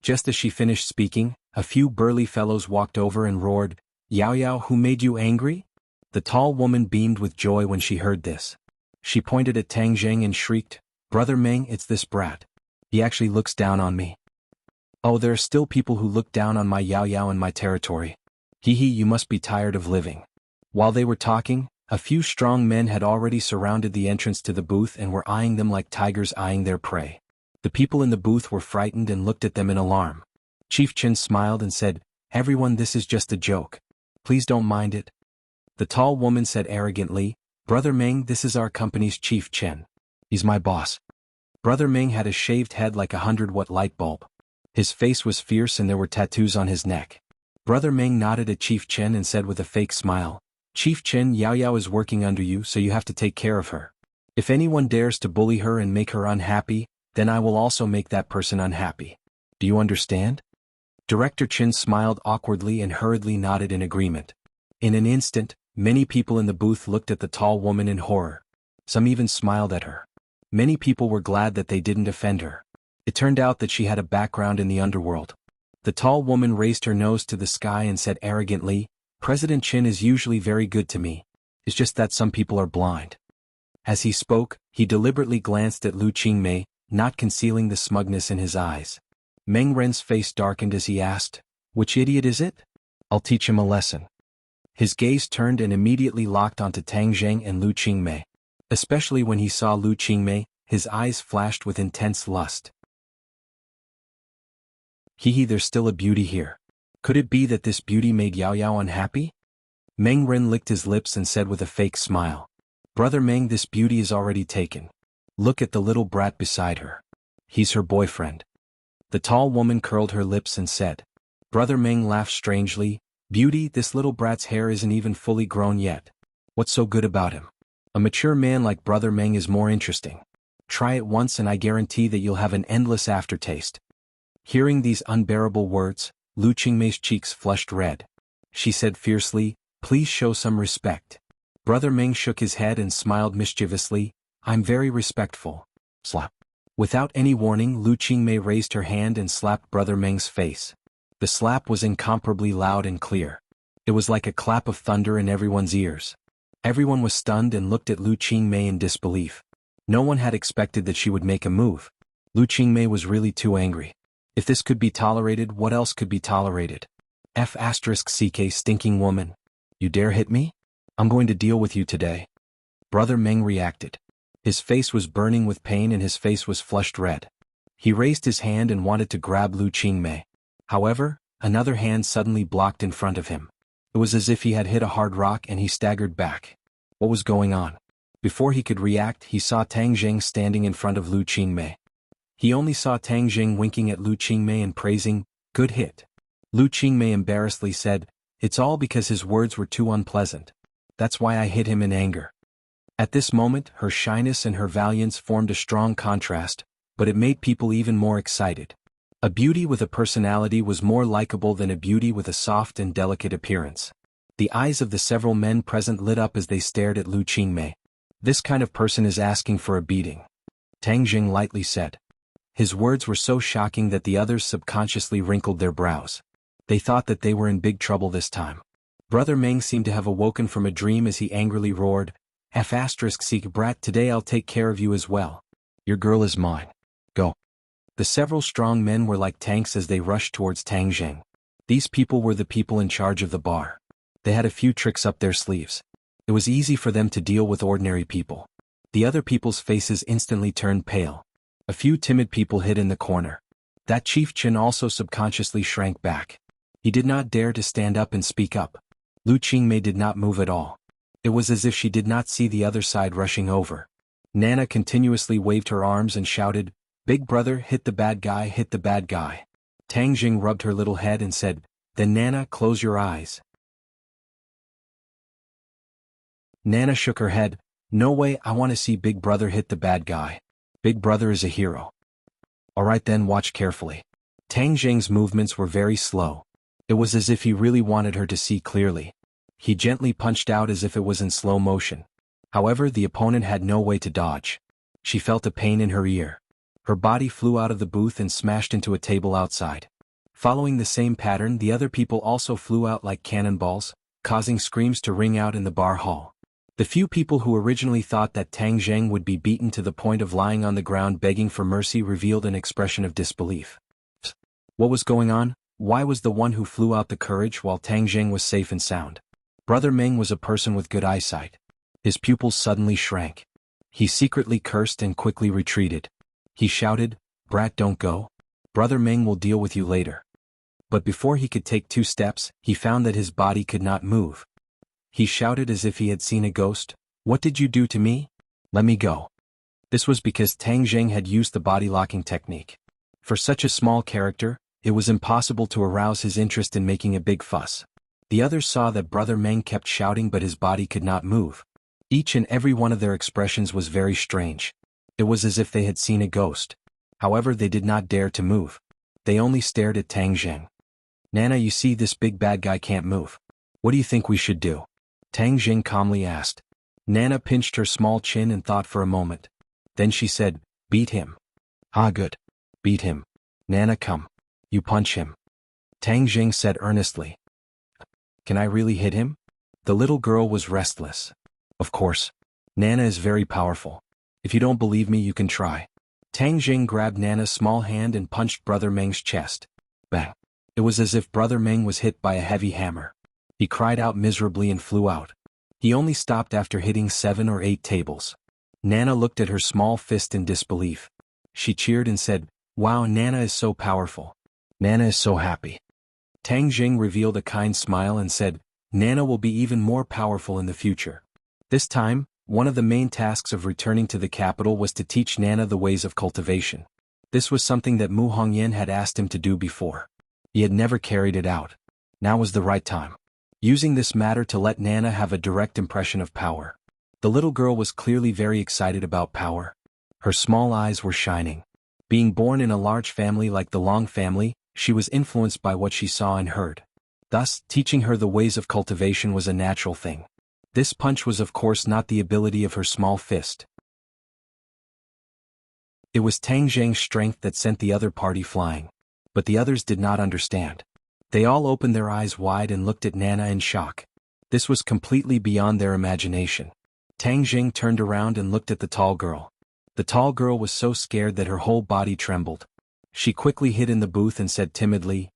Just as she finished speaking, a few burly fellows walked over and roared, Yao Yao, who made you angry? The tall woman beamed with joy when she heard this. She pointed at Tang Zheng and shrieked, Brother Meng, it's this brat. He actually looks down on me. Oh, there are still people who look down on my Yao Yao in my territory. Hee hee, you must be tired of living. While they were talking, a few strong men had already surrounded the entrance to the booth and were eyeing them like tigers eyeing their prey. The people in the booth were frightened and looked at them in alarm. Chief Chen smiled and said, Everyone, this is just a joke. Please don't mind it. The tall woman said arrogantly, Brother Meng, this is our company's Chief Chen. He's my boss. Brother Meng had a shaved head like a 100-watt light bulb. His face was fierce and there were tattoos on his neck. Brother Meng nodded at Chief Chen and said with a fake smile, Chief Chen, Yao Yao is working under you, so you have to take care of her. If anyone dares to bully her and make her unhappy, then I will also make that person unhappy. Do you understand? Director Chen smiled awkwardly and hurriedly nodded in agreement. In an instant, many people in the booth looked at the tall woman in horror. Some even smiled at her. Many people were glad that they didn't offend her. It turned out that she had a background in the underworld. The tall woman raised her nose to the sky and said arrogantly, President Chen is usually very good to me. It's just that some people are blind. As he spoke, he deliberately glanced at Lu Qingmei, not concealing the smugness in his eyes. Meng Ren's face darkened as he asked, "Which idiot is it? I'll teach him a lesson." His gaze turned and immediately locked onto Tang Zheng and Lu Qingmei. Especially when he saw Lu Qingmei, his eyes flashed with intense lust. There's still a beauty here. Could it be that this beauty made Yao Yao unhappy? Meng Ren licked his lips and said with a fake smile, "Brother Meng, this beauty is already taken. Look at the little brat beside her. He's her boyfriend." The tall woman curled her lips and said. Brother Meng laughed strangely, "Beauty, this little brat's hair isn't even fully grown yet. What's so good about him? A mature man like Brother Meng is more interesting. Try it once and I guarantee that you'll have an endless aftertaste." Hearing these unbearable words, Lu Qingmei's cheeks flushed red. She said fiercely, "Please show some respect." Brother Meng shook his head and smiled mischievously, "I'm very respectful." Slap. Without any warning, Lu Qingmei raised her hand and slapped Brother Meng's face. The slap was incomparably loud and clear. It was like a clap of thunder in everyone's ears. Everyone was stunned and looked at Lu Qingmei in disbelief. No one had expected that she would make a move. Lu Qingmei was really too angry. If this could be tolerated, what else could be tolerated? *CK stinking woman. You dare hit me? I'm going to deal with you today. Brother Meng reacted. His face was burning with pain and his face was flushed red. He raised his hand and wanted to grab Lu Qingmei. However, another hand suddenly blocked in front of him. It was as if he had hit a hard rock and he staggered back. What was going on? Before he could react, he saw Tang Zheng standing in front of Lu Qingmei. He only saw Tang Zheng winking at Lu Qingmei and praising, "Good hit." Lu Qingmei embarrassedly said, "It's all because his words were too unpleasant. That's why I hit him in anger." At this moment, her shyness and her valiance formed a strong contrast, but it made people even more excited. A beauty with a personality was more likable than a beauty with a soft and delicate appearance. The eyes of the several men present lit up as they stared at Lu Qingmei. "This kind of person is asking for a beating," Tang Zheng lightly said. His words were so shocking that the others subconsciously wrinkled their brows. They thought that they were in big trouble this time. Brother Meng seemed to have awoken from a dream as he angrily roared, "*Seek brat, today I'll take care of you as well. Your girl is mine. Go." The several strong men were like tanks as they rushed towards Tang Zheng. These people were the people in charge of the bar. They had a few tricks up their sleeves. It was easy for them to deal with ordinary people. The other people's faces instantly turned pale. A few timid people hid in the corner. That Chief Chen also subconsciously shrank back. He did not dare to stand up and speak up. Lu Qingmei did not move at all. It was as if she did not see the other side rushing over. Nana continuously waved her arms and shouted, "Big brother, hit the bad guy, hit the bad guy." Tang Jing rubbed her little head and said, "Then Nana, close your eyes." Nana shook her head, "No way, I want to see Big brother hit the bad guy. Big brother is a hero." "Alright then, watch carefully." Tang Jing's movements were very slow. It was as if he really wanted her to see clearly. He gently punched out as if it was in slow motion. However, the opponent had no way to dodge. She felt a pain in her ear. Her body flew out of the booth and smashed into a table outside. Following the same pattern, the other people also flew out like cannonballs, causing screams to ring out in the bar hall. The few people who originally thought that Tang Zheng would be beaten to the point of lying on the ground begging for mercy revealed an expression of disbelief. What was going on? Why was the one who flew out the courage while Tang Zheng was safe and sound? Brother Meng was a person with good eyesight. His pupils suddenly shrank. He secretly cursed and quickly retreated. He shouted, "Brat, don't go. Brother Meng will deal with you later." But before he could take 2 steps, he found that his body could not move. He shouted as if he had seen a ghost, "What did you do to me? Let me go." This was because Tang Zheng had used the body-locking technique. For such a small character, it was impossible to arouse his interest in making a big fuss. The others saw that Brother Meng kept shouting but his body could not move. Each and every one of their expressions was very strange. It was as if they had seen a ghost. However, they did not dare to move. They only stared at Tang Zheng. "Nana, you see this big bad guy can't move. What do you think we should do?" Tang Zheng calmly asked. Nana pinched her small chin and thought for a moment. Then she said, "Beat him." "Ah, good. Beat him. Nana, come. You punch him." Tang Zheng said earnestly. "Can I really hit him?" The little girl was restless. "Of course. Nana is very powerful. If you don't believe me, you can try. Tang Jing grabbed Nana's small hand and punched Brother Meng's chest. Bang! It was as if Brother Meng was hit by a heavy hammer. He cried out miserably and flew out. He only stopped after hitting 7 or 8 tables. Nana looked at her small fist in disbelief. She cheered and said, "Wow, Nana is so powerful. Nana is so happy." Tang Jing revealed a kind smile and said, "Nana will be even more powerful in the future." This time, one of the main tasks of returning to the capital was to teach Nana the ways of cultivation. This was something that Mu Hongyan had asked him to do before. He had never carried it out. Now was the right time. Using this matter to let Nana have a direct impression of power. The little girl was clearly very excited about power. Her small eyes were shining. Being born in a large family like the Long family, she was influenced by what she saw and heard. Thus, teaching her the ways of cultivation was a natural thing. This punch was of course not the ability of her small fist. It was Tang Zheng's strength that sent the other party flying. But the others did not understand. They all opened their eyes wide and looked at Nana in shock. This was completely beyond their imagination. Tang Jing turned around and looked at the tall girl. The tall girl was so scared that her whole body trembled. She quickly hid in the booth and said timidly,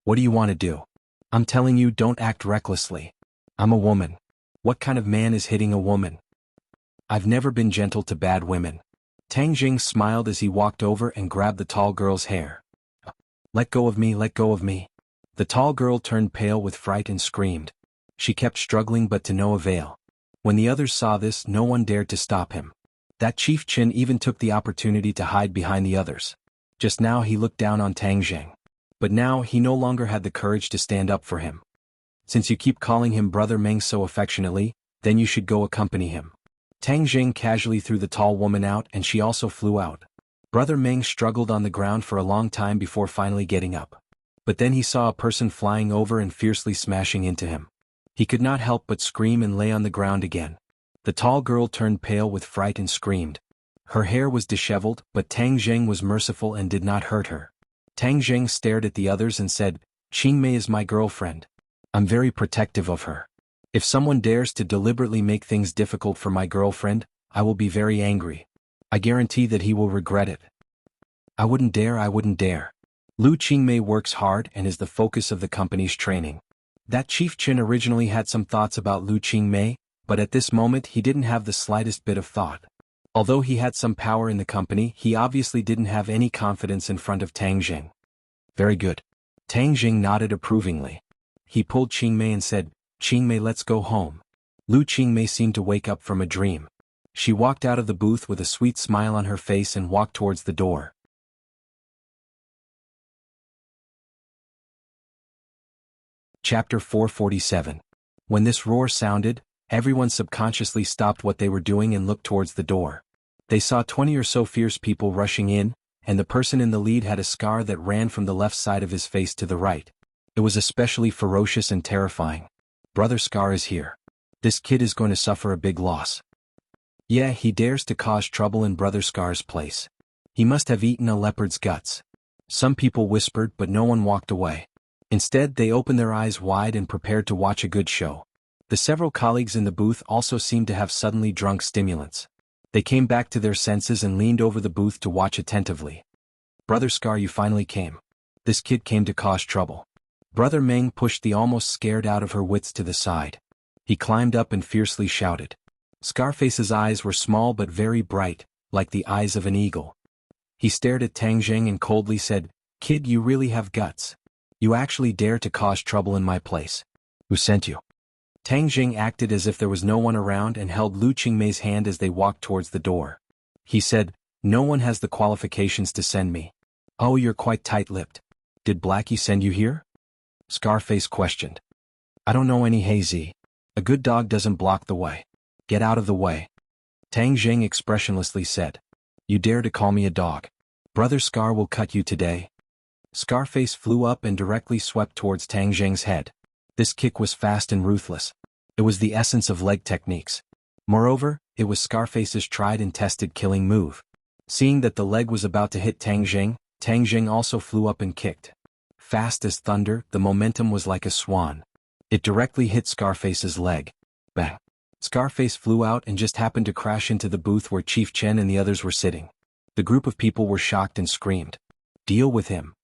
What do you want to do? I'm telling you, don't act recklessly. I'm a woman. What kind of man is hitting a woman? I've never been gentle to bad women." Tang Jing smiled as he walked over and grabbed the tall girl's hair. Let go of me, let go of me." The tall girl turned pale with fright and screamed. She kept struggling but to no avail. When the others saw this, no one dared to stop him. That Chief Qin even took the opportunity to hide behind the others. Just now he looked down on Tang Jing. But now he no longer had the courage to stand up for him. "Since you keep calling him Brother Meng so affectionately, then you should go accompany him." Tang Jing casually threw the tall woman out and she also flew out. Brother Meng struggled on the ground for a long time before finally getting up. But then he saw a person flying over and fiercely smashing into him. He could not help but scream and lay on the ground again. The tall girl turned pale with fright and screamed. Her hair was disheveled, but Tang Jing was merciful and did not hurt her. Tang Jing stared at the others and said, "Qingmei is my girlfriend. I'm very protective of her. If someone dares to deliberately make things difficult for my girlfriend, I will be very angry. I guarantee that he will regret it." I wouldn't dare. Lu Qingmei works hard and is the focus of the company's training. That Chief Qin originally had some thoughts about Lu Qingmei, but at this moment he didn't have the slightest bit of thought. Although he had some power in the company, he obviously didn't have any confidence in front of Tang Jing. "Very good." Tang Jing nodded approvingly. He pulled Qingmei and said, "Qingmei, let's go home." Lu Qingmei seemed to wake up from a dream. She walked out of the booth with a sweet smile on her face and walked towards the door. Chapter 447. When this roar sounded, everyone subconsciously stopped what they were doing and looked towards the door. They saw 20 or so fierce people rushing in, and the person in the lead had a scar that ran from the left side of his face to the right. It was especially ferocious and terrifying. "Brother Scar is here. This kid is going to suffer a big loss. Yeah, he dares to cause trouble in Brother Scar's place. He must have eaten a leopard's guts." Some people whispered, but no one walked away. Instead, they opened their eyes wide and prepared to watch a good show. The several colleagues in the booth also seemed to have suddenly drunk stimulants. They came back to their senses and leaned over the booth to watch attentively. "Brother Scar, you finally came. This kid came to cause trouble." Brother Meng pushed the almost scared out of her wits to the side. He climbed up and fiercely shouted. Scarface's eyes were small but very bright, like the eyes of an eagle. He stared at Tang Jing and coldly said, "Kid, you really have guts. You actually dare to cause trouble in my place. Who sent you?" Tang Jing acted as if there was no one around and held Lu Qingmei's hand as they walked towards the door. He said, "No one has the qualifications to send me." "Oh, you're quite tight-lipped. Did Blackie send you here?" Scarface questioned. "I don't know any hazy. A good dog doesn't block the way. Get out of the way." Tang Jing expressionlessly said, "You dare to call me a dog? Brother Scar will cut you today." Scarface flew up and directly swept towards Tang Jing's head. This kick was fast and ruthless. It was the essence of leg techniques. Moreover, it was Scarface's tried and tested killing move. Seeing that the leg was about to hit Tang Jing also flew up and kicked. Fast as thunder, the momentum was like a swan. It directly hit Scarface's leg. Bang! Scarface flew out and just happened to crash into the booth where Chief Chen and the others were sitting. The group of people were shocked and screamed, "Deal with him."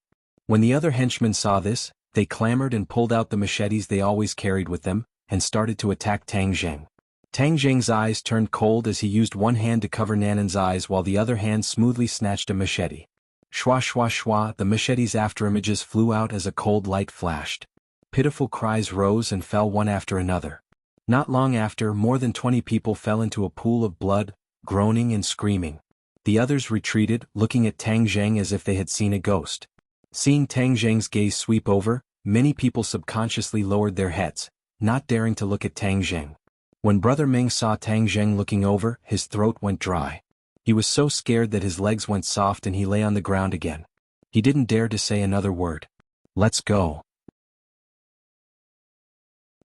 When the other henchmen saw this, they clamored and pulled out the machetes they always carried with them, and started to attack Tang Zheng. Tang Zheng's eyes turned cold as he used one hand to cover Nanan's eyes while the other hand smoothly snatched a machete. Shwa shwa shwa, the machete's afterimages flew out as a cold light flashed. Pitiful cries rose and fell one after another. Not long after, more than 20 people fell into a pool of blood, groaning and screaming. The others retreated, looking at Tang Zheng as if they had seen a ghost. Seeing Tang Zheng's gaze sweep over, many people subconsciously lowered their heads, not daring to look at Tang Zheng. When Brother Ming saw Tang Zheng looking over, his throat went dry. He was so scared that his legs went soft and he lay on the ground again. He didn't dare to say another word. "Let's go."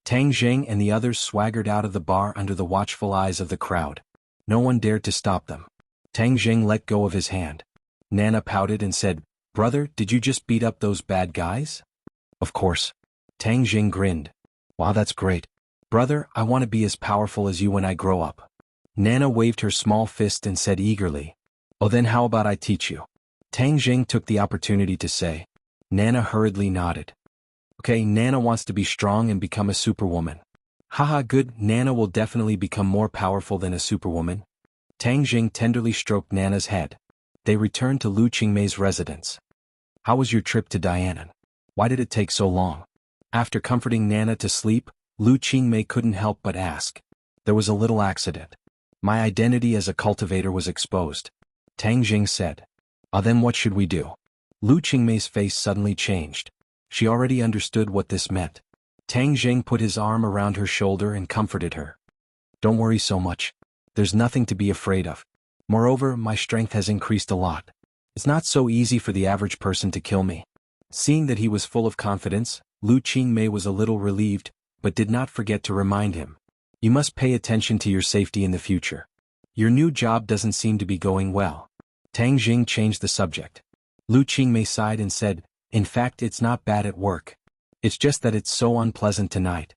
Tang Zheng and the others swaggered out of the bar under the watchful eyes of the crowd. No one dared to stop them. Tang Zheng let go of his hand. Nana pouted and said, "Brother, did you just beat up those bad guys?" "Of course." Tang Zheng grinned. "Wow, that's great. Brother, I want to be as powerful as you when I grow up." Nana waved her small fist and said eagerly, "Oh, then how about I teach you?" Tang Zheng took the opportunity to say. Nana hurriedly nodded. "Okay, Nana wants to be strong and become a superwoman." "Haha, good, Nana will definitely become more powerful than a superwoman." Tang Zheng tenderly stroked Nana's head. They returned to Lu Qingmei's residence. "How was your trip to Dianan? Why did it take so long?" After comforting Nana to sleep, Lu Qingmei couldn't help but ask. "There was a little accident. My identity as a cultivator was exposed," Tang Zheng said. "Ah, then what should we do?" Lu Qingmei's face suddenly changed. She already understood what this meant. Tang Zheng put his arm around her shoulder and comforted her. "Don't worry so much. There's nothing to be afraid of. Moreover, my strength has increased a lot. It's not so easy for the average person to kill me." Seeing that he was full of confidence, Lu Qingmei was a little relieved, but did not forget to remind him. "You must pay attention to your safety in the future. Your new job doesn't seem to be going well." Tang Zheng changed the subject. Lu Qingmei sighed and said, "In fact, it's not bad at work. It's just that it's so unpleasant tonight.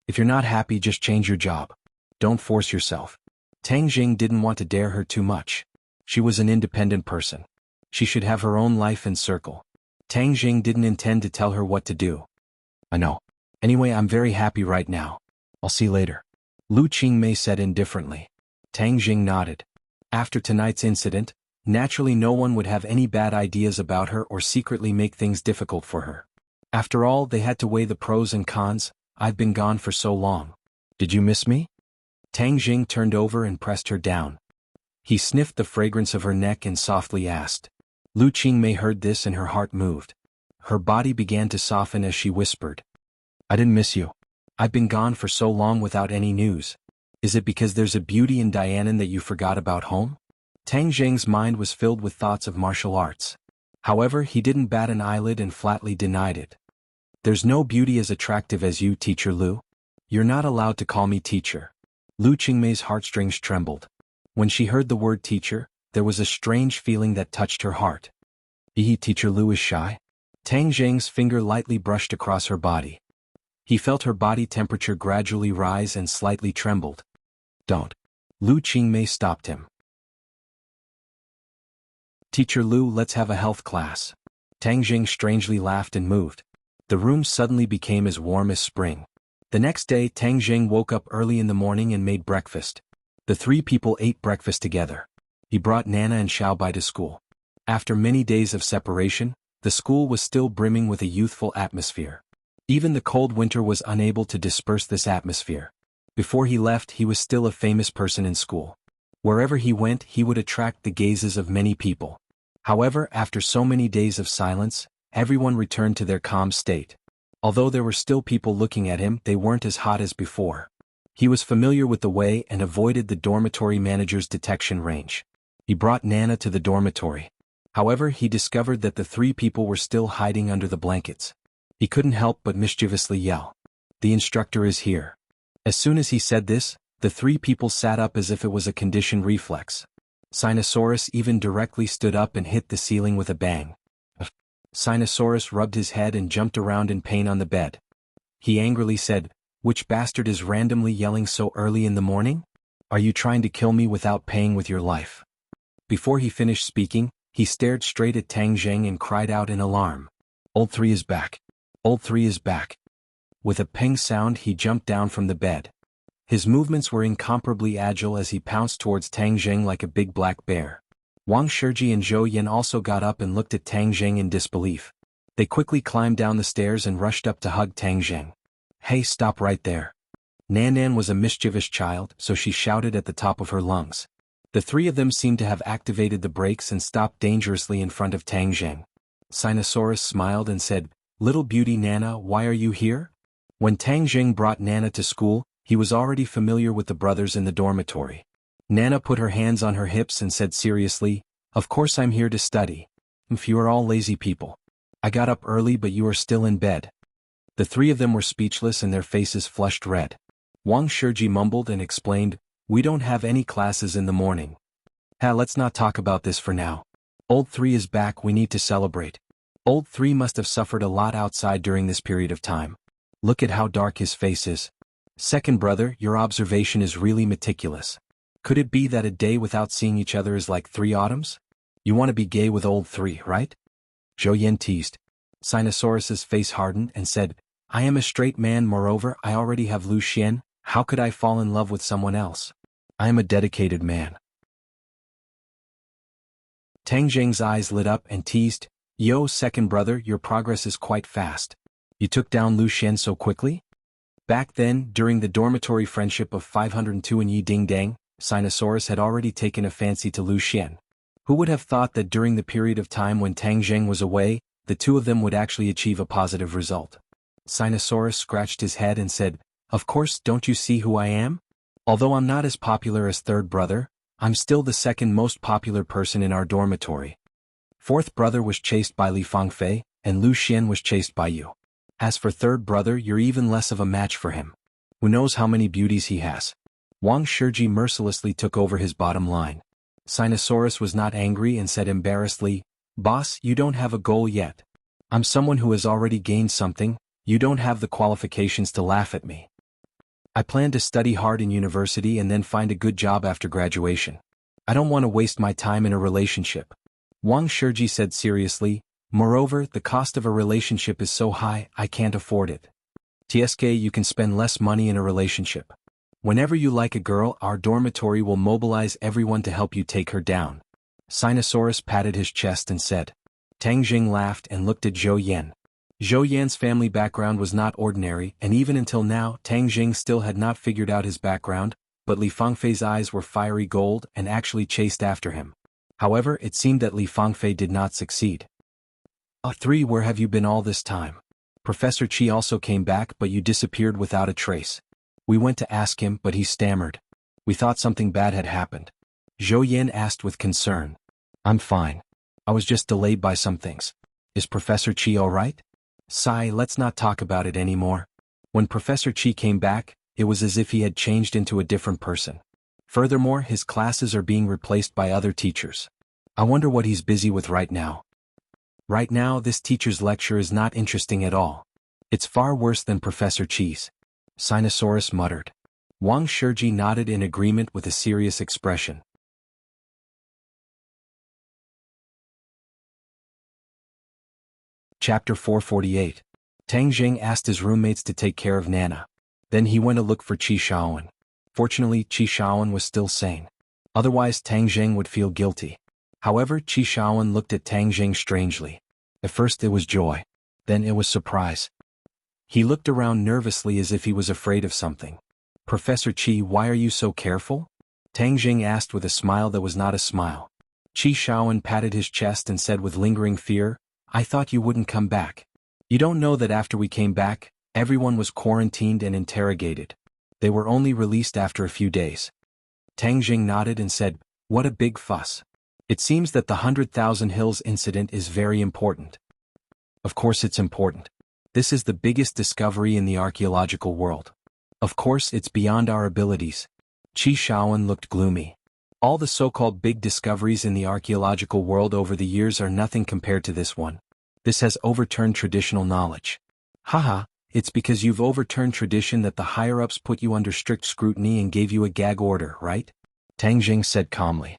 If you're not happy, just change your job. Don't force yourself." Tang Zheng didn't want to dare her too much. She was an independent person. She should have her own life and circle. Tang Zheng didn't intend to tell her what to do. "I know. Anyway, I'm very happy right now. I'll see you later," Lu Qingmei said indifferently. Tang Zheng nodded. After tonight's incident, naturally no one would have any bad ideas about her or secretly make things difficult for her. After all, they had to weigh the pros and cons. "I've been gone for so long. Did you miss me?" Tang Zheng turned over and pressed her down. He sniffed the fragrance of her neck and softly asked. Lu Qingmei heard this and her heart moved. Her body began to soften as she whispered, "I didn't miss you. I've been gone for so long without any news. Is it because there's a beauty in Dianan that you forgot about home?" Tang Zheng's mind was filled with thoughts of martial arts. However, he didn't bat an eyelid and flatly denied it. "There's no beauty as attractive as you, Teacher Lu. You're not allowed to call me teacher." Lu Qingmei's heartstrings trembled. When she heard the word teacher, there was a strange feeling that touched her heart. Teacher Lu is shy?" Tang Zheng's finger lightly brushed across her body. He felt her body temperature gradually rise and slightly trembled. "Don't." Lu Qingmei stopped him. "Teacher Lu, let's have a health class." Tang Zheng strangely laughed and moved. The room suddenly became as warm as spring. The next day, Tang Zheng woke up early in the morning and made breakfast. The three people ate breakfast together. He brought Nana and Xiaobai to school. After many days of separation, the school was still brimming with a youthful atmosphere. Even the cold winter was unable to disperse this atmosphere. Before he left, he was still a famous person in school. Wherever he went, he would attract the gazes of many people. However, after so many days of silence, everyone returned to their calm state. Although there were still people looking at him, they weren't as hot as before. He was familiar with the way and avoided the dormitory manager's detection range. He brought Nana to the dormitory. However, he discovered that the three people were still hiding under the blankets. He couldn't help but mischievously yell, "The instructor is here." As soon as he said this, the three people sat up as if it was a conditioned reflex. Sinosaurus even directly stood up and hit the ceiling with a bang. Sinosaurus rubbed his head and jumped around in pain on the bed. He angrily said, Which bastard is randomly yelling so early in the morning? Are you trying to kill me without paying with your life? Before he finished speaking, he stared straight at Tang Zheng and cried out in alarm. Old 3 is back. Old 3 is back. With a ping sound, he jumped down from the bed. His movements were incomparably agile as he pounced towards Tang Zheng like a big black bear. Wang Shiji and Zhou Yan also got up and looked at Tang Zheng in disbelief. They quickly climbed down the stairs and rushed up to hug Tang Zheng. Hey, stop right there. Nan Nan was a mischievous child, so she shouted at the top of her lungs. The three of them seemed to have activated the brakes and stopped dangerously in front of Tang Zheng. Sinosaurus smiled and said, "Little beauty Nana, why are you here?" When Tang Zheng brought Nana to school, he was already familiar with the brothers in the dormitory. Nana put her hands on her hips and said seriously, "Of course I'm here to study. If you are all lazy people. I got up early but you are still in bed." The three of them were speechless and their faces flushed red. Wang Shiji mumbled and explained, "We don't have any classes in the morning. Let's not talk about this for now. Old 3 is back, we need to celebrate. Old 3 must have suffered a lot outside during this period of time. Look at how dark his face is. Second brother, your observation is really meticulous. Could it be that a day without seeing each other is like 3 autumns? You want to be gay with old 3, right?" Zhou Yan teased. Sinosaurus's face hardened and said, "I am a straight man, moreover I already have Lu Xian, how could I fall in love with someone else? I am a dedicated man." Tang Zheng's eyes lit up and teased, "Yo, second brother, your progress is quite fast. You took down Lu Xian so quickly?" Back then, during the dormitory friendship of 502 in Yi Ding Dang, Sinosaurus had already taken a fancy to Lu Xian. Who would have thought that during the period of time when Tang Zheng was away, the two of them would actually achieve a positive result? Sinosaurus scratched his head and said, "Of course, don't you see who I am? Although I'm not as popular as third brother, I'm still the second most popular person in our dormitory. Fourth brother was chased by Li Fangfei, and Lu Xian was chased by you. As for third brother, you're even less of a match for him. Who knows how many beauties he has?" Wang Shiji mercilessly took over his bottom line. Sinosaurus was not angry and said embarrassedly, "Boss, you don't have a goal yet. I'm someone who has already gained something, you don't have the qualifications to laugh at me. I plan to study hard in university and then find a good job after graduation. I don't want to waste my time in a relationship." Wang Shiji said seriously, "Moreover, the cost of a relationship is so high, I can't afford it. TSK, you can spend less money in a relationship. Whenever you like a girl, our dormitory will mobilize everyone to help you take her down." Sinosaurus patted his chest and said. Tang Zheng laughed and looked at Zhou Yan. Zhou Yan's family background was not ordinary, and even until now, Tang Zheng still had not figured out his background, but Li Fangfei's eyes were fiery gold and actually chased after him. However, it seemed that Li Fangfei did not succeed. 3, where have you been all this time? Professor Qi also came back, but you disappeared without a trace. We went to ask him, but he stammered. We thought something bad had happened. Zhou Yan asked with concern. I'm fine. I was just delayed by some things. Is Professor Qi alright? Sigh, let's not talk about it anymore. When Professor Qi came back, it was as if he had changed into a different person. Furthermore, his classes are being replaced by other teachers. I wonder what he's busy with right now. Right now, this teacher's lecture is not interesting at all. It's far worse than Professor Qi's. Sinosaurus muttered. Wang Shiji nodded in agreement with a serious expression. Chapter 448. Tang Zheng asked his roommates to take care of Nana. Then he went to look for Qi Shaoan. Fortunately, Qi Shaoan was still sane. Otherwise, Tang Zheng would feel guilty. However, Qi Shaoan looked at Tang Zheng strangely. At first it was joy. Then it was surprise. He looked around nervously as if he was afraid of something. Professor Qi, why are you so careful? Tang Zheng asked with a smile that was not a smile. Qi Shaoan patted his chest and said with lingering fear, I thought you wouldn't come back. You don't know that after we came back, everyone was quarantined and interrogated. They were only released after a few days. Tang Zheng nodded and said, what a big fuss. It seems that the 100,000 Hills incident is very important. Of course it's important. This is the biggest discovery in the archaeological world. Of course it's beyond our abilities. Qi Shaoan looked gloomy. All the so-called big discoveries in the archaeological world over the years are nothing compared to this one. This has overturned traditional knowledge. Haha, It's because you've overturned tradition that the higher-ups put you under strict scrutiny and gave you a gag order, right? Tang Jing said calmly.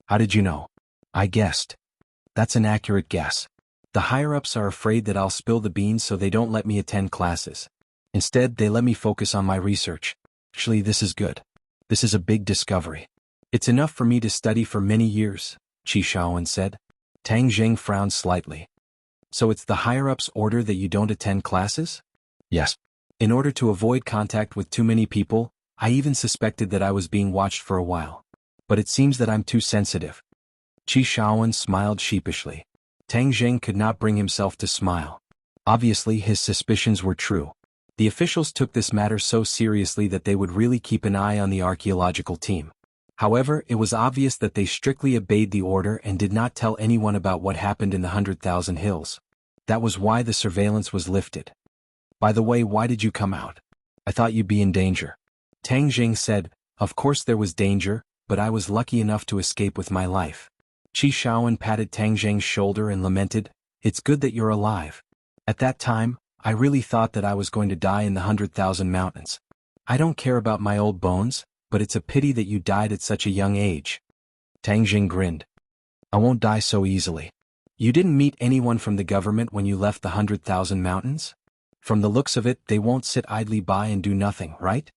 How did you know? I guessed. That's an accurate guess. The higher-ups are afraid that I'll spill the beans, so they don't let me attend classes. Instead, they let me focus on my research. Actually, this is good. This is a big discovery. It's enough for me to study for many years, Qi Shaowen said. Tang Jing frowned slightly. So it's the higher-ups' order that you don't attend classes? Yes. In order to avoid contact with too many people, I even suspected that I was being watched for a while. But it seems that I'm too sensitive. Qi Shaowen smiled sheepishly. Tang Jing could not bring himself to smile. Obviously, his suspicions were true. The officials took this matter so seriously that they would really keep an eye on the archaeological team. However, it was obvious that they strictly obeyed the order and did not tell anyone about what happened in the 100,000 Hills. That was why the surveillance was lifted. By the way, why did you come out? I thought you'd be in danger. Tang Jing said, of course there was danger, but I was lucky enough to escape with my life. Qi Shaowen patted Tang Jing's shoulder and lamented, it's good that you're alive. At that time, I really thought that I was going to die in the 100,000 mountains. I don't care about my old bones, but it's a pity that you died at such a young age. Tang Jing grinned. I won't die so easily. You didn't meet anyone from the government when you left the 100,000 mountains? From the looks of it, they won't sit idly by and do nothing, right?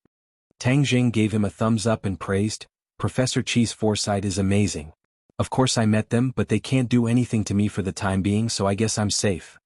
Tang Jing gave him a thumbs up and praised, Professor Qi's foresight is amazing. Of course I met them, but they can't do anything to me for the time being, so I guess I'm safe.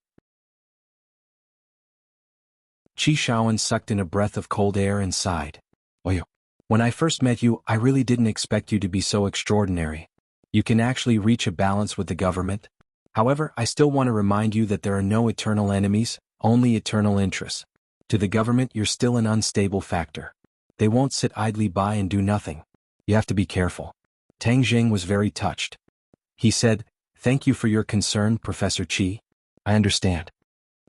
Qi Shaowen sucked in a breath of cold air and sighed. Oh, when I first met you, I really didn't expect you to be so extraordinary. You can actually reach a balance with the government. However, I still want to remind you that there are no eternal enemies, only eternal interests. To the government, you're still an unstable factor. They won't sit idly by and do nothing. You have to be careful. Tang Jing was very touched. He said, thank you for your concern, Professor Qi. I understand.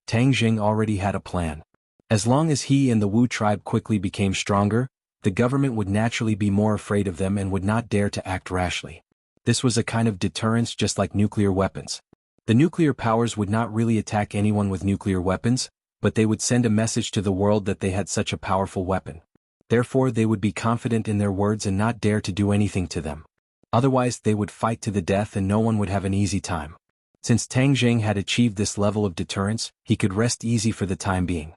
Tang Jing already had a plan. As long as he and the Wu tribe quickly became stronger, the government would naturally be more afraid of them and would not dare to act rashly. This was a kind of deterrence, just like nuclear weapons. The nuclear powers would not really attack anyone with nuclear weapons, but they would send a message to the world that they had such a powerful weapon. Therefore, they would be confident in their words and not dare to do anything to them. Otherwise, they would fight to the death and no one would have an easy time. Since Tang Jing had achieved this level of deterrence, he could rest easy for the time being.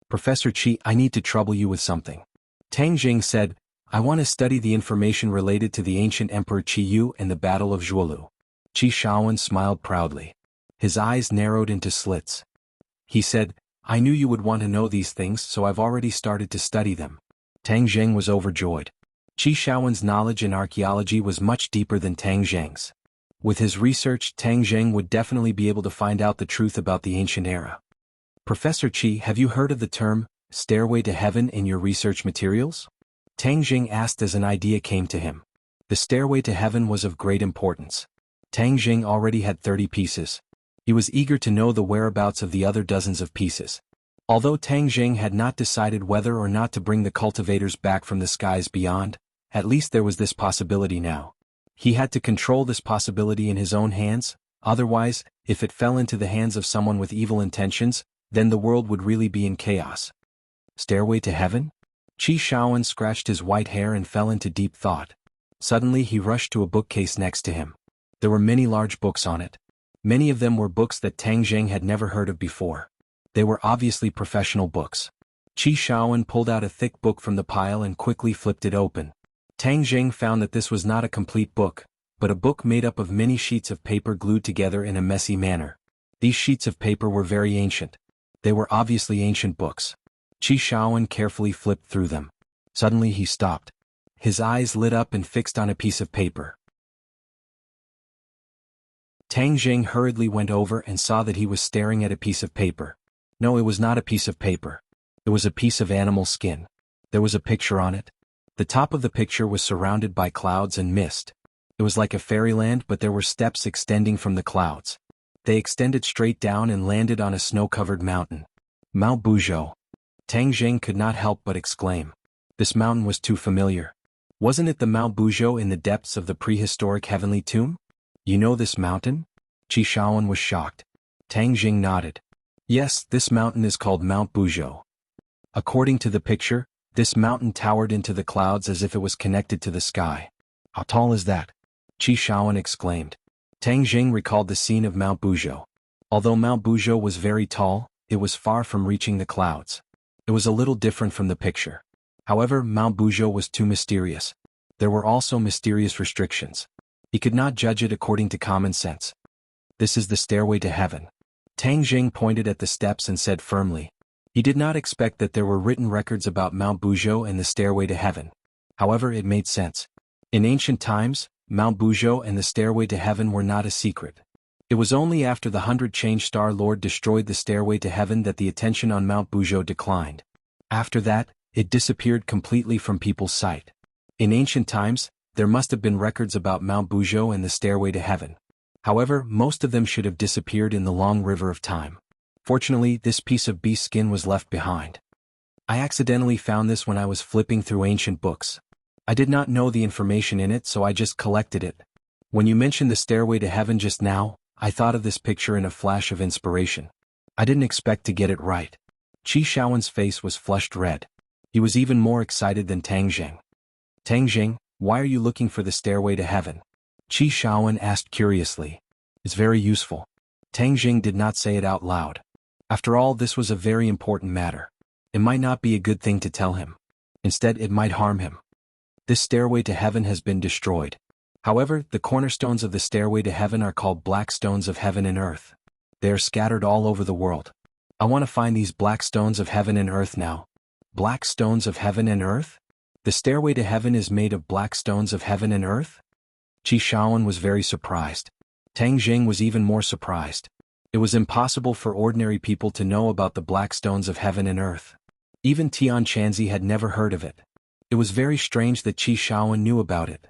Professor Qi, I need to trouble you with something. Tang Jing said, I want to study the information related to the ancient Emperor Qi Yu and the Battle of Zhuolu. Qi Shaowen smiled proudly. His eyes narrowed into slits. He said, I knew you would want to know these things, so I've already started to study them. Tang Jing was overjoyed. Qi Shaowen's knowledge in archaeology was much deeper than Tang Jing's. With his research, Tang Jing would definitely be able to find out the truth about the ancient era. Professor Qi, have you heard of the term, stairway to heaven in your research materials? Tang Jing asked as an idea came to him. The stairway to heaven was of great importance. Tang Jing already had 30 pieces. He was eager to know the whereabouts of the other dozens of pieces. Although Tang Jing had not decided whether or not to bring the cultivators back from the skies beyond, at least there was this possibility now. He had to control this possibility in his own hands, otherwise, if it fell into the hands of someone with evil intentions, then the world would really be in chaos. Stairway to heaven? Qi Shaowen scratched his white hair and fell into deep thought. Suddenly he rushed to a bookcase next to him. There were many large books on it. Many of them were books that Tang Jing had never heard of before. They were obviously professional books. Qi Shaowen pulled out a thick book from the pile and quickly flipped it open. Tang Jing found that this was not a complete book, but a book made up of many sheets of paper glued together in a messy manner. These sheets of paper were very ancient. They were obviously ancient books. Qi Shaowen carefully flipped through them. Suddenly he stopped. His eyes lit up and fixed on a piece of paper. Tang Jing hurriedly went over and saw that he was staring at a piece of paper. No, it was not a piece of paper. It was a piece of animal skin. There was a picture on it. The top of the picture was surrounded by clouds and mist. It was like a fairyland, but there were steps extending from the clouds. They extended straight down and landed on a snow-covered mountain. Mount Buzhou. Tang Jing could not help but exclaim. This mountain was too familiar. Wasn't it the Mount Buzhou in the depths of the prehistoric heavenly tomb? You know this mountain? Qi Shaowen was shocked. Tang Jing nodded. Yes, this mountain is called Mount Buzhou. According to the picture, this mountain towered into the clouds as if it was connected to the sky. How tall is that? Qi Shaoan exclaimed. Tang Jing recalled the scene of Mount Buzhou. Although Mount Buzhou was very tall, it was far from reaching the clouds. It was a little different from the picture. However, Mount Buzhou was too mysterious. There were also mysterious restrictions. He could not judge it according to common sense. This is the stairway to heaven. Tang Jing pointed at the steps and said firmly. He did not expect that there were written records about Mount Buzhou and the stairway to heaven. However, it made sense. In ancient times, Mount Buzhou and the stairway to heaven were not a secret. It was only after the 100 Change Star Lord destroyed the stairway to heaven that the attention on Mount Buzhou declined. After that, it disappeared completely from people's sight. In ancient times, there must have been records about Mount Buzhou and the stairway to heaven. However, most of them should have disappeared in the long river of time. Fortunately, this piece of beast skin was left behind. I accidentally found this when I was flipping through ancient books. I did not know the information in it, so I just collected it. When you mentioned the stairway to heaven just now, I thought of this picture in a flash of inspiration. I didn't expect to get it right. Qi Shaoan's face was flushed red. He was even more excited than Tang Jing. Tang Jing, why are you looking for the stairway to heaven? Qi Shaoan asked curiously. It's very useful. Tang Jing did not say it out loud. After all, this was a very important matter. It might not be a good thing to tell him. Instead, it might harm him. This stairway to heaven has been destroyed. However, the cornerstones of the stairway to heaven are called black stones of heaven and earth. They are scattered all over the world. I want to find these black stones of heaven and earth now. Black stones of heaven and earth? The stairway to heaven is made of black stones of heaven and earth? Qi Shaoan was very surprised. Tang Jing was even more surprised. It was impossible for ordinary people to know about the black stones of heaven and earth. Even Tian Chanzi had never heard of it. It was very strange that Qi Shaoan knew about it.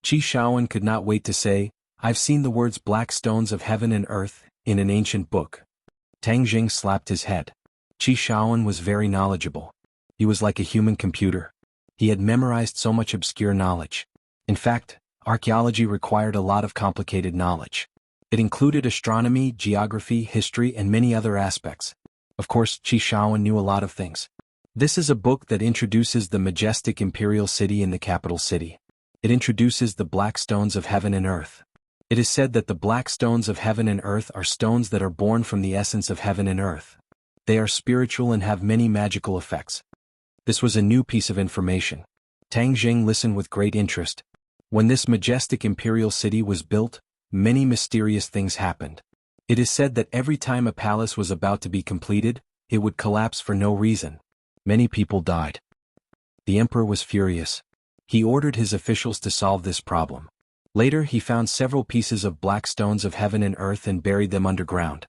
Qi Shaoan could not wait to say, I've seen the words black stones of heaven and earth in an ancient book. Tang Jing slapped his head. Qi Shaoan was very knowledgeable. He was like a human computer. He had memorized so much obscure knowledge. In fact, archaeology required a lot of complicated knowledge. It included astronomy, geography, history, and many other aspects. Of course, Qi Shaoan knew a lot of things. This is a book that introduces the majestic imperial city in the capital city. It introduces the black stones of heaven and earth. It is said that the black stones of heaven and earth are stones that are born from the essence of heaven and earth. They are spiritual and have many magical effects. This was a new piece of information. Tang Jing listened with great interest. When this majestic imperial city was built, many mysterious things happened. It is said that every time a palace was about to be completed, it would collapse for no reason. Many people died. The emperor was furious. He ordered his officials to solve this problem. Later, he found several pieces of black stones of heaven and earth and buried them underground.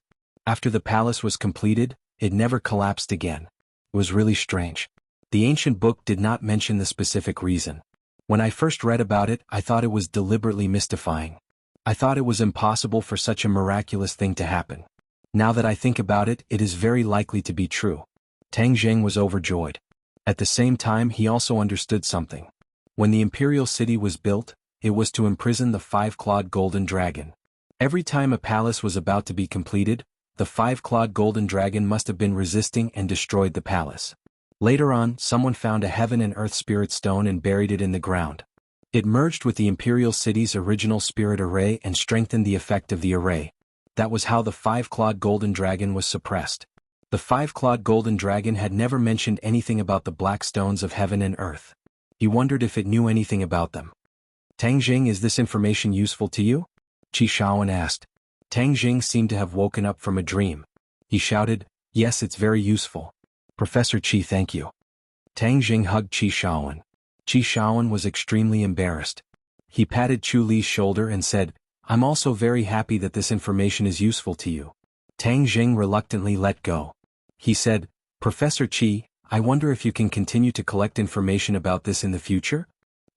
After the palace was completed, it never collapsed again. It was really strange. The ancient book did not mention the specific reason. When I first read about it, I thought it was deliberately mystifying. I thought it was impossible for such a miraculous thing to happen. Now that I think about it, it is very likely to be true. Tang Jing was overjoyed. At the same time, he also understood something. When the imperial city was built, it was to imprison the five-clawed golden dragon. Every time a palace was about to be completed, the five-clawed golden dragon must have been resisting and destroyed the palace. Later on, someone found a heaven and earth spirit stone and buried it in the ground. It merged with the imperial city's original spirit array and strengthened the effect of the array. That was how the five-clawed golden dragon was suppressed. The five-clawed golden dragon had never mentioned anything about the black stones of heaven and earth. He wondered if it knew anything about them. Tang Jing, is this information useful to you? Qi Shaoan asked. Tang Jing seemed to have woken up from a dream. He shouted, yes, it's very useful. Professor Qi, thank you. Tang Jing hugged Qi Shaoan. Qi Shaoan was extremely embarrassed. He patted Chu Li's shoulder and said, I'm also very happy that this information is useful to you. Tang Jing reluctantly let go. He said, Professor Qi, I wonder if you can continue to collect information about this in the future?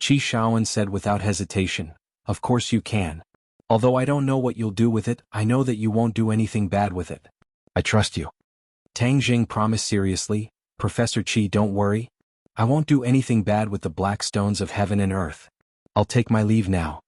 Qi Shaoan said without hesitation, of course you can. Although I don't know what you'll do with it, I know that you won't do anything bad with it. I trust you. Tang Jing promised seriously, Professor Qi, don't worry. I won't do anything bad with the black stones of heaven and earth. I'll take my leave now.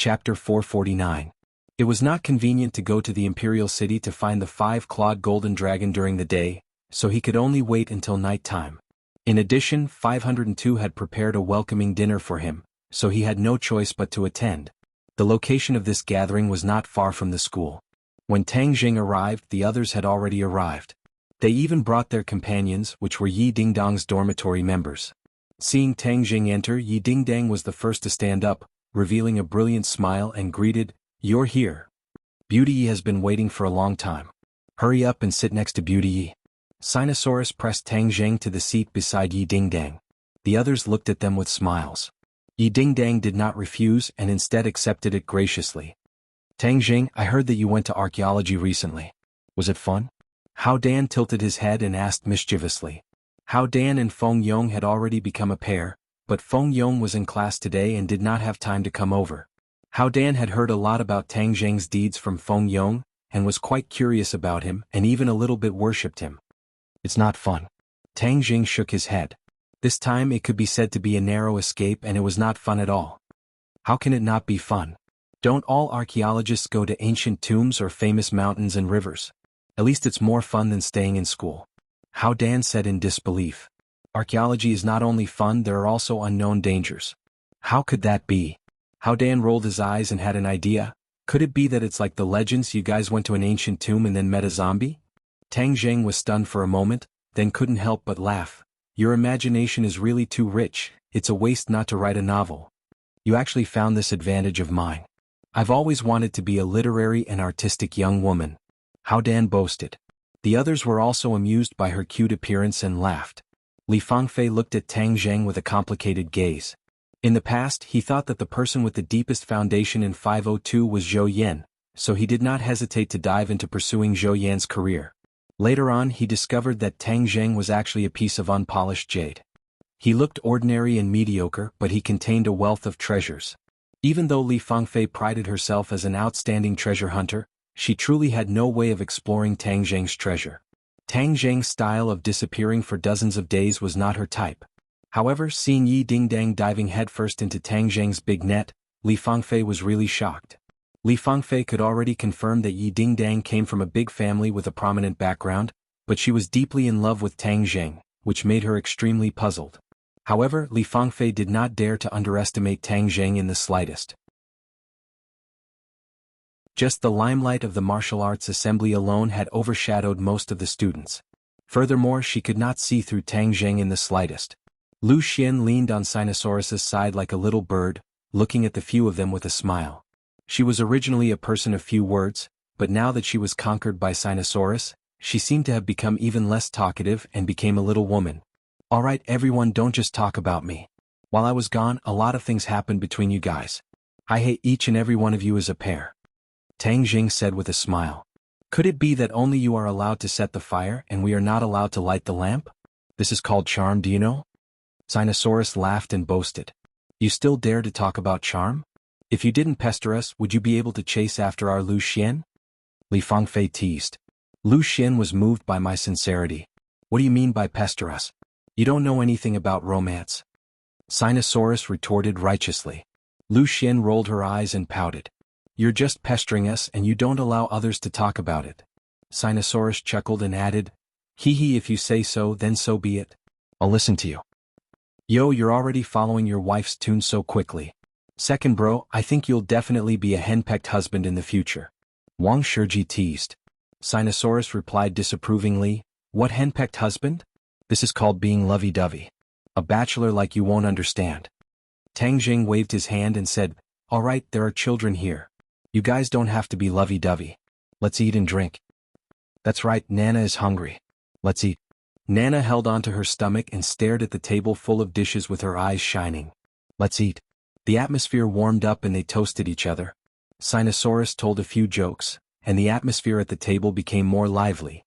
Chapter 449. It was not convenient to go to the imperial city to find the 5-clawed golden dragon during the day, so he could only wait until night time. In addition, 502 had prepared a welcoming dinner for him, so he had no choice but to attend. The location of this gathering was not far from the school. When Tang Jing arrived, the others had already arrived. They even brought their companions, which were Yi Dingdang's dormitory members. Seeing Tang Jing enter, Yi Dingdang was the first to stand up, revealing a brilliant smile and greeted, "You're here. Beauty Yi has been waiting for a long time. Hurry up and sit next to Beauty Yi." Sinosaurus pressed Tang Jing to the seat beside Yi Dingdang. The others looked at them with smiles. Yi Dingdang did not refuse and instead accepted it graciously. "Tang Jing, I heard that you went to archaeology recently. Was it fun?" Hao Dan tilted his head and asked mischievously. Hao Dan and Feng Yong had already become a pair, but Feng Yong was in class today and did not have time to come over. Hao Dan had heard a lot about Tang Jing's deeds from Feng Yong, and was quite curious about him and even a little bit worshipped him. "It's not fun." Tang Jing shook his head. This time it could be said to be a narrow escape, and it was not fun at all. "How can it not be fun? Don't all archaeologists go to ancient tombs or famous mountains and rivers? At least it's more fun than staying in school." Hao Dan said in disbelief. "Archaeology is not only fun, there are also unknown dangers." "How could that be?" Hao Dan rolled his eyes and had an idea. "Could it be that it's like the legends, you guys went to an ancient tomb and then met a zombie?" Tang Jing was stunned for a moment, then couldn't help but laugh. "Your imagination is really too rich, it's a waste not to write a novel. You actually found this advantage of mine. I've always wanted to be a literary and artistic young woman." Hao Dan boasted. The others were also amused by her cute appearance and laughed. Li Fangfei looked at Tang Jing with a complicated gaze. In the past, he thought that the person with the deepest foundation in 502 was Zhou Yan, so he did not hesitate to dive into pursuing Zhou Yan's career. Later on, he discovered that Tang Jing was actually a piece of unpolished jade. He looked ordinary and mediocre, but he contained a wealth of treasures. Even though Li Fangfei prided herself as an outstanding treasure hunter, she truly had no way of exploring Tang Jing's treasure. Tang Jing's style of disappearing for dozens of days was not her type. However, seeing Yi Dingdang diving headfirst into Tang Jing's big net, Li Fangfei was really shocked. Li Fangfei could already confirm that Yi Dingdang came from a big family with a prominent background, but she was deeply in love with Tang Jing, which made her extremely puzzled. However, Li Fangfei did not dare to underestimate Tang Jing in the slightest. Just the limelight of the martial arts assembly alone had overshadowed most of the students. Furthermore, she could not see through Tang Jing in the slightest. Lu Xian leaned on Sinosaurus's side like a little bird, looking at the few of them with a smile. She was originally a person of few words, but now that she was conquered by Sinosaurus, she seemed to have become even less talkative and became a little woman. "Alright everyone, don't just talk about me. While I was gone, a lot of things happened between you guys. I hate each and every one of you as a pair." Tang Jing said with a smile. "Could it be that only you are allowed to set the fire and we are not allowed to light the lamp? This is called charm, do you know?" Sinosaurus laughed and boasted. "You still dare to talk about charm? If you didn't pester us, would you be able to chase after our Lu Xian?" Li Fangfei teased. "Lu Xian was moved by my sincerity. What do you mean by pester us? You don't know anything about romance." Sinosaurus retorted righteously. Lu Xian rolled her eyes and pouted. "You're just pestering us and you don't allow others to talk about it." Sinosaurus chuckled and added, "Hee hee, if you say so, then so be it. I'll listen to you." "Yo, you're already following your wife's tune so quickly. Second bro, I think you'll definitely be a henpecked husband in the future." Wang Shiji teased. Sinosaurus replied disapprovingly, "What henpecked husband? This is called being lovey-dovey. A bachelor like you won't understand." Tang Jing waved his hand and said, "Alright, there are children here. You guys don't have to be lovey-dovey. Let's eat and drink." "That's right, Nana is hungry. Let's eat." Nana held onto her stomach and stared at the table full of dishes with her eyes shining. "Let's eat." The atmosphere warmed up and they toasted each other. Sinosaurus told a few jokes, and the atmosphere at the table became more lively.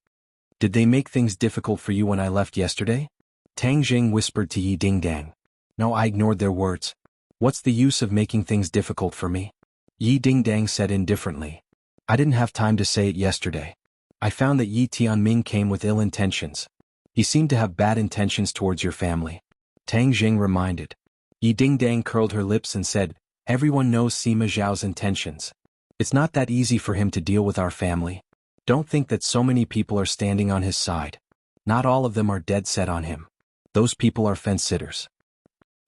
"Did they make things difficult for you when I left yesterday?" Tang Jing whispered to Yi Dingdang. "No, I ignored their words. What's the use of making things difficult for me?" Yi Dingdang said indifferently. "I didn't have time to say it yesterday. I found that Yi Tianming came with ill intentions. He seemed to have bad intentions towards your family." Tang Jing reminded. Yi Dingdang curled her lips and said, Everyone knows Sima Zhao's intentions. It's not that easy for him to deal with our family. Don't think that so many people are standing on his side. Not all of them are dead set on him. Those people are fence-sitters.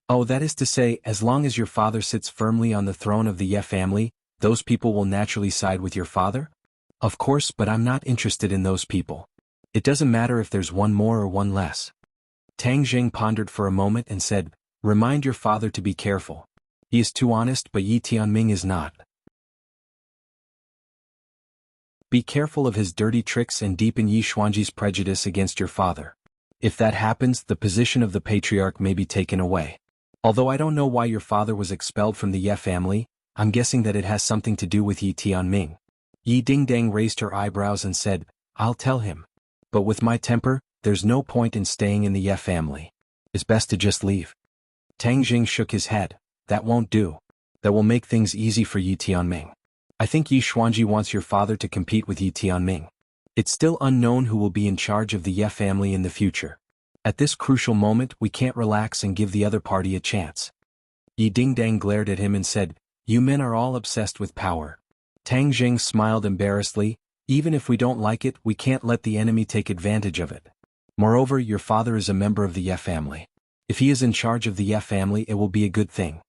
Oh, that is to say, as long as your father sits firmly on the throne of the Ye family, those people will naturally side with your father? Of course, but I'm not interested in those people. It doesn't matter if there's one more or one less. Tang Jing pondered for a moment and said, remind your father to be careful. He is too honest, but Yi Tianming is not. Be careful of his dirty tricks and deepen Yi Xuanji's prejudice against your father. If that happens, the position of the patriarch may be taken away. Although I don't know why your father was expelled from the Ye family, I'm guessing that it has something to do with Yi Tianming. Yi Dingdang raised her eyebrows and said, I'll tell him. But with my temper, there's no point in staying in the Ye family. It's best to just leave. Tang Jing shook his head. That won't do. That will make things easy for Yi Tianming. I think Yi Xuanji wants your father to compete with Yi Tianming. It's still unknown who will be in charge of the Ye family in the future. At this crucial moment, we can't relax and give the other party a chance. Yi Dingdang glared at him and said, you men are all obsessed with power. Tang Jing smiled embarrassedly. Even if we don't like it, we can't let the enemy take advantage of it. Moreover, your father is a member of the Ye family. If he is in charge of the Ye family, it will be a good thing.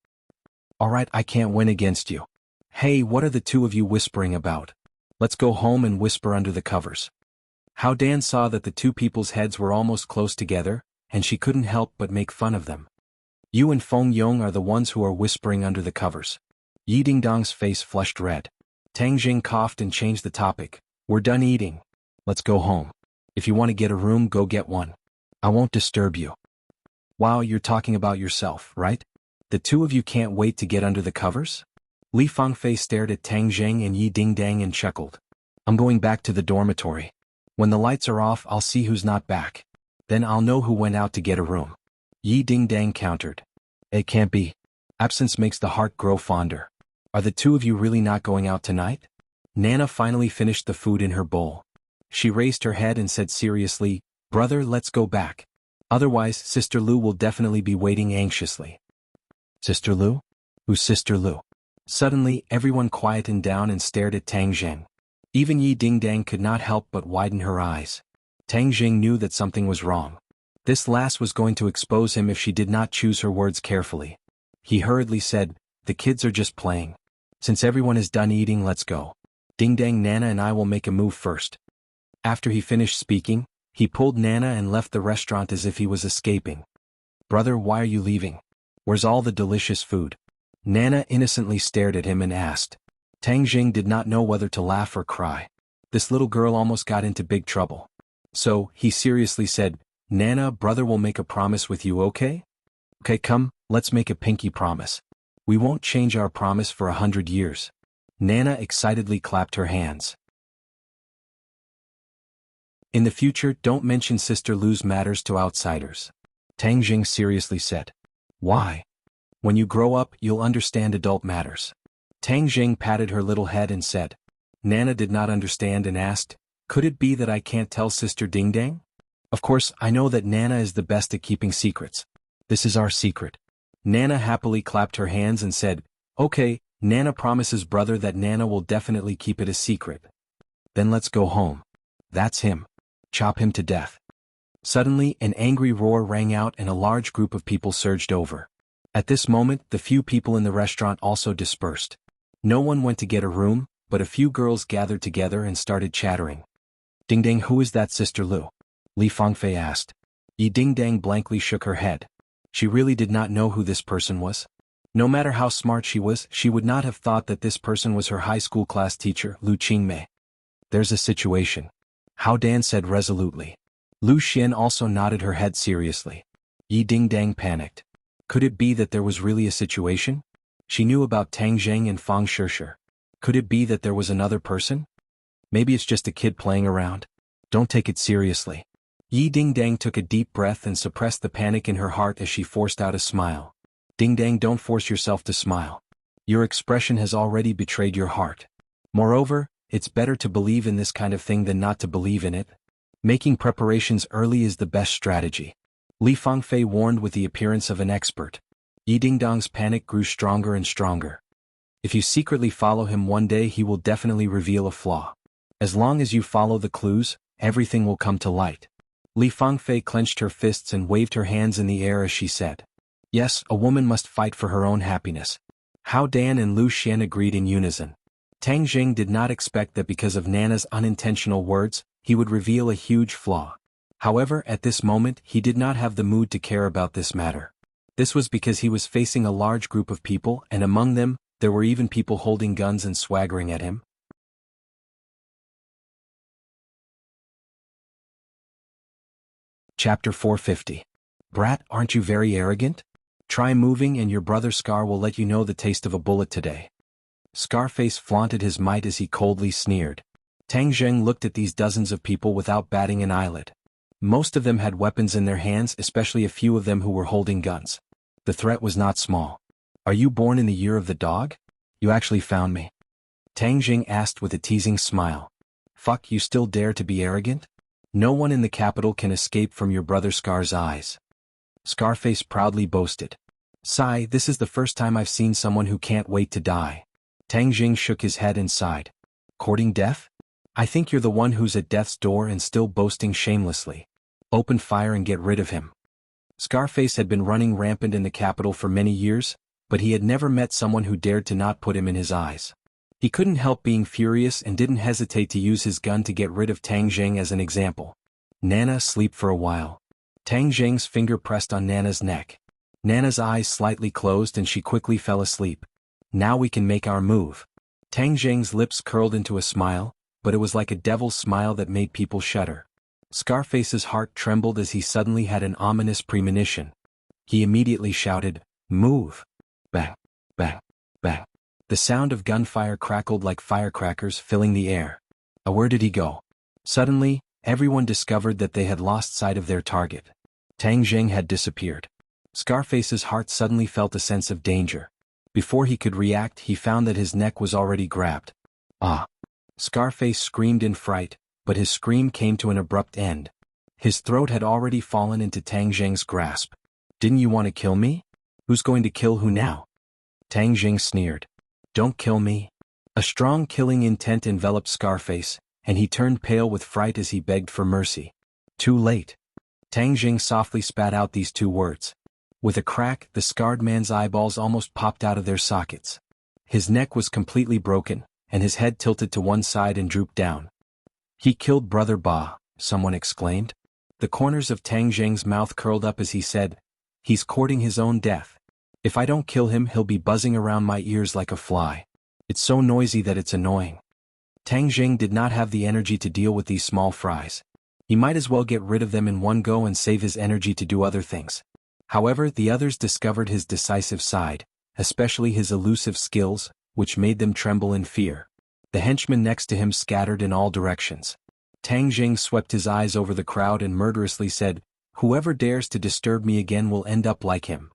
Alright, I can't win against you. Hey, what are the two of you whispering about? Let's go home and whisper under the covers. Hao Dan saw that the two people's heads were almost close together, and she couldn't help but make fun of them. You and Feng Yong are the ones who are whispering under the covers. Yi Dingdang's face flushed red. Tang Jing coughed and changed the topic. We're done eating. Let's go home. If you want to get a room, go get one. I won't disturb you. Wow, you're talking about yourself, right? The two of you can't wait to get under the covers? Li Fangfei stared at Tang Jing and Yi Dingdang and chuckled. I'm going back to the dormitory. When the lights are off, I'll see who's not back. Then I'll know who went out to get a room. Yi Dingdang countered. It can't be. Absence makes the heart grow fonder. Are the two of you really not going out tonight? Nana finally finished the food in her bowl. She raised her head and said seriously, Brother, let's go back. Otherwise, Sister Lu will definitely be waiting anxiously. Sister Lu? Who's Sister Lu? Suddenly, everyone quietened down and stared at Tang Jing. Even Yi Dingdang could not help but widen her eyes. Tang Jing knew that something was wrong. This lass was going to expose him if she did not choose her words carefully. He hurriedly said, the kids are just playing. Since everyone is done eating, let's go. Dingdang, Nana and I will make a move first. After he finished speaking, he pulled Nana and left the restaurant as if he was escaping. Brother, why are you leaving? Where's all the delicious food? Nana innocently stared at him and asked. Tang Jing did not know whether to laugh or cry. This little girl almost got into big trouble. So, he seriously said, Nana, brother will make a promise with you, okay? Okay, come, let's make a pinky promise. We won't change our promise for 100 years. Nana excitedly clapped her hands. In the future, don't mention Sister Lu's matters to outsiders. Tang Jing seriously said. Why? When you grow up, you'll understand adult matters. Tang Jing patted her little head and said. Nana did not understand and asked, could it be that I can't tell Sister Dingdang? Of course, I know that Nana is the best at keeping secrets. This is our secret. Nana happily clapped her hands and said, okay, Nana promises brother that Nana will definitely keep it a secret. Then let's go home. That's him. Chop him to death. Suddenly, an angry roar rang out and a large group of people surged over. At this moment, the few people in the restaurant also dispersed. No one went to get a room, but a few girls gathered together and started chattering. Dingdang, who is that Sister Lu? Li Fangfei asked. Yi Dingdang blankly shook her head. She really did not know who this person was. No matter how smart she was, she would not have thought that this person was her high school class teacher, Lu Qingmei. There's a situation. Hao Dan said resolutely. Lu Xian also nodded her head seriously. Yi Dingdang panicked. Could it be that there was really a situation? She knew about Tang Jing and Fang Shishir. Could it be that there was another person? Maybe it's just a kid playing around. Don't take it seriously. Yi Dingdang took a deep breath and suppressed the panic in her heart as she forced out a smile. Dingdang, don't force yourself to smile. Your expression has already betrayed your heart. Moreover, it's better to believe in this kind of thing than not to believe in it. Making preparations early is the best strategy. Li Fangfei warned with the appearance of an expert. Yi Dingdong's panic grew stronger and stronger. If you secretly follow him one day, he will definitely reveal a flaw. As long as you follow the clues, everything will come to light. Li Fangfei clenched her fists and waved her hands in the air as she said, "Yes, a woman must fight for her own happiness." Hao Dan and Lu Xian agreed in unison. Tang Jing did not expect that because of Nana's unintentional words, he would reveal a huge flaw. However, at this moment he did not have the mood to care about this matter. This was because he was facing a large group of people, and among them, there were even people holding guns and swaggering at him. Chapter 450. Brat, aren't you very arrogant? Try moving and your brother Scar will let you know the taste of a bullet today. Scarface flaunted his might as he coldly sneered. Tang Zheng looked at these dozens of people without batting an eyelid. Most of them had weapons in their hands, especially a few of them who were holding guns. The threat was not small. Are you born in the year of the dog? You actually found me? Tang Jing asked with a teasing smile. Fuck, you still dare to be arrogant? No one in the capital can escape from your brother Scar's eyes. Scarface proudly boasted. Sigh, this is the first time I've seen someone who can't wait to die. Tang Jing shook his head and sighed. Courting death? I think you're the one who's at death's door and still boasting shamelessly. Open fire and get rid of him. Scarface had been running rampant in the capital for many years, but he had never met someone who dared to not put him in his eyes. He couldn't help being furious and didn't hesitate to use his gun to get rid of Tang Jing as an example. Nana, sleep for a while. Tang Jing's finger pressed on Nana's neck. Nana's eyes slightly closed and she quickly fell asleep. Now we can make our move. Tang Jing's lips curled into a smile, but it was like a devil's smile that made people shudder. Scarface's heart trembled as he suddenly had an ominous premonition. He immediately shouted, "Move!" Bang, bang, bang. The sound of gunfire crackled like firecrackers, filling the air. Where did he go? Suddenly, everyone discovered that they had lost sight of their target. Tang Jing had disappeared. Scarface's heart suddenly felt a sense of danger. Before he could react, he found that his neck was already grabbed. Ah! Scarface screamed in fright, but his scream came to an abrupt end. His throat had already fallen into Tang Jing's grasp. Didn't you want to kill me? Who's going to kill who now? Tang Jing sneered. Don't kill me. A strong killing intent enveloped Scarface, and he turned pale with fright as he begged for mercy. Too late. Tang Jing softly spat out these two words. With a crack, the scarred man's eyeballs almost popped out of their sockets. His neck was completely broken, and his head tilted to one side and drooped down. He killed Brother Ba, someone exclaimed. The corners of Tang Jing's mouth curled up as he said, He's courting his own death. If I don't kill him, he'll be buzzing around my ears like a fly. It's so noisy that it's annoying. Tang Jing did not have the energy to deal with these small fries. He might as well get rid of them in one go and save his energy to do other things. However, the others discovered his decisive side, especially his elusive skills, which made them tremble in fear. The henchmen next to him scattered in all directions. Tang Jing swept his eyes over the crowd and murderously said, Whoever dares to disturb me again will end up like him.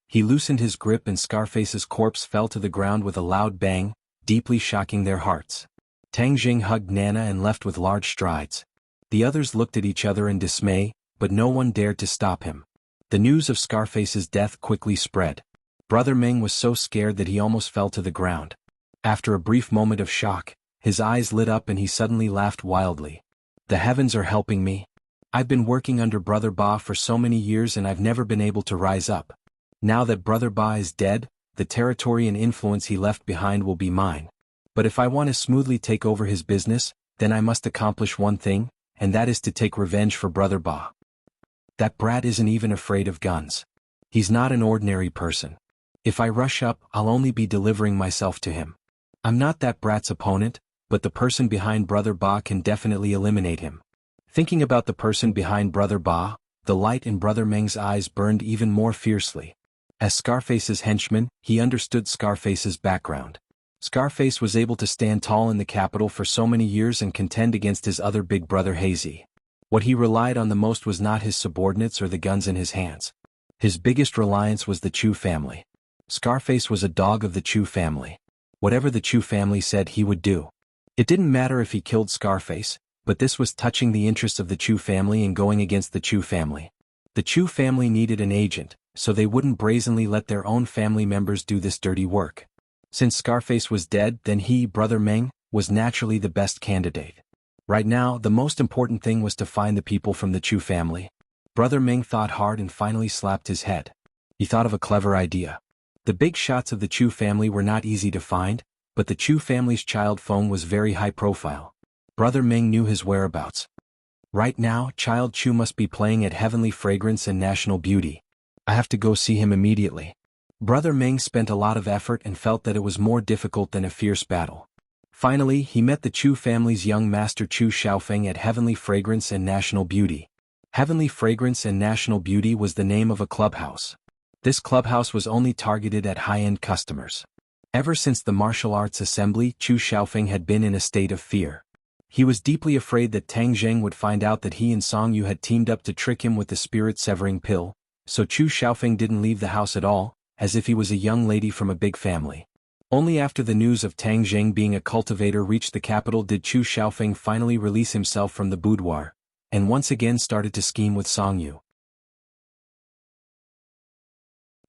He loosened his grip and Scarface's corpse fell to the ground with a loud bang, deeply shocking their hearts. Tang Jing hugged Nana and left with large strides. The others looked at each other in dismay, but no one dared to stop him. The news of Scarface's death quickly spread. Brother Meng was so scared that he almost fell to the ground. After a brief moment of shock, his eyes lit up and he suddenly laughed wildly. The heavens are helping me. I've been working under Brother Ba for so many years and I've never been able to rise up. Now that Brother Ba is dead, the territory and influence he left behind will be mine. But if I want to smoothly take over his business, then I must accomplish one thing, and that is to take revenge for Brother Ba. That brat isn't even afraid of guns. He's not an ordinary person. If I rush up, I'll only be delivering myself to him. I'm not that brat's opponent, but the person behind Brother Ba can definitely eliminate him. Thinking about the person behind Brother Ba, the light in Brother Meng's eyes burned even more fiercely. As Scarface's henchman, he understood Scarface's background. Scarface was able to stand tall in the capital for so many years and contend against his other big brother Hazy. What he relied on the most was not his subordinates or the guns in his hands. His biggest reliance was the Chu family. Scarface was a dog of the Chu family. Whatever the Chu family said he would do. It didn't matter if he killed Scarface, but this was touching the interests of the Chu family and going against the Chu family. The Chu family needed an agent, so they wouldn't brazenly let their own family members do this dirty work. Since Scarface was dead, then he, Brother Meng, was naturally the best candidate. Right now, the most important thing was to find the people from the Chu family. Brother Meng thought hard and finally slapped his head. He thought of a clever idea. The big shots of the Chu family were not easy to find, but the Chu family's child Feng was very high profile. Brother Meng knew his whereabouts. Right now, Child Chu must be playing at Heavenly Fragrance and National Beauty. I have to go see him immediately. Brother Meng spent a lot of effort and felt that it was more difficult than a fierce battle. Finally, he met the Chu family's young master Chu Xiaofeng at Heavenly Fragrance and National Beauty. Heavenly Fragrance and National Beauty was the name of a clubhouse. This clubhouse was only targeted at high-end customers. Ever since the martial arts assembly, Chu Xiaofeng had been in a state of fear. He was deeply afraid that Tang Zheng would find out that he and Song Yu had teamed up to trick him with the spirit-severing pill, so Chu Xiaofeng didn't leave the house at all, as if he was a young lady from a big family. Only after the news of Tang Zheng being a cultivator reached the capital did Chu Xiaofeng finally release himself from the boudoir, and once again started to scheme with Song Yu.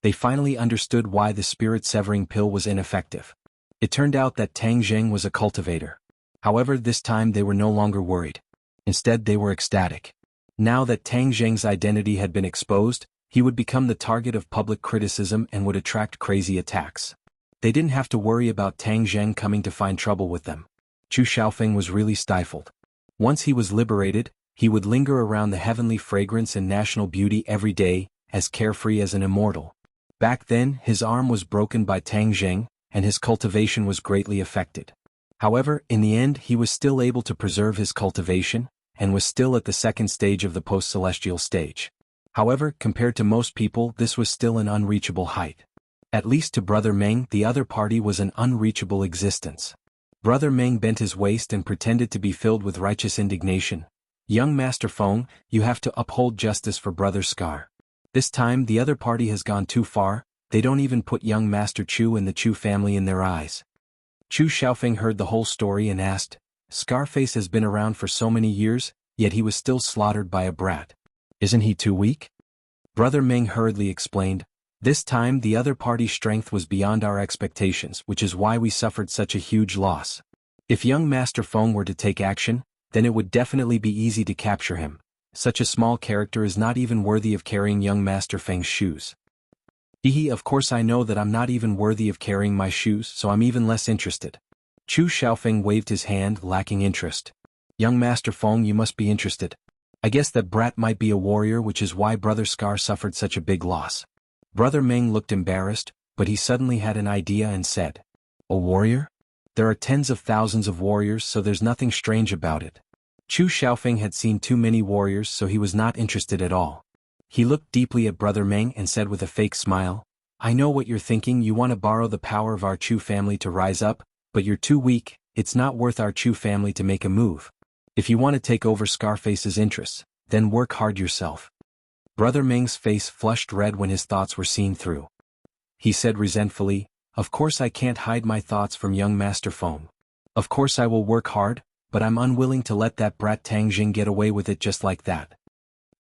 They finally understood why the spirit-severing pill was ineffective. It turned out that Tang Zheng was a cultivator. However, this time they were no longer worried. Instead, they were ecstatic. Now that Tang Zheng's identity had been exposed, he would become the target of public criticism and would attract crazy attacks. They didn't have to worry about Tang Zheng coming to find trouble with them. Chu Xiaofeng was really stifled. Once he was liberated, he would linger around the Heavenly Fragrance and National Beauty every day, as carefree as an immortal. Back then, his arm was broken by Tang Zheng, and his cultivation was greatly affected. However, in the end he was still able to preserve his cultivation, and was still at the second stage of the post-celestial stage. However, compared to most people, this was still an unreachable height. At least to Brother Meng, the other party was an unreachable existence. Brother Meng bent his waist and pretended to be filled with righteous indignation. Young Master Feng, you have to uphold justice for Brother Scar. This time the other party has gone too far, they don't even put young Master Chu and the Chu family in their eyes. Chu Xiaofeng heard the whole story and asked, Scarface has been around for so many years, yet he was still slaughtered by a brat. Isn't he too weak? Brother Meng hurriedly explained, this time the other party's strength was beyond our expectations, which is why we suffered such a huge loss. If young Master Feng were to take action, then it would definitely be easy to capture him. Such a small character is not even worthy of carrying young Master Feng's shoes. Of course I know that I'm not even worthy of carrying my shoes, so I'm even less interested. Chu Xiaofeng waved his hand, lacking interest. Young Master Feng, you must be interested. I guess that brat might be a warrior, which is why Brother Scar suffered such a big loss. Brother Meng looked embarrassed, but he suddenly had an idea and said, a warrior? There are tens of thousands of warriors, so there's nothing strange about it. Chu Xiaofeng had seen too many warriors, so he was not interested at all. He looked deeply at Brother Meng and said with a fake smile, I know what you're thinking, you want to borrow the power of our Chu family to rise up, but you're too weak, it's not worth our Chu family to make a move. If you want to take over Scarface's interests, then work hard yourself. Brother Meng's face flushed red when his thoughts were seen through. He said resentfully, of course I can't hide my thoughts from young Master Feng. Of course I will work hard, but I'm unwilling to let that brat Tang Jing get away with it just like that.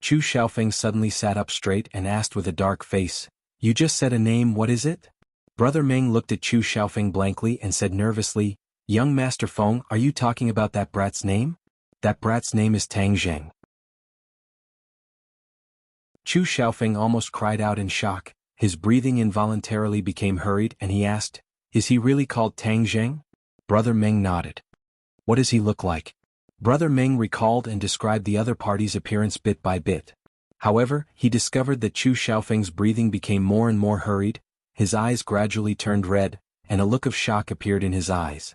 Chu Xiaofeng suddenly sat up straight and asked with a dark face, you just said a name, what is it? Brother Meng looked at Chu Xiaofeng blankly and said nervously, young Master Feng, are you talking about that brat's name? That brat's name is Tang Zheng. Chu Xiaofeng almost cried out in shock, his breathing involuntarily became hurried and he asked, is he really called Tang Zheng? Brother Meng nodded. What does he look like? Brother Meng recalled and described the other party's appearance bit by bit. However, he discovered that Chu Xiaofeng's breathing became more and more hurried, his eyes gradually turned red, and a look of shock appeared in his eyes.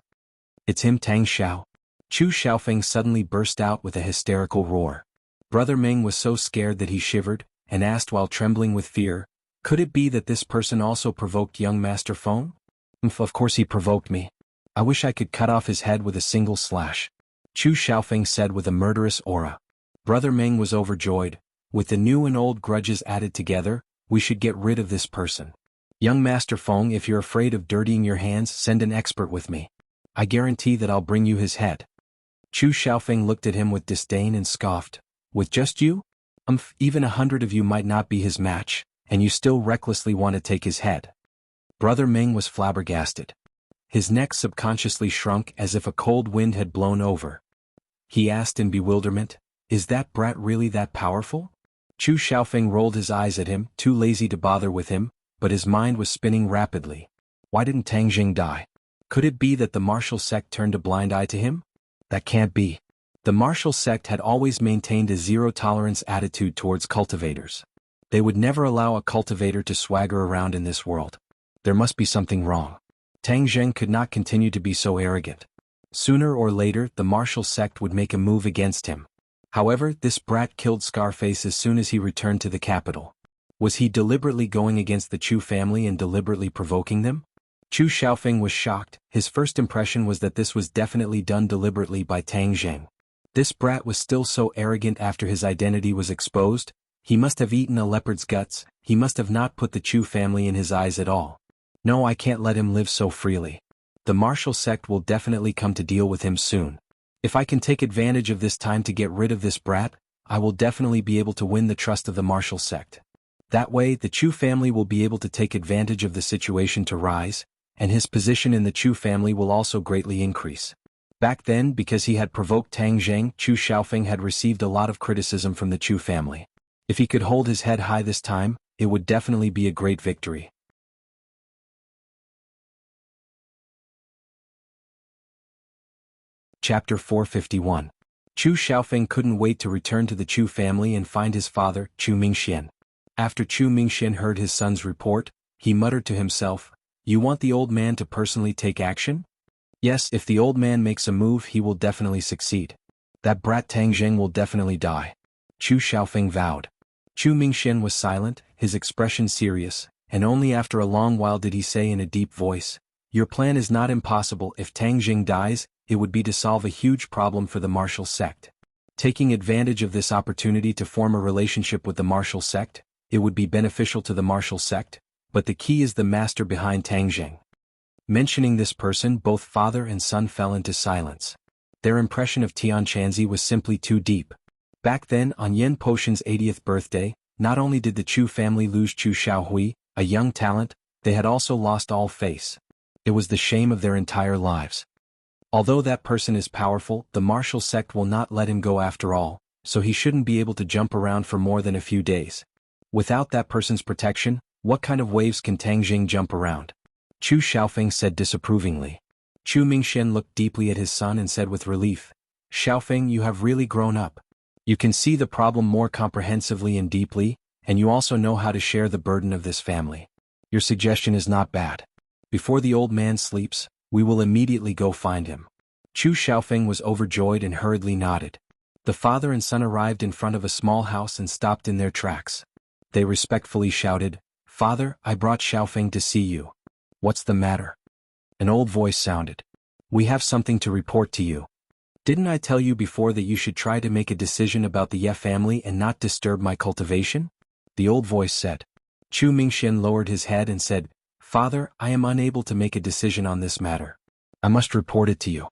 It's him, Tang Xiao. Chu Xiaofeng suddenly burst out with a hysterical roar. Brother Meng was so scared that he shivered, and asked while trembling with fear, could it be that this person also provoked young Master Feng? Of course he provoked me. I wish I could cut off his head with a single slash. Chu Xiaofeng said with a murderous aura. Brother Meng was overjoyed. With the new and old grudges added together, we should get rid of this person. Young Master Feng, if you're afraid of dirtying your hands, send an expert with me. I guarantee that I'll bring you his head. Chu Xiaofeng looked at him with disdain and scoffed. With just you? Even 100 of you might not be his match, and you still recklessly want to take his head. Brother Ming was flabbergasted. His neck subconsciously shrunk as if a cold wind had blown over. He asked in bewilderment, "Is that brat really that powerful?" Chu Xiaofeng rolled his eyes at him, too lazy to bother with him, but his mind was spinning rapidly. Why didn't Tang Jing die? Could it be that the martial sect turned a blind eye to him? That can't be. The martial sect had always maintained a zero-tolerance attitude towards cultivators. They would never allow a cultivator to swagger around in this world. There must be something wrong. Tang Zheng could not continue to be so arrogant. Sooner or later, the martial sect would make a move against him. However, this brat killed Scarface as soon as he returned to the capital. Was he deliberately going against the Chu family and deliberately provoking them? Chu Xiaofeng was shocked. His first impression was that this was definitely done deliberately by Tang Zheng. This brat was still so arrogant after his identity was exposed. He must have eaten a leopard's guts. He must have not put the Chu family in his eyes at all. No, I can't let him live so freely. The martial sect will definitely come to deal with him soon. If I can take advantage of this time to get rid of this brat, I will definitely be able to win the trust of the martial sect. That way, the Chu family will be able to take advantage of the situation to rise, and his position in the Chu family will also greatly increase. Back then, because he had provoked Tang Zheng, Chu Xiaofeng had received a lot of criticism from the Chu family. If he could hold his head high this time, it would definitely be a great victory. Chapter 451. Chu Xiaofeng couldn't wait to return to the Chu family and find his father, Chu Mingxian. After Chu Mingxian heard his son's report, he muttered to himself, "You want the old man to personally take action?" Yes, if the old man makes a move, he will definitely succeed. That brat Tang Zheng will definitely die. Chu Xiaofeng vowed. Chu Mingxian was silent, his expression serious, and only after a long while did he say in a deep voice, "Your plan is not impossible. If Tang Jing dies, it would be to solve a huge problem for the martial sect. Taking advantage of this opportunity to form a relationship with the martial sect, it would be beneficial to the martial sect, but the key is the master behind Tang Jing." Mentioning this person, both father and son fell into silence. Their impression of Tian Chanzi was simply too deep. Back then, on Yen Potion's 80th birthday, not only did the Chu family lose Chu Xiaohui, a young talent, they had also lost all face. It was the shame of their entire lives. Although that person is powerful, the martial sect will not let him go after all, so he shouldn't be able to jump around for more than a few days. Without that person's protection, what kind of waves can Tang Jing jump around? Chu Xiaofeng said disapprovingly. Chu Mingxian looked deeply at his son and said with relief, "Xiaofeng, you have really grown up. You can see the problem more comprehensively and deeply, and you also know how to share the burden of this family. Your suggestion is not bad. Before the old man sleeps, we will immediately go find him." Chu Xiaofeng was overjoyed and hurriedly nodded. The father and son arrived in front of a small house and stopped in their tracks. They respectfully shouted, "Father, I brought Xiaofeng to see you." "What's the matter?" An old voice sounded. "We have something to report to you. Didn't I tell you before that you should try to make a decision about the Ye family and not disturb my cultivation?" The old voice said. Chu Mingxian lowered his head and said, "Father, I am unable to make a decision on this matter. I must report it to you."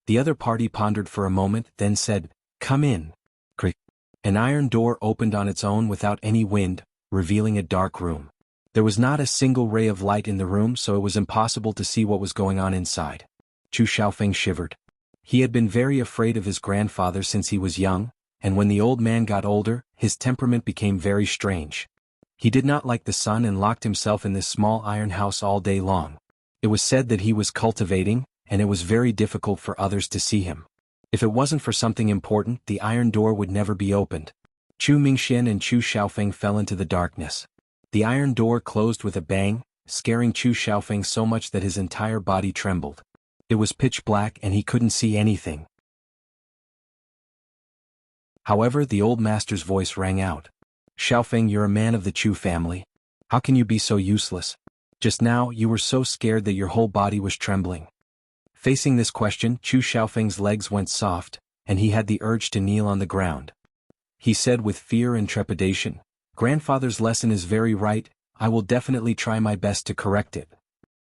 The other party pondered for a moment, then said, "Come in." Crick. An iron door opened on its own without any wind, revealing a dark room. There was not a single ray of light in the room, so it was impossible to see what was going on inside. Chu Xiaofeng shivered. He had been very afraid of his grandfather since he was young, and when the old man got older, his temperament became very strange. He did not like the sun and locked himself in this small iron house all day long. It was said that he was cultivating, and it was very difficult for others to see him. If it wasn't for something important, the iron door would never be opened. Chu Mingxian and Chu Xiaofeng fell into the darkness. The iron door closed with a bang, scaring Chu Xiaofeng so much that his entire body trembled. It was pitch black and he couldn't see anything. However, the old master's voice rang out. "Xiaofeng, you're a man of the Chu family. How can you be so useless? Just now, you were so scared that your whole body was trembling." Facing this question, Chu Xiaofeng's legs went soft, and he had the urge to kneel on the ground. He said with fear and trepidation, "Grandfather's lesson is very right, I will definitely try my best to correct it."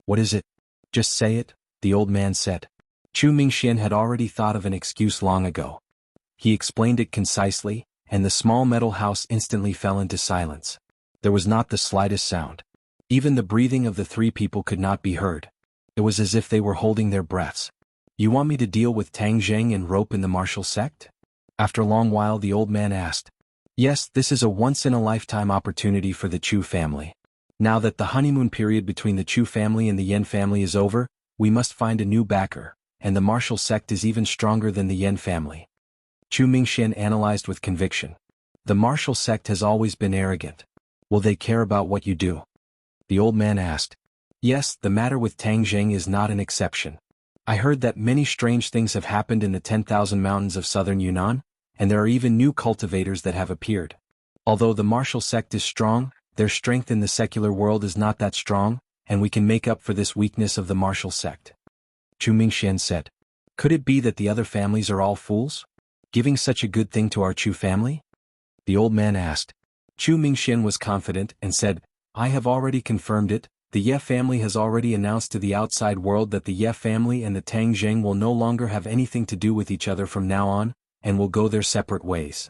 "What is it? Just say it," the old man said. Chu Mingxian had already thought of an excuse long ago. He explained it concisely, and the small metal house instantly fell into silence. There was not the slightest sound. Even the breathing of the three people could not be heard. It was as if they were holding their breaths. "You want me to deal with Tang Zheng and rope in the martial sect?" After a long while the old man asked. "Yes, this is a once-in-a-lifetime opportunity for the Chu family. Now that the honeymoon period between the Chu family and the Yen family is over, we must find a new backer, and the martial sect is even stronger than the Yen family." Chu Mingxian analyzed with conviction. "The martial sect has always been arrogant. Will they care about what you do?" The old man asked. "Yes, the matter with Tang Zheng is not an exception. I heard that many strange things have happened in the 10,000 mountains of southern Yunnan, and there are even new cultivators that have appeared. Although the martial sect is strong, their strength in the secular world is not that strong, and we can make up for this weakness of the martial sect." Chu Mingxian said. "Could it be that the other families are all fools, giving such a good thing to our Chu family?" The old man asked. Chu Mingxian was confident and said, "I have already confirmed it. The Ye family has already announced to the outside world that the Ye family and the Tang Zheng will no longer have anything to do with each other from now on, and will go their separate ways."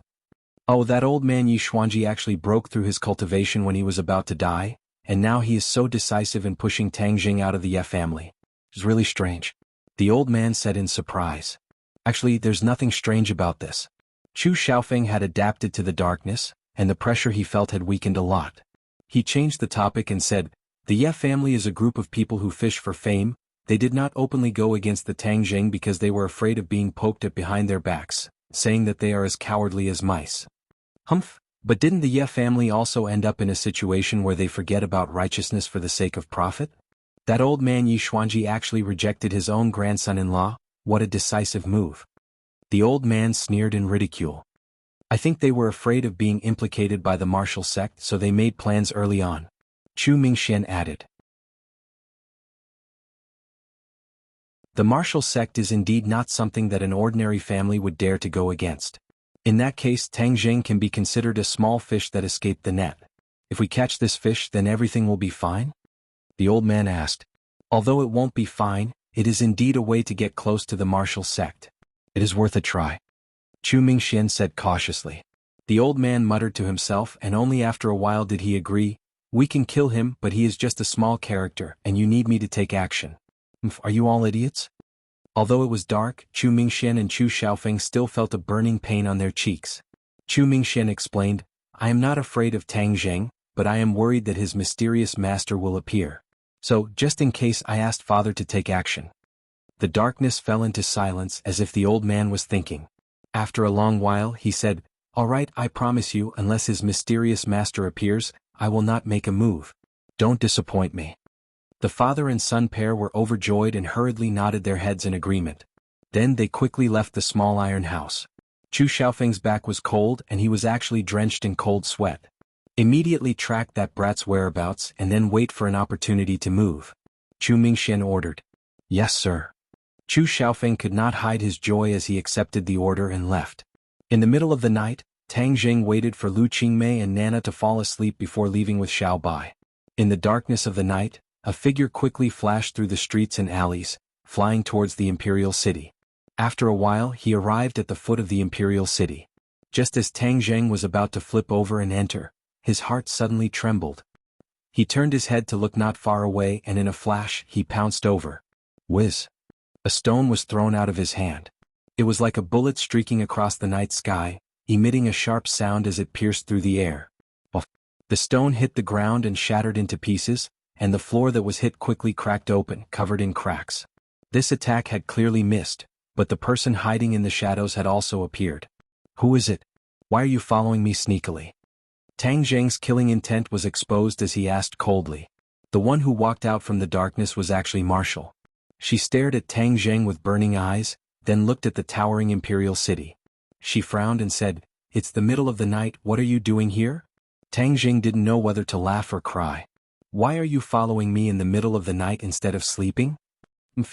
Oh, that old man Yi Xuanji actually broke through his cultivation when he was about to die, and now he is so decisive in pushing Tang Zheng out of the Ye family. It's really strange. The old man said in surprise. Actually, there's nothing strange about this. Chu Xiaofeng had adapted to the darkness, and the pressure he felt had weakened a lot. He changed the topic and said, "The Ye family is a group of people who fish for fame. They did not openly go against the Tang Zheng because they were afraid of being poked at behind their backs, saying that they are as cowardly as mice." Humph, but didn't the Ye family also end up in a situation where they forget about righteousness for the sake of profit? That old man Yi Xuanji actually rejected his own grandson-in-law. What a decisive move. The old man sneered in ridicule. "I think they were afraid of being implicated by the martial sect, so they made plans early on," Chu Mingxian added. The martial sect is indeed not something that an ordinary family would dare to go against. In that case, Tang Zheng can be considered a small fish that escaped the net. If we catch this fish, then everything will be fine? The old man asked. "Although it won't be fine, it is indeed a way to get close to the martial sect. It is worth a try," Chu Mingxian said cautiously. The old man muttered to himself, and only after a while did he agree. "We can kill him, but he is just a small character, and you need me to take action." Are you all idiots?" Although it was dark, Chu Mingxian and Chu Xiaofeng still felt a burning pain on their cheeks. Chu Mingxian explained, "I am not afraid of Tang Zheng, but I am worried that his mysterious master will appear. So, just in case, I asked Father to take action." The darkness fell into silence as if the old man was thinking. After a long while he said, "All right, I promise you, unless his mysterious master appears, I will not make a move. Don't disappoint me." The father and son pair were overjoyed and hurriedly nodded their heads in agreement. Then they quickly left the small iron house. Chu Xiaofeng's back was cold and he was actually drenched in cold sweat. "Immediately track that brat's whereabouts and then wait for an opportunity to move," Chu Mingxian ordered. "Yes, sir." Chu Xiaofeng could not hide his joy as he accepted the order and left. In the middle of the night, Tang Zheng waited for Lu Qingmei and Nana to fall asleep before leaving with Xiao Bai. In the darkness of the night, a figure quickly flashed through the streets and alleys, flying towards the imperial city. After a while he arrived at the foot of the imperial city. Just as Tang Zheng was about to flip over and enter, his heart suddenly trembled. He turned his head to look not far away and in a flash he pounced over. Whiz! A stone was thrown out of his hand. It was like a bullet streaking across the night sky, emitting a sharp sound as it pierced through the air. The stone hit the ground and shattered into pieces, and the floor that was hit quickly cracked open, covered in cracks. This attack had clearly missed, but the person hiding in the shadows had also appeared. "Who is it? Why are you following me sneakily?" Tang Zheng's killing intent was exposed as he asked coldly. The one who walked out from the darkness was actually Marshall. She stared at Tang Zheng with burning eyes, then looked at the towering imperial city. She frowned and said, "It's the middle of the night, what are you doing here?" Tang Zheng didn't know whether to laugh or cry. "Why are you following me in the middle of the night instead of sleeping?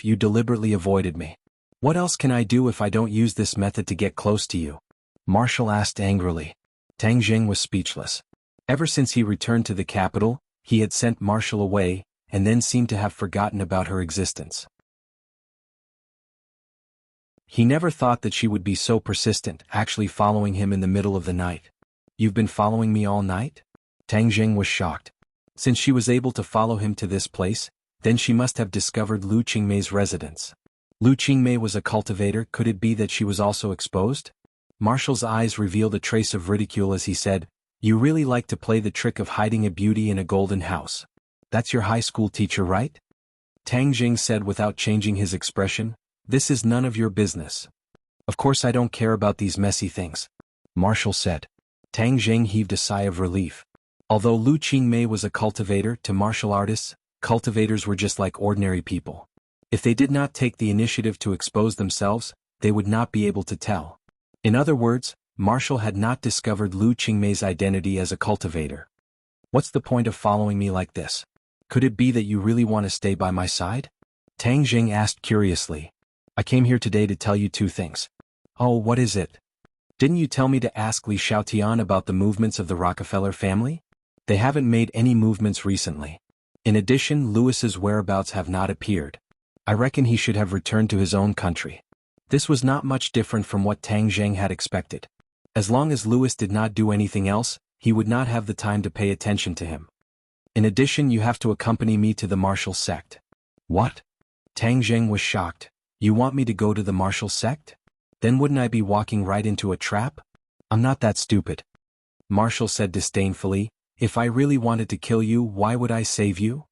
You deliberately avoided me. What else can I do if I don't use this method to get close to you?" Marshall asked angrily. Tang Zheng was speechless. Ever since he returned to the capital, he had sent Marshall away, and then seemed to have forgotten about her existence. He never thought that she would be so persistent, actually following him in the middle of the night. "You've been following me all night?" Tang Jing was shocked. Since she was able to follow him to this place, then she must have discovered Lu Qingmei's residence. Lu Qingmei was a cultivator. Could it be that she was also exposed? Marshall's eyes revealed a trace of ridicule as he said, "You really like to play the trick of hiding a beauty in a golden house. That's your high school teacher, right?" Tang Jing said without changing his expression, "This is none of your business." "Of course I don't care about these messy things," Marshall said. Tang Jing heaved a sigh of relief. Although Lu Qingmei was a cultivator to martial artists, cultivators were just like ordinary people. If they did not take the initiative to expose themselves, they would not be able to tell. In other words, Marshall had not discovered Lu Qingmei's identity as a cultivator. "What's the point of following me like this? Could it be that you really want to stay by my side?" Tang Jing asked curiously. "I came here today to tell you two things." "Oh, what is it?" "Didn't you tell me to ask Li Xiaotian about the movements of the Rockefeller family? They haven't made any movements recently. In addition, Lewis's whereabouts have not appeared. I reckon he should have returned to his own country." This was not much different from what Tang Jing had expected. As long as Lewis did not do anything else, he would not have the time to pay attention to him. "In addition, you have to accompany me to the martial sect." "What?" Tang Jing was shocked. "You want me to go to the martial sect? Then wouldn't I be walking right into a trap? I'm not that stupid." Marshall said disdainfully, "If I really wanted to kill you, why would I save you?"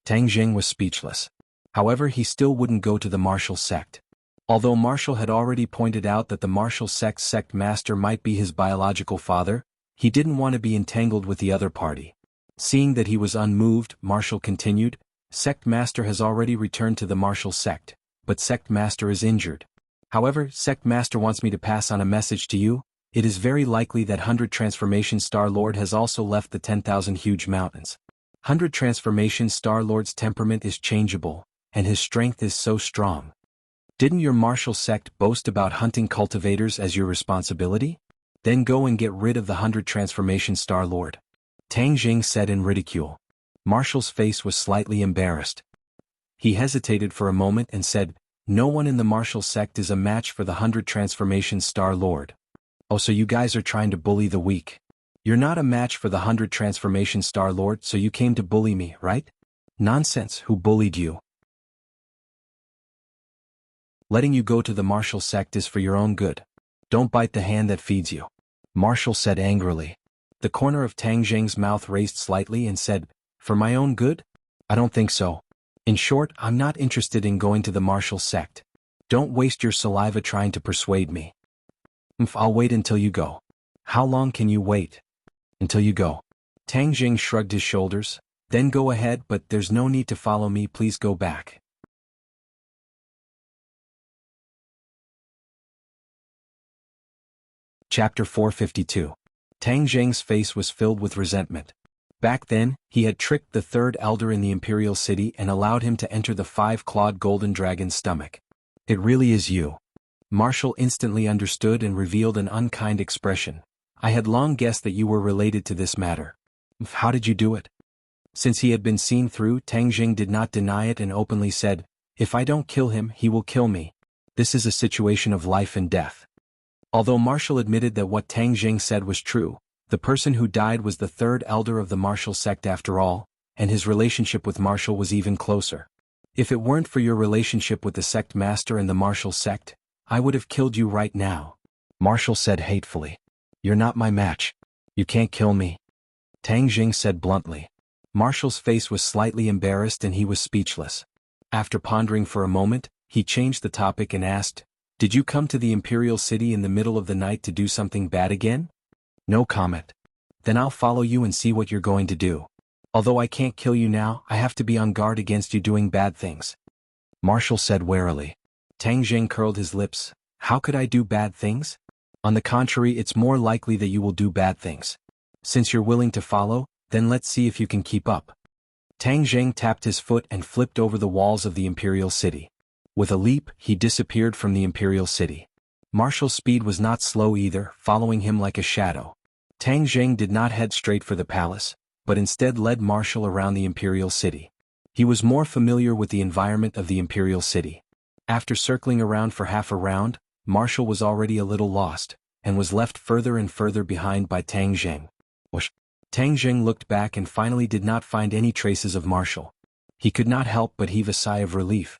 Tang Jing was speechless. However, he still wouldn't go to the martial sect. Although Marshall had already pointed out that the martial sect's sect master might be his biological father, he didn't want to be entangled with the other party. Seeing that he was unmoved, Marshall continued, "Sect master has already returned to the martial sect, but sect master is injured. However, sect master wants me to pass on a message to you. It is very likely that 100 Transformation Star Lord has also left the 10,000 huge mountains. 100 Transformation Star Lord's temperament is changeable, and his strength is so strong. Didn't your martial sect boast about hunting cultivators as your responsibility? Then go and get rid of the 100 Transformation Star Lord." Tang Jing said in ridicule. Marshall's face was slightly embarrassed. He hesitated for a moment and said, "No one in the martial sect is a match for the 100 Transformation Star Lord." "Oh, so you guys are trying to bully the weak. You're not a match for the 100 Transformation Star Lord, so you came to bully me, right?" "Nonsense, who bullied you? Letting you go to the martial sect is for your own good. Don't bite the hand that feeds you," Marshall said angrily. The corner of Tang Jing's mouth raised slightly and said, "For my own good? I don't think so. In short, I'm not interested in going to the martial sect. Don't waste your saliva trying to persuade me." "I'll wait until you go." "How long can you wait?" "Until you go." Tang Jing shrugged his shoulders. "Then go ahead, but there's no need to follow me. Please go back." Chapter 452. Tang Jing's face was filled with resentment. Back then, he had tricked the third elder in the imperial city and allowed him to enter the 5-clawed golden dragon's stomach. "It really is you." Marshall instantly understood and revealed an unkind expression. "I had long guessed that you were related to this matter." "How did you do it?" Since he had been seen through, Tang Jing did not deny it and openly said, "If I don't kill him, he will kill me. This is a situation of life and death." Although Marshall admitted that what Tang Jing said was true, the person who died was the third elder of the martial sect after all, and his relationship with Marshall was even closer. "If it weren't for your relationship with the sect master and the martial sect, I would have killed you right now," Marshall said hatefully. "You're not my match. You can't kill me," Tang Jing said bluntly. Marshall's face was slightly embarrassed and he was speechless. After pondering for a moment, he changed the topic and asked, "Did you come to the Imperial City in the middle of the night to do something bad again?" "No comment." "Then I'll follow you and see what you're going to do. Although I can't kill you now, I have to be on guard against you doing bad things," Marshall said warily. Tang Jing curled his lips. "How could I do bad things? On the contrary, it's more likely that you will do bad things. Since you're willing to follow, then let's see if you can keep up." Tang Jing tapped his foot and flipped over the walls of the Imperial City. With a leap, he disappeared from the Imperial City. Marshall's speed was not slow either, following him like a shadow. Tang Jing did not head straight for the palace, but instead led Marshall around the Imperial City. He was more familiar with the environment of the Imperial City. After circling around for half a round, Marshall was already a little lost, and was left further and further behind by Tang Zheng. Whoosh. Tang Zheng looked back and finally did not find any traces of Marshall. He could not help but heave a sigh of relief.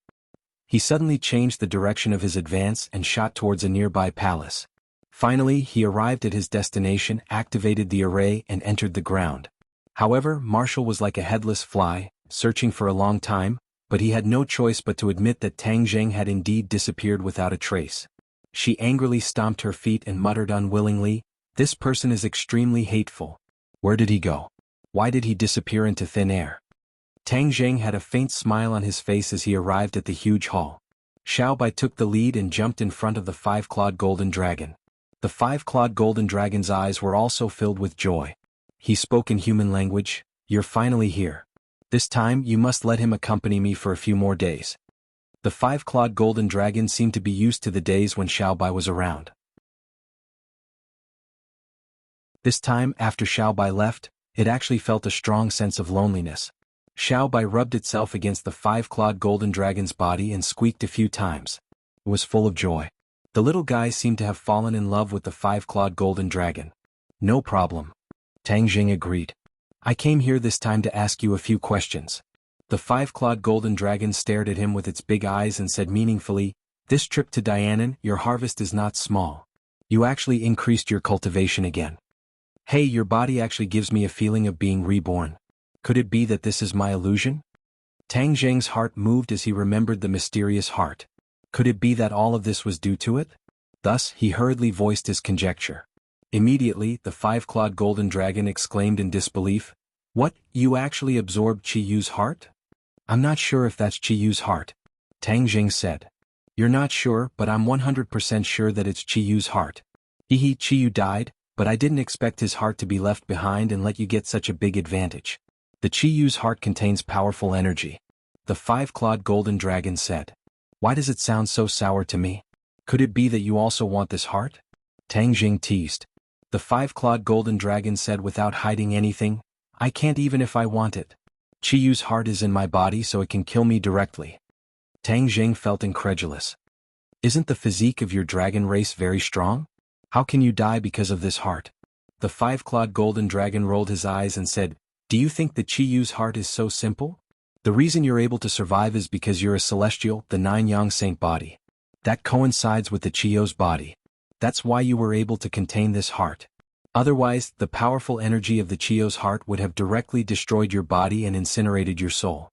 He suddenly changed the direction of his advance and shot towards a nearby palace. Finally, he arrived at his destination, activated the array and entered the ground. However, Marshall was like a headless fly, searching for a long time, but he had no choice but to admit that Tang Zheng had indeed disappeared without a trace. She angrily stomped her feet and muttered unwillingly, "This person is extremely hateful. Where did he go? Why did he disappear into thin air?" Tang Zheng had a faint smile on his face as he arrived at the huge hall. Xiao Bai took the lead and jumped in front of the five-clawed golden dragon. The five-clawed golden dragon's eyes were also filled with joy. He spoke in human language, "You're finally here. This time you must let him accompany me for a few more days." The five-clawed golden dragon seemed to be used to the days when Xiao Bai was around. This time, after Xiao Bai left, it actually felt a strong sense of loneliness. Xiao Bai rubbed itself against the five-clawed golden dragon's body and squeaked a few times. It was full of joy. The little guy seemed to have fallen in love with the five-clawed golden dragon. "No problem," Tang Zheng agreed. "I came here this time to ask you a few questions." The five-clawed golden dragon stared at him with its big eyes and said meaningfully, "This trip to Dianan, your harvest is not small. You actually increased your cultivation again. Hey, your body actually gives me a feeling of being reborn. Could it be that this is my illusion?" Tang Zheng's heart moved as he remembered the mysterious heart. Could it be that all of this was due to it? Thus, he hurriedly voiced his conjecture. Immediately, the five-clawed golden dragon exclaimed in disbelief, "What, you actually absorbed Qi Yu's heart?" "I'm not sure if that's Qi Yu's heart," Tang Zheng said. "You're not sure, but I'm 100% sure that it's Qi Yu's heart. Qi Yu died, but I didn't expect his heart to be left behind and let you get such a big advantage. The Qi Yu's heart contains powerful energy," the five-clawed golden dragon said. "Why does it sound so sour to me? Could it be that you also want this heart?" Tang Zheng teased. The five-clawed golden dragon said without hiding anything, "I can't even if I want it. Qi Yu's heart is in my body so it can kill me directly." Tang Zheng felt incredulous. "Isn't the physique of your dragon race very strong? How can you die because of this heart?" The five-clawed golden dragon rolled his eyes and said, "Do you think that Qi Yu's heart is so simple? The reason you're able to survive is because you're a celestial, the nine-yang saint body. That coincides with the Qi Yu's body. That's why you were able to contain this heart. Otherwise, the powerful energy of the Qi Yu's heart would have directly destroyed your body and incinerated your soul."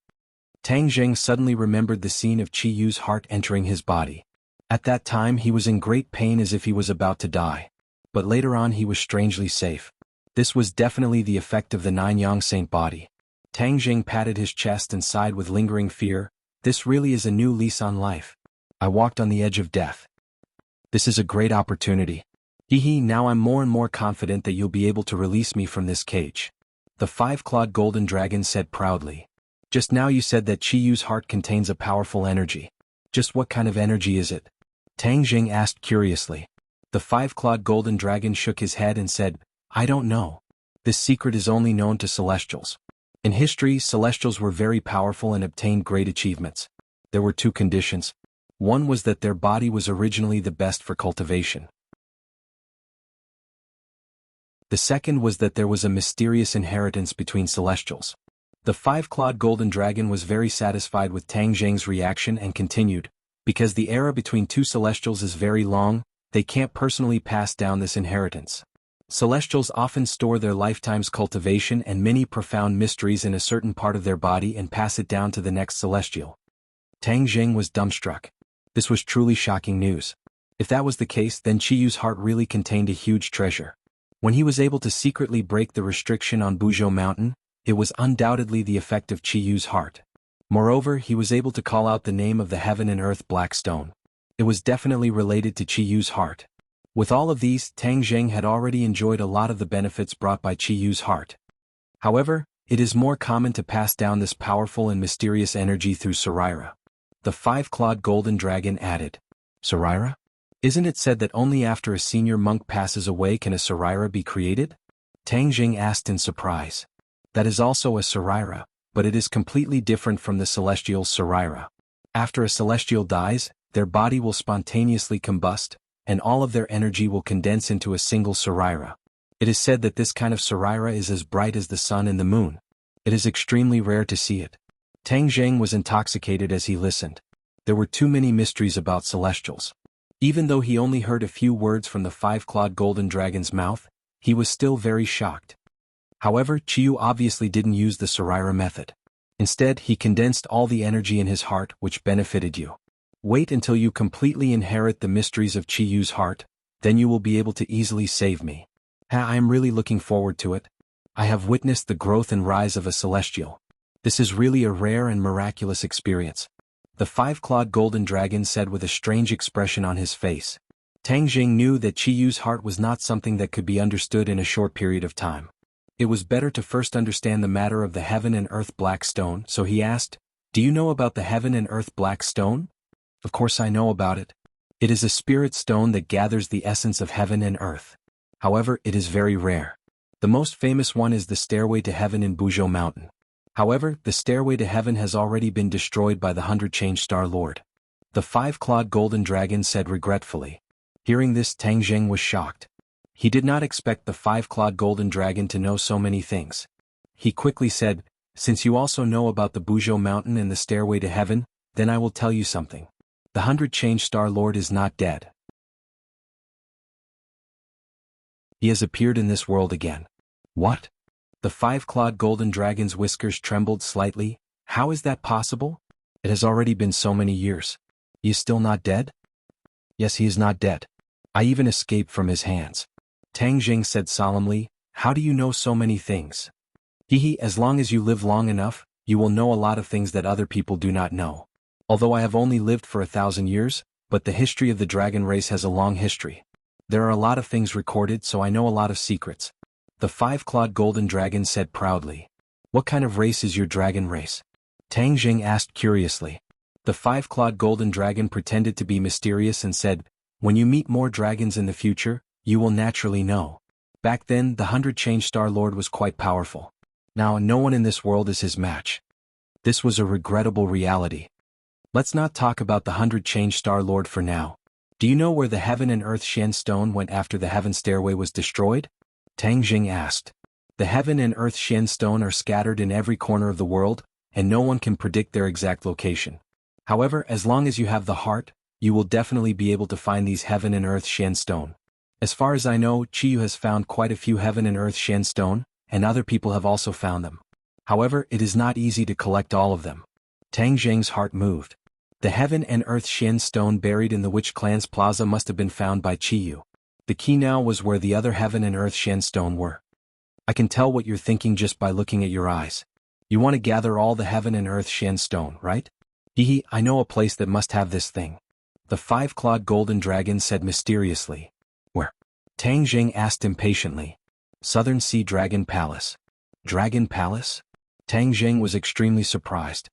Tang Zheng suddenly remembered the scene of Qi Yu's heart entering his body. At that time he was in great pain as if he was about to die. But later on he was strangely safe. This was definitely the effect of the nine-yang saint body. Tang Zheng patted his chest and sighed with lingering fear. "This really is a new lease on life. I walked on the edge of death. This is a great opportunity. Now I'm more and more confident that you'll be able to release me from this cage." The five-clawed golden dragon said proudly. "Just now you said that Qi Yu's heart contains a powerful energy. Just what kind of energy is it?" Tang Zheng asked curiously. The five-clawed golden dragon shook his head and said, "I don't know. This secret is only known to celestials. In history, celestials were very powerful and obtained great achievements. There were two conditions. One was that their body was originally the best for cultivation. The second was that there was a mysterious inheritance between celestials." The five-clawed golden dragon was very satisfied with Tang Zheng's reaction and continued, "Because the era between two celestials is very long, they can't personally pass down this inheritance. Celestials often store their lifetime's cultivation and many profound mysteries in a certain part of their body and pass it down to the next celestial." Tang Zheng was dumbstruck. This was truly shocking news. If that was the case, then Qi Yu's heart really contained a huge treasure. When he was able to secretly break the restriction on Buzhou Mountain, it was undoubtedly the effect of Qi Yu's heart. Moreover, he was able to call out the name of the heaven and earth black stone. It was definitely related to Qi Yu's heart. With all of these, Tang Zheng had already enjoyed a lot of the benefits brought by Qi Yu's heart. However, it is more common to pass down this powerful and mysterious energy through Saraira. The five-clawed golden dragon added, "Saraira? Isn't it said that only after a senior monk passes away can a Saraira be created?" Tang Zheng asked in surprise. "That is also a Saraira, but it is completely different from the celestial Saraira. After a celestial dies, their body will spontaneously combust, and all of their energy will condense into a single Sarira. It is said that this kind of Sarira is as bright as the sun and the moon. It is extremely rare to see it. Tang Zheng was intoxicated as he listened. There were too many mysteries about celestials. Even though he only heard a few words from the five-clawed golden dragon's mouth, he was still very shocked. However, Chiyu obviously didn't use the Sarira method. Instead, he condensed all the energy in his heart, which benefited you. Wait until you completely inherit the mysteries of Chiyu's heart, then you will be able to easily save me. I am really looking forward to it. I have witnessed the growth and rise of a celestial. This is really a rare and miraculous experience. The five-clawed golden dragon said with a strange expression on his face. Tang Jing knew that Chiyu's heart was not something that could be understood in a short period of time. It was better to first understand the matter of the heaven and earth black stone, so he asked, "Do you know about the heaven and earth black stone?" "Of course I know about it. It is a spirit stone that gathers the essence of heaven and earth. However, it is very rare. The most famous one is the Stairway to Heaven in Buzhou Mountain. However, the Stairway to Heaven has already been destroyed by the 100-Change Star Lord." The five-clawed golden dragon said regretfully. Hearing this, Tang Zheng was shocked. He did not expect the five-clawed golden dragon to know so many things. He quickly said, "Since you also know about the Buzhou Mountain and the Stairway to Heaven, then I will tell you something. The 100-Change Star Lord is not dead. He has appeared in this world again." "What?" The five-clawed golden dragon's whiskers trembled slightly. "How is that possible? It has already been so many years. He is still not dead?" "Yes, he is not dead. I even escaped from his hands." Tang Jing said solemnly, "How do you know so many things?" As long as you live long enough, you will know a lot of things that other people do not know. Although I have only lived for 1,000 years, but the history of the dragon race has a long history. There are a lot of things recorded, so I know a lot of secrets." The five-clawed golden dragon said proudly. "What kind of race is your dragon race?" Tang Jing asked curiously. The five-clawed golden dragon pretended to be mysterious and said, "When you meet more dragons in the future, you will naturally know. Back then, the 100-Change Star Lord was quite powerful. Now, no one in this world is his match." This was a regrettable reality. Let's not talk about the 100-Change Star Lord for now. Do you know where the Heaven and Earth Shen Stone went after the Heaven Stairway was destroyed? Tang Jing asked. The Heaven and Earth Shen Stone are scattered in every corner of the world, and no one can predict their exact location. However, as long as you have the heart, you will definitely be able to find these Heaven and Earth Shen Stone. As far as I know, Chiyu has found quite a few Heaven and Earth Shen Stone, and other people have also found them. However, it is not easy to collect all of them. Tang Jing's heart moved. The Heaven and Earth Shen Stone buried in the Witch Clan's plaza must have been found by Chiyu. The key now was where the other Heaven and Earth Shen Stone were. I can tell what you're thinking just by looking at your eyes. You want to gather all the Heaven and Earth Shen Stone, right? I know a place that must have this thing." The five-clawed golden dragon said mysteriously. "Where?" Tang Jing asked impatiently. "Southern Sea Dragon Palace." "Dragon Palace?" Tang Jing was extremely surprised.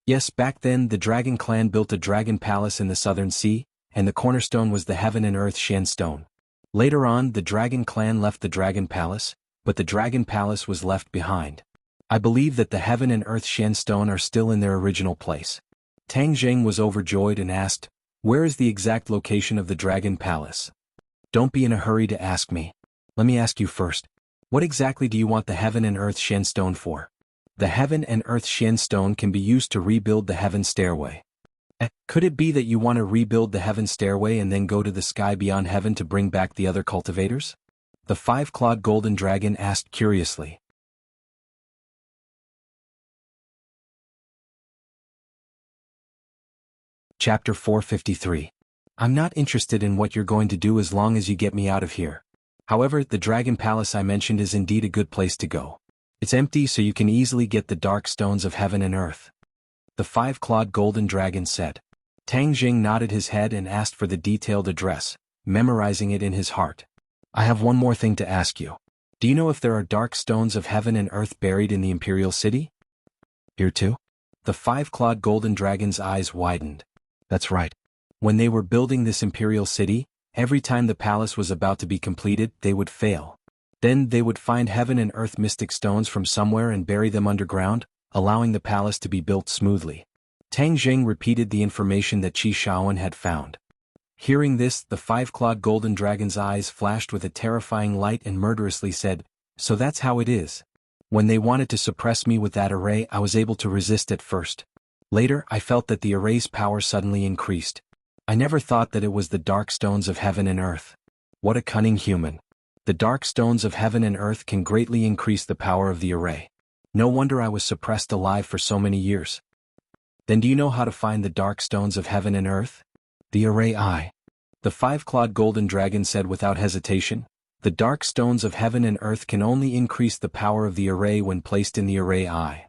Yes, back then the Dragon Clan built a dragon palace in the Southern Sea, and the cornerstone was the Heaven and Earth Shen Stone. Later on, the Dragon Clan left the Dragon Palace, but the Dragon Palace was left behind. I believe that the Heaven and Earth Shen Stone are still in their original place." Tang Jing was overjoyed and asked, "Where is the exact location of the Dragon Palace?" "Don't be in a hurry to ask me. Let me ask you first. What exactly do you want the Heaven and Earth Shen Stone for?" "The Heaven and Earth Shen Stone can be used to rebuild the Heaven Stairway." Could it be that you want to rebuild the Heaven Stairway and then go to the sky beyond heaven to bring back the other cultivators? The five-clawed golden dragon asked curiously. Chapter 453. I'm not interested in what you're going to do as long as you get me out of here. However, the Dragon Palace I mentioned is indeed a good place to go. It's empty, so you can easily get the dark stones of heaven and earth. The five-clawed golden dragon said. Tang Jing nodded his head and asked for the detailed address, memorizing it in his heart. I have one more thing to ask you. Do you know if there are dark stones of heaven and earth buried in the Imperial City? Here too? The five-clawed golden dragon's eyes widened. That's right. When they were building this Imperial City, every time the palace was about to be completed, they would fail. Then they would find heaven and earth mystic stones from somewhere and bury them underground, allowing the palace to be built smoothly. Tang Jing repeated the information that Qi Shaoan had found. Hearing this, the five-clawed golden dragon's eyes flashed with a terrifying light and murderously said, "So that's how it is. When they wanted to suppress me with that array, I was able to resist at first. Later, I felt that the array's power suddenly increased. I never thought that it was the dark stones of heaven and earth. What a cunning human. The dark stones of heaven and earth can greatly increase the power of the array. No wonder I was suppressed alive for so many years. Then do you know how to find the dark stones of heaven and earth? The array I." The five-clawed golden dragon said without hesitation, "The dark stones of heaven and earth can only increase the power of the array when placed in the array I."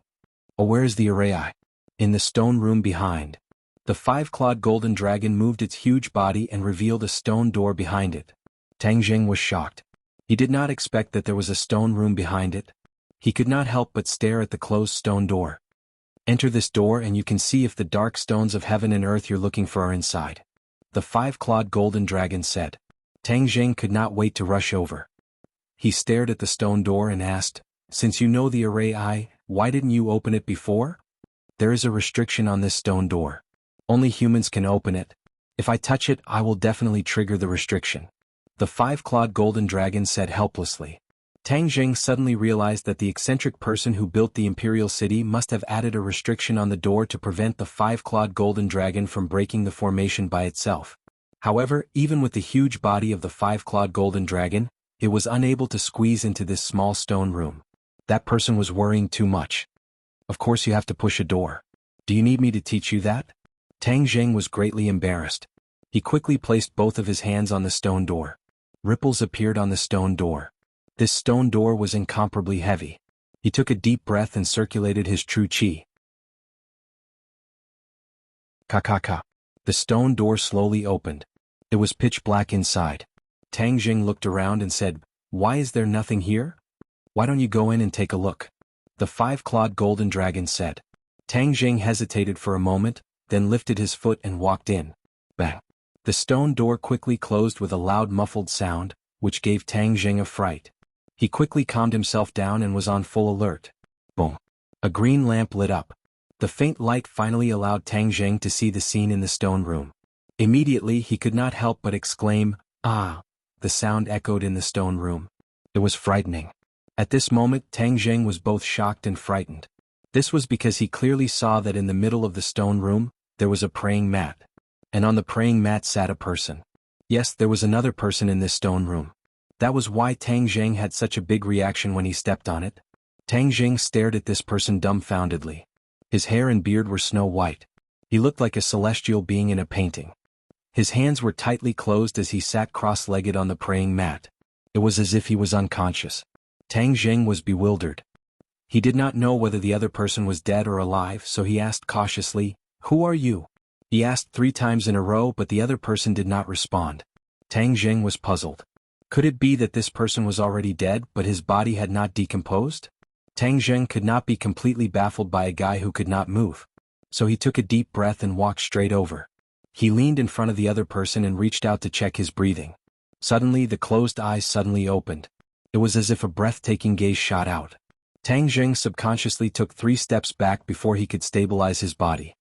"Oh, where is the array I?" "In the stone room behind." The five-clawed golden dragon moved its huge body and revealed a stone door behind it. Tang Jing was shocked. He did not expect that there was a stone room behind it. He could not help but stare at the closed stone door. "Enter this door and you can see if the dark stones of heaven and earth you're looking for are inside," the five-clawed golden dragon said. Tang Jing could not wait to rush over. He stared at the stone door and asked, "Since you know the array I, why didn't you open it before?" "There is a restriction on this stone door. Only humans can open it. If I touch it, I will definitely trigger the restriction," the five-clawed golden dragon said helplessly. Tang Jing suddenly realized that the eccentric person who built the imperial city must have added a restriction on the door to prevent the five-clawed golden dragon from breaking the formation by itself. However, even with the huge body of the five-clawed golden dragon, it was unable to squeeze into this small stone room. That person was worrying too much. "Of course you have to push a door. Do you need me to teach you that?" Tang Jing was greatly embarrassed. He quickly placed both of his hands on the stone door. Ripples appeared on the stone door. This stone door was incomparably heavy. He took a deep breath and circulated his true qi. Ka. The stone door slowly opened. It was pitch black inside. Tang Jing looked around and said, "Why is there nothing here? Why don't you go in and take a look?" the five-clawed golden dragon said. Tang Jing hesitated for a moment, then lifted his foot and walked in. Bang! The stone door quickly closed with a loud muffled sound, which gave Tang Jing a fright. He quickly calmed himself down and was on full alert. Boom! A green lamp lit up. The faint light finally allowed Tang Jing to see the scene in the stone room. Immediately he could not help but exclaim, "Ah!" The sound echoed in the stone room. It was frightening. At this moment Tang Jing was both shocked and frightened. This was because he clearly saw that in the middle of the stone room, there was a praying mat. And on the praying mat sat a person. Yes, there was another person in this stone room. That was why Tang Jing had such a big reaction when he stepped on it. Tang Jing stared at this person dumbfoundedly. His hair and beard were snow white. He looked like a celestial being in a painting. His hands were tightly closed as he sat cross-legged on the praying mat. It was as if he was unconscious. Tang Jing was bewildered. He did not know whether the other person was dead or alive, so he asked cautiously, "Who are you?" He asked 3 times in a row, but the other person did not respond. Tang Jing was puzzled. Could it be that this person was already dead but his body had not decomposed? Tang Jing could not be completely baffled by a guy who could not move. So he took a deep breath and walked straight over. He leaned in front of the other person and reached out to check his breathing. Suddenly the closed eyes suddenly opened. It was as if a breathtaking gaze shot out. Tang Jing subconsciously took 3 steps back before he could stabilize his body.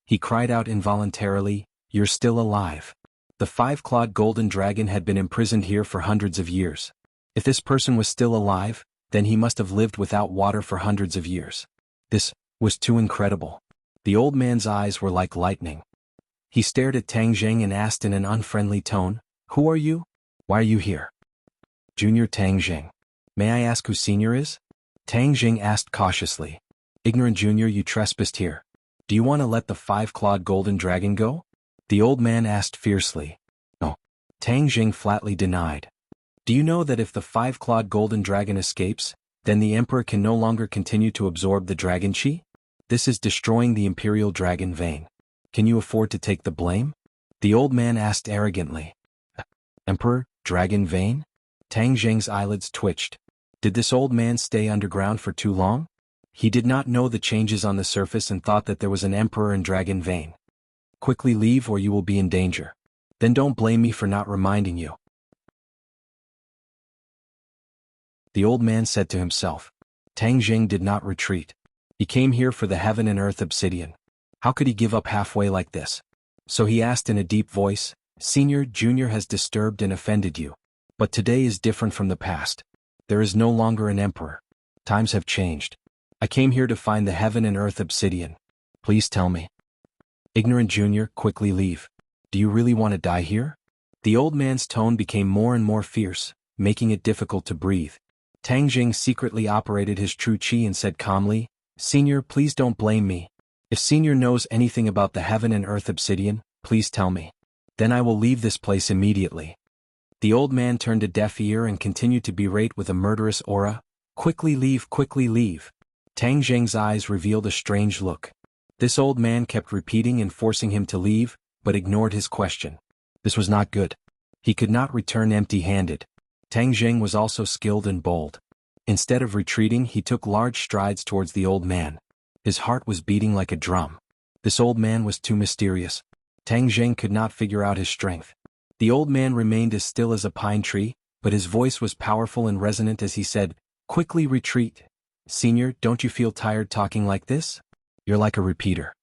He cried out involuntarily, "You're still alive." The five-clawed golden dragon had been imprisoned here for hundreds of years. If this person was still alive, then he must have lived without water for hundreds of years. This was too incredible. The old man's eyes were like lightning. He stared at Tang Jing and asked in an unfriendly tone, "Who are you? Why are you here?" "Junior Tang Jing." "May I ask who Senior is?" Tang Jing asked cautiously. "Ignorant Junior, you trespassed here. Do you want to let the five-clawed golden dragon go?" the old man asked fiercely. "No." Tang Jing flatly denied. "Do you know that if the five-clawed golden dragon escapes, then the emperor can no longer continue to absorb the dragon chi? This is destroying the imperial dragon vein. Can you afford to take the blame?" the old man asked arrogantly. "Emperor, dragon vein?" Tang Jing's eyelids twitched. Did this old man stay underground for too long? He did not know the changes on the surface and thought that there was an emperor and dragon vein. "Quickly leave or you will be in danger. Then don't blame me for not reminding you," the old man said to himself. Tang Jing did not retreat. He came here for the heaven and earth obsidian. How could he give up halfway like this? So he asked in a deep voice, Senior, Junior has disturbed and offended you. But today is different from the past. There is no longer an emperor. Times have changed. I came here to find the heaven and earth obsidian. Please tell me. Ignorant Junior, quickly leave. Do you really want to die here? The old man's tone became more and more fierce, making it difficult to breathe. Tang Jing secretly operated his true qi and said calmly, Senior, please don't blame me. If Senior knows anything about the heaven and earth obsidian, please tell me. Then I will leave this place immediately. The old man turned a deaf ear and continued to berate with a murderous aura, Quickly leave, quickly leave. Tang Jing's eyes revealed a strange look. This old man kept repeating and forcing him to leave, but ignored his question. This was not good. He could not return empty-handed. Tang Jing was also skilled and bold. Instead of retreating, he took large strides towards the old man. His heart was beating like a drum. This old man was too mysterious. Tang Jing could not figure out his strength. The old man remained as still as a pine tree, but his voice was powerful and resonant as he said, Quickly retreat. Senior, don't you feel tired talking like this? You're like a repeater.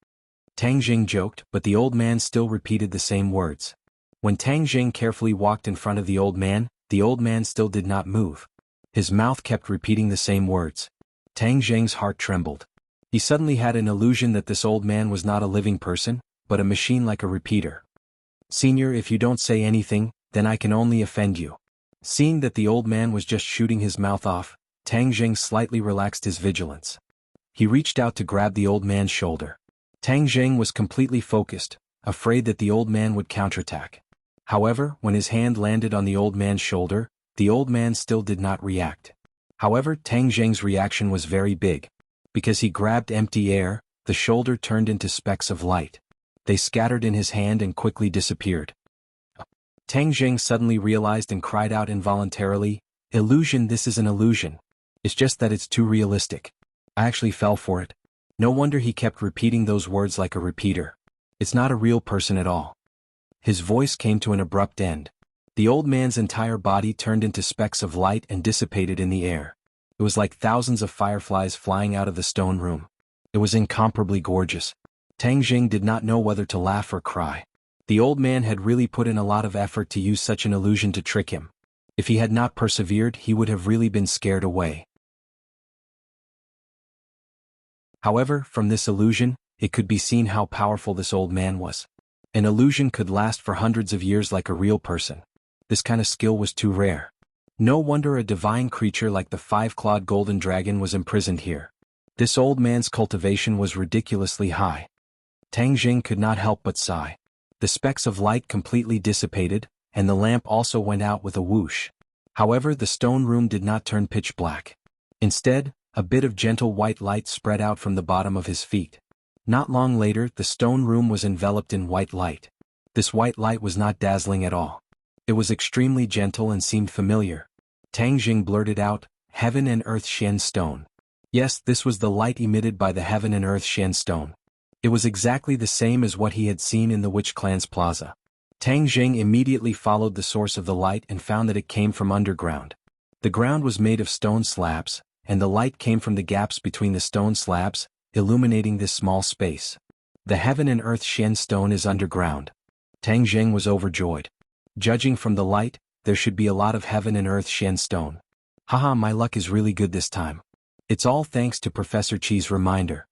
Tang Jing joked, but the old man still repeated the same words. When Tang Jing carefully walked in front of the old man still did not move. His mouth kept repeating the same words. Tang Jing's heart trembled. He suddenly had an illusion that this old man was not a living person, but a machine like a repeater. Senior, if you don't say anything, then I can only offend you. Seeing that the old man was just shooting his mouth off, Tang Jing slightly relaxed his vigilance. He reached out to grab the old man's shoulder. Tang Jing was completely focused, afraid that the old man would counterattack. However, when his hand landed on the old man's shoulder, the old man still did not react. However, Tang Jing's reaction was very big. Because he grabbed empty air, the shoulder turned into specks of light. They scattered in his hand and quickly disappeared. Tang Jing suddenly realized and cried out involuntarily, Illusion, this is an illusion. It's just that it's too realistic. I actually fell for it. No wonder he kept repeating those words like a repeater. It's not a real person at all. His voice came to an abrupt end. The old man's entire body turned into specks of light and dissipated in the air. It was like thousands of fireflies flying out of the stone room. It was incomparably gorgeous. Tang Jing did not know whether to laugh or cry. The old man had really put in a lot of effort to use such an illusion to trick him. If he had not persevered, he would have really been scared away. However, from this illusion, it could be seen how powerful this old man was. An illusion could last for hundreds of years like a real person. This kind of skill was too rare. No wonder a divine creature like the five-clawed golden dragon was imprisoned here. This old man's cultivation was ridiculously high. Tang Jing could not help but sigh. The specks of light completely dissipated, and the lamp also went out with a whoosh. However, the stone room did not turn pitch black. Instead, a bit of gentle white light spread out from the bottom of his feet. Not long later, the stone room was enveloped in white light. This white light was not dazzling at all. It was extremely gentle and seemed familiar. Tang Jing blurted out, Heaven and Earth Shen Stone. Yes, this was the light emitted by the Heaven and Earth Shen Stone. It was exactly the same as what he had seen in the Witch Clan's plaza. Tang Jing immediately followed the source of the light and found that it came from underground. The ground was made of stone slabs, and the light came from the gaps between the stone slabs, illuminating this small space. The Heaven and Earth Shen Stone is underground. Tang Jing was overjoyed. Judging from the light, there should be a lot of Heaven and Earth Shen Stone. Haha, my luck is really good this time. It's all thanks to Professor Chi's reminder.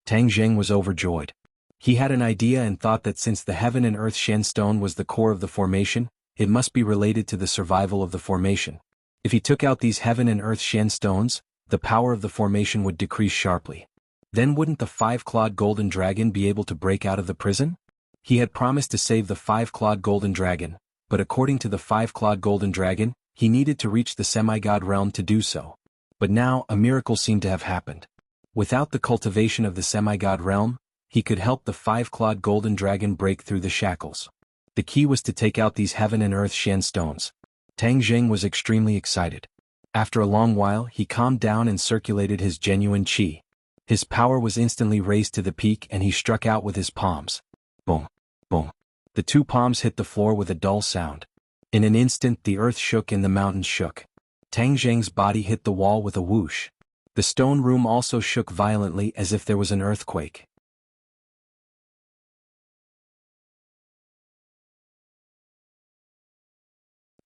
Tang Jing was overjoyed. He had an idea and thought that since the Heaven and Earth Shen Stone was the core of the formation, it must be related to the survival of the formation. If he took out these Heaven and Earth Shen Stones, the power of the formation would decrease sharply. Then wouldn't the five-clawed golden dragon be able to break out of the prison? He had promised to save the five-clawed golden dragon, but according to the five-clawed golden dragon, he needed to reach the semi-god realm to do so. But now, a miracle seemed to have happened. Without the cultivation of the semi-god realm, he could help the five-clawed golden dragon break through the shackles. The key was to take out these Heaven and Earth Shen Stones. Tang Jing was extremely excited. After a long while, he calmed down and circulated his genuine qi. His power was instantly raised to the peak and he struck out with his palms. Boom, boom. The two palms hit the floor with a dull sound. In an instant, the earth shook and the mountains shook. Tang Jing's body hit the wall with a whoosh. The stone room also shook violently as if there was an earthquake.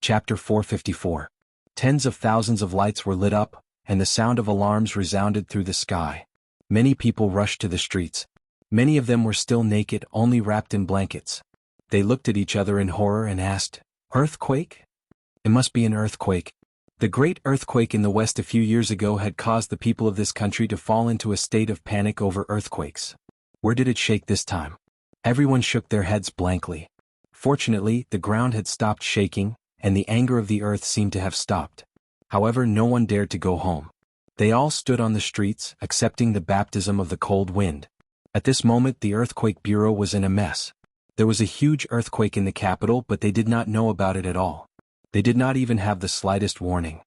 Chapter 454. Tens of thousands of lights were lit up, and the sound of alarms resounded through the sky. Many people rushed to the streets. Many of them were still naked, only wrapped in blankets. They looked at each other in horror and asked, "Earthquake? It must be an earthquake." The great earthquake in the West a few years ago had caused the people of this country to fall into a state of panic over earthquakes. Where did it shake this time? Everyone shook their heads blankly. Fortunately, the ground had stopped shaking, and the anger of the earth seemed to have stopped. However, no one dared to go home. They all stood on the streets, accepting the baptism of the cold wind. At this moment, the Earthquake Bureau was in a mess. There was a huge earthquake in the capital, but they did not know about it at all. They did not even have the slightest warning.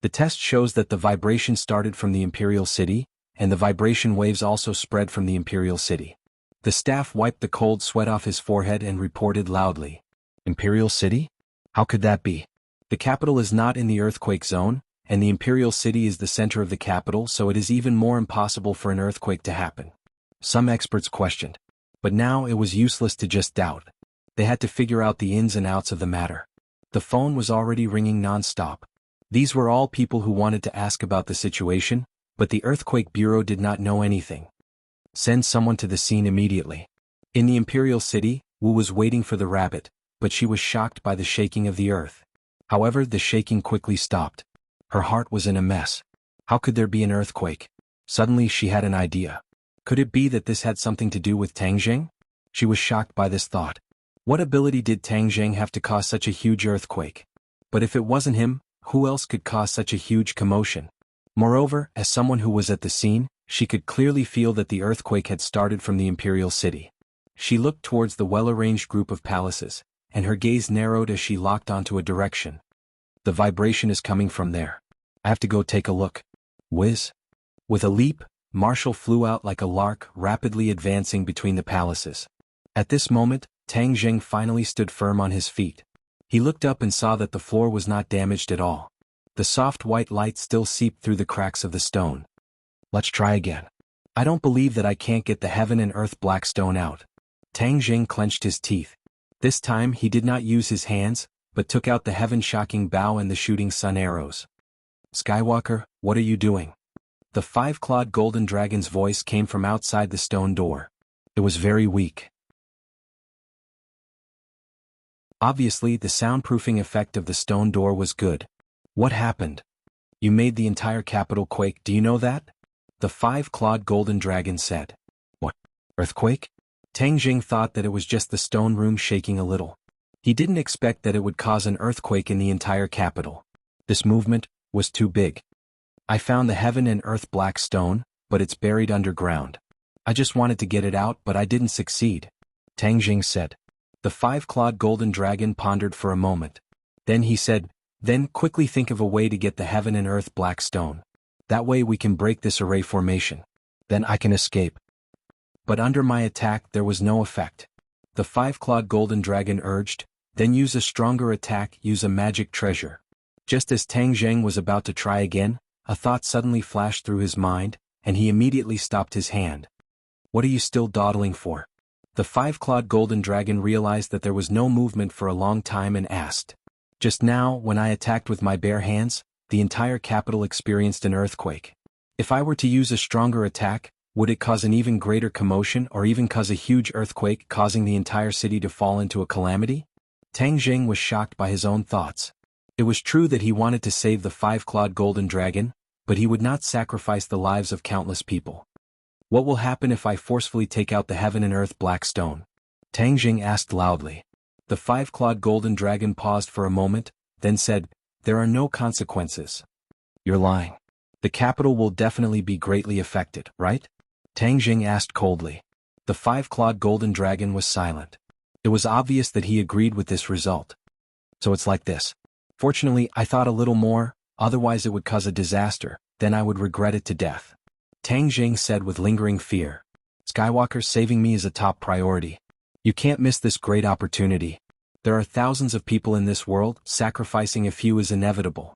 The test shows that the vibration started from the Imperial City, and the vibration waves also spread from the Imperial City. The staff wiped the cold sweat off his forehead and reported loudly, "Imperial City? How could that be? The capital is not in the earthquake zone, and the Imperial City is the center of the capital, so it is even more impossible for an earthquake to happen." Some experts questioned. But now it was useless to just doubt. They had to figure out the ins and outs of the matter. The phone was already ringing non-stop. These were all people who wanted to ask about the situation, but the Earthquake Bureau did not know anything. "Send someone to the scene immediately." In the Imperial City, Wu was waiting for the rabbit, but she was shocked by the shaking of the earth. However, the shaking quickly stopped. Her heart was in a mess. How could there be an earthquake? Suddenly she had an idea. Could it be that this had something to do with Tang Zheng? She was shocked by this thought. What ability did Tang Zheng have to cause such a huge earthquake? But if it wasn't him, who else could cause such a huge commotion? Moreover, as someone who was at the scene, she could clearly feel that the earthquake had started from the Imperial City. She looked towards the well-arranged group of palaces, and her gaze narrowed as she locked onto a direction. The vibration is coming from there. I have to go take a look. Whiz. With a leap, Marshall flew out like a lark, rapidly advancing between the palaces. At this moment, Tang Zheng finally stood firm on his feet. He looked up and saw that the floor was not damaged at all. The soft white light still seeped through the cracks of the stone. Let's try again. I don't believe that I can't get the heaven and earth black stone out. Tang Zheng clenched his teeth. This time he did not use his hands, but took out the heaven-shocking bow and the shooting sun arrows. "Skywalker, what are you doing?" The five-clawed golden dragon's voice came from outside the stone door. It was very weak. Obviously, the soundproofing effect of the stone door was good. "What happened? You made the entire capital quake, do you know that?" The five-clawed golden dragon said. "What? Earthquake?" Tang Zheng thought that it was just the stone room shaking a little. He didn't expect that it would cause an earthquake in the entire capital. This movement was too big. "I found the heaven and earth black stone, but it's buried underground. I just wanted to get it out, but I didn't succeed," Tang Jing said. The five-clawed golden dragon pondered for a moment. Then he said, "Then quickly think of a way to get the heaven and earth black stone. That way we can break this array formation. Then I can escape." But under my attack there was no effect. The five-clawed golden dragon urged, "Then use a stronger attack, use a magic treasure." Just as Tang Zheng was about to try again, a thought suddenly flashed through his mind, and he immediately stopped his hand. "What are you still dawdling for?" The five-clawed golden dragon realized that there was no movement for a long time and asked. "Just now, when I attacked with my bare hands, the entire capital experienced an earthquake. If I were to use a stronger attack, would it cause an even greater commotion or even cause a huge earthquake causing the entire city to fall into a calamity?" Tang Jing was shocked by his own thoughts. It was true that he wanted to save the five-clawed golden dragon, but he would not sacrifice the lives of countless people. "What will happen if I forcefully take out the heaven and earth black stone?" Tang Jing asked loudly. The five-clawed golden dragon paused for a moment, then said, "There are no consequences." "You're lying. The capital will definitely be greatly affected, right?" Tang Jing asked coldly. The five-clawed golden dragon was silent. It was obvious that he agreed with this result. "So it's like this. Fortunately, I thought a little more, otherwise it would cause a disaster, then I would regret it to death," Tang Jing said with lingering fear. "Skywalker, saving me is a top priority. You can't miss this great opportunity. There are thousands of people in this world, sacrificing a few is inevitable,"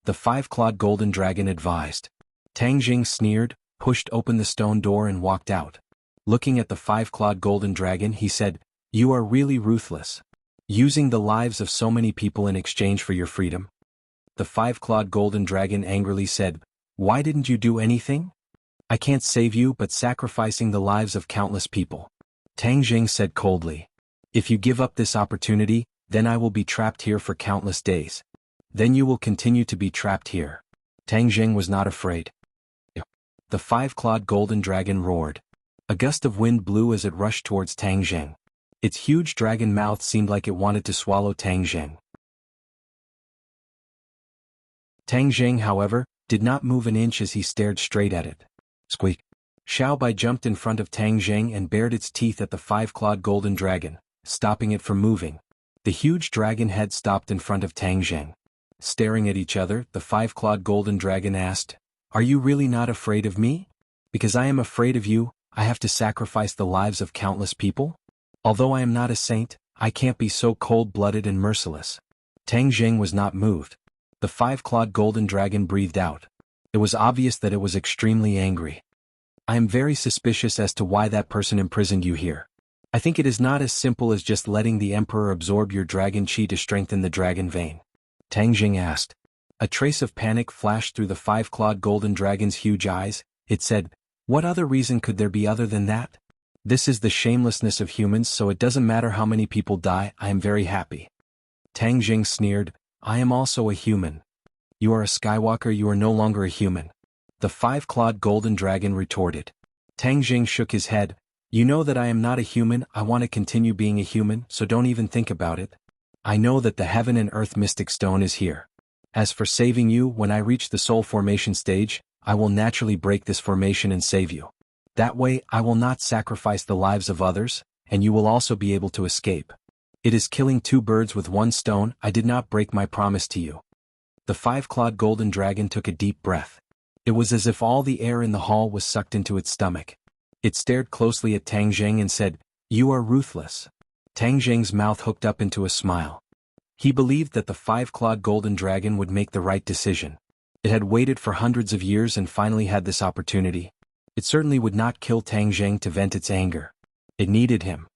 the five-clawed golden dragon advised. Tang Jing sneered, pushed open the stone door and walked out. Looking at the five-clawed golden dragon he said, "You are really ruthless." Using the lives of so many people in exchange for your freedom? The five-clawed golden dragon angrily said, "Why didn't you do anything? I can't save you but sacrificing the lives of countless people." Tang Jing said coldly, "If you give up this opportunity, then I will be trapped here for countless days. Then you will continue to be trapped here." Tang Jing was not afraid. The five-clawed golden dragon roared. A gust of wind blew as it rushed towards Tang Jing. Its huge dragon mouth seemed like it wanted to swallow Tang Jing. Tang Jing, however, did not move an inch as he stared straight at it. Squeak! Xiao Bai jumped in front of Tang Jing and bared its teeth at the five-clawed golden dragon, stopping it from moving. The huge dragon head stopped in front of Tang Jing. Staring at each other, the five-clawed golden dragon asked, "Are you really not afraid of me? Because I am afraid of you, I have to sacrifice the lives of countless people? Although I am not a saint, I can't be so cold-blooded and merciless." Tang Jing was not moved. The five-clawed golden dragon breathed out. It was obvious that it was extremely angry. "I am very suspicious as to why that person imprisoned you here. I think it is not as simple as just letting the Emperor absorb your dragon chi to strengthen the dragon vein." Tang Jing asked. A trace of panic flashed through the five-clawed golden dragon's huge eyes. It said, "What other reason could there be other than that? This is the shamelessness of humans, so it doesn't matter how many people die, I am very happy." Tang Jing sneered, "I am also a human." "You are a Skywalker, you are no longer a human." The five-clawed golden dragon retorted. Tang Jing shook his head. "You know that I am not a human, I want to continue being a human, so don't even think about it. I know that the Heaven and Earth Mystic Stone is here. As for saving you, when I reach the soul formation stage, I will naturally break this formation and save you. That way, I will not sacrifice the lives of others, and you will also be able to escape. It is killing two birds with one stone, I did not break my promise to you." The five-clawed golden dragon took a deep breath. It was as if all the air in the hall was sucked into its stomach. It stared closely at Tang Jing and said, "You are ruthless." Tang Jing's mouth hooked up into a smile. He believed that the five-clawed golden dragon would make the right decision. It had waited for hundreds of years and finally had this opportunity. It certainly would not kill Tang Jing to vent its anger. It needed him.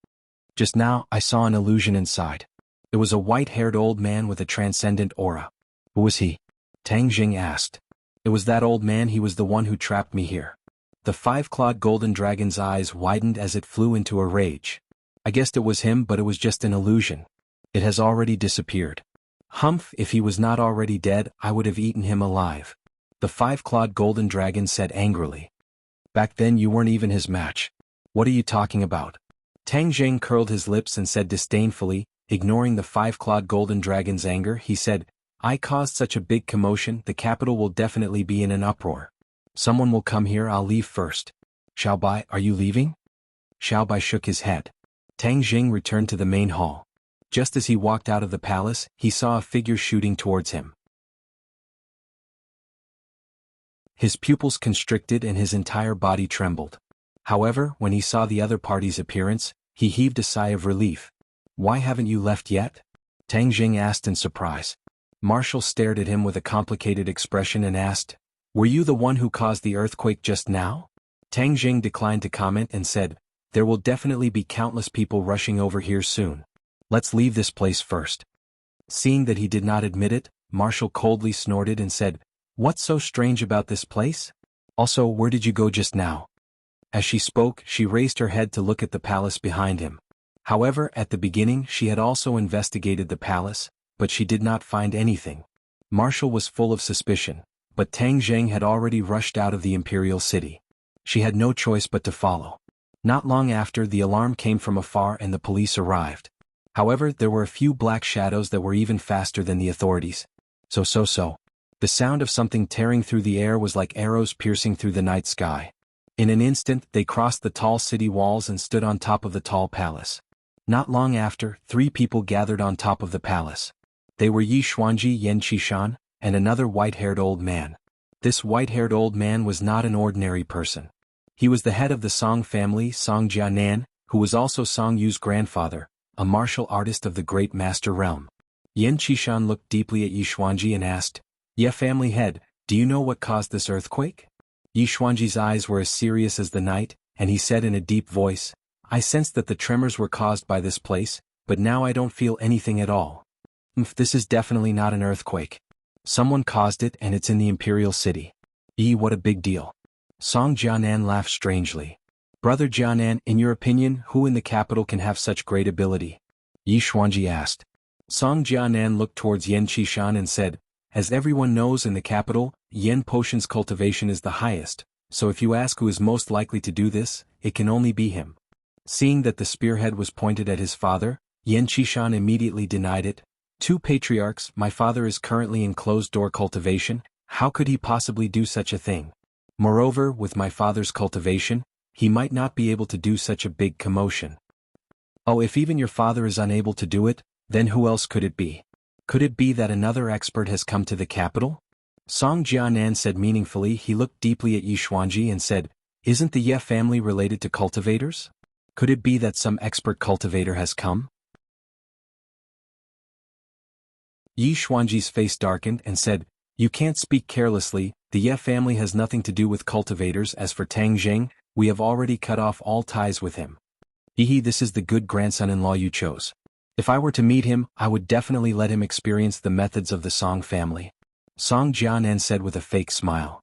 Just now, I saw an illusion inside. It was a white-haired old man with a transcendent aura. "Who was he?" Tang Jing asked. "It was that old man, he was the one who trapped me here." The five-clawed golden dragon's eyes widened as it flew into a rage. "I guessed it was him, but it was just an illusion. It has already disappeared. Humph, if he was not already dead, I would have eaten him alive." The five-clawed golden dragon said angrily. "Back then you weren't even his match. What are you talking about?" Tang Jing curled his lips and said disdainfully, ignoring the five-clawed golden dragon's anger, he said, "I caused such a big commotion, the capital will definitely be in an uproar. Someone will come here, I'll leave first." "Xiao Bai, are you leaving?" Xiao Bai shook his head. Tang Jing returned to the main hall. Just as he walked out of the palace, he saw a figure shooting towards him. His pupils constricted and his entire body trembled. However, when he saw the other party's appearance, he heaved a sigh of relief. "Why haven't you left yet?" Tang Jing asked in surprise. Marshall stared at him with a complicated expression and asked, "Were you the one who caused the earthquake just now?" Tang Jing declined to comment and said, "There will definitely be countless people rushing over here soon. Let's leave this place first." Seeing that he did not admit it, Marshall coldly snorted and said, "What's so strange about this place? Also, where did you go just now?" As she spoke, she raised her head to look at the palace behind him. However, at the beginning she had also investigated the palace, but she did not find anything. Marshall was full of suspicion, but Tang Jing had already rushed out of the imperial city. She had no choice but to follow. Not long after, the alarm came from afar and the police arrived. However, there were a few black shadows that were even faster than the authorities. So. The sound of something tearing through the air was like arrows piercing through the night sky. In an instant, they crossed the tall city walls and stood on top of the tall palace. Not long after, 3 people gathered on top of the palace. They were Yi Xuanji, Yan Qishan, and another white-haired old man. This white-haired old man was not an ordinary person. He was the head of the Song family, Song Jianan, who was also Song Yu's grandfather, a martial artist of the Great Master Realm. Yan Qishan looked deeply at Yi Xuanji and asked, "Yeah, family head, do you know what caused this earthquake?" Yi Xuanji's eyes were as serious as the night, and he said in a deep voice, "I sensed that the tremors were caused by this place, but now I don't feel anything at all. This is definitely not an earthquake. Someone caused it and it's in the Imperial City. What a big deal. Song Jianan laughed strangely. Brother Jianan, in your opinion, who in the capital can have such great ability? Yi Xuanji asked. Song Jianan looked towards Yan Qishan and said, as everyone knows in the capital, Yen Potion's cultivation is the highest, so if you ask who is most likely to do this, it can only be him. Seeing that the spearhead was pointed at his father, Yan Qishan immediately denied it. Two patriarchs, my father is currently in closed-door cultivation, how could he possibly do such a thing? Moreover, with my father's cultivation, he might not be able to do such a big commotion. Oh, if even your father is unable to do it, then who else could it be? Could it be that another expert has come to the capital? Song Jianan said meaningfully. He looked deeply at Yi Xuanji and said, isn't the Ye family related to cultivators? Could it be that some expert cultivator has come? Yi Xuanji's face darkened and said, you can't speak carelessly, the Ye family has nothing to do with cultivators. As for Tang Zheng, we have already cut off all ties with him. This is the good grandson-in-law you chose. If I were to meet him, I would definitely let him experience the methods of the Song family. Song Jianan said with a fake smile.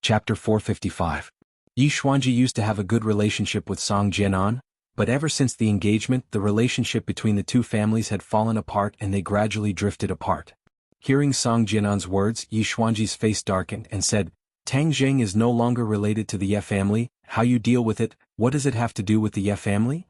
Chapter 455. Yi Xuanji used to have a good relationship with Song Jianan, but ever since the engagement, the relationship between the two families had fallen apart and they gradually drifted apart. Hearing Song Jianan's words, Yi Xuanji's face darkened and said, Tang Zheng is no longer related to the Ye family. How you deal with it, what does it have to do with the Ye family?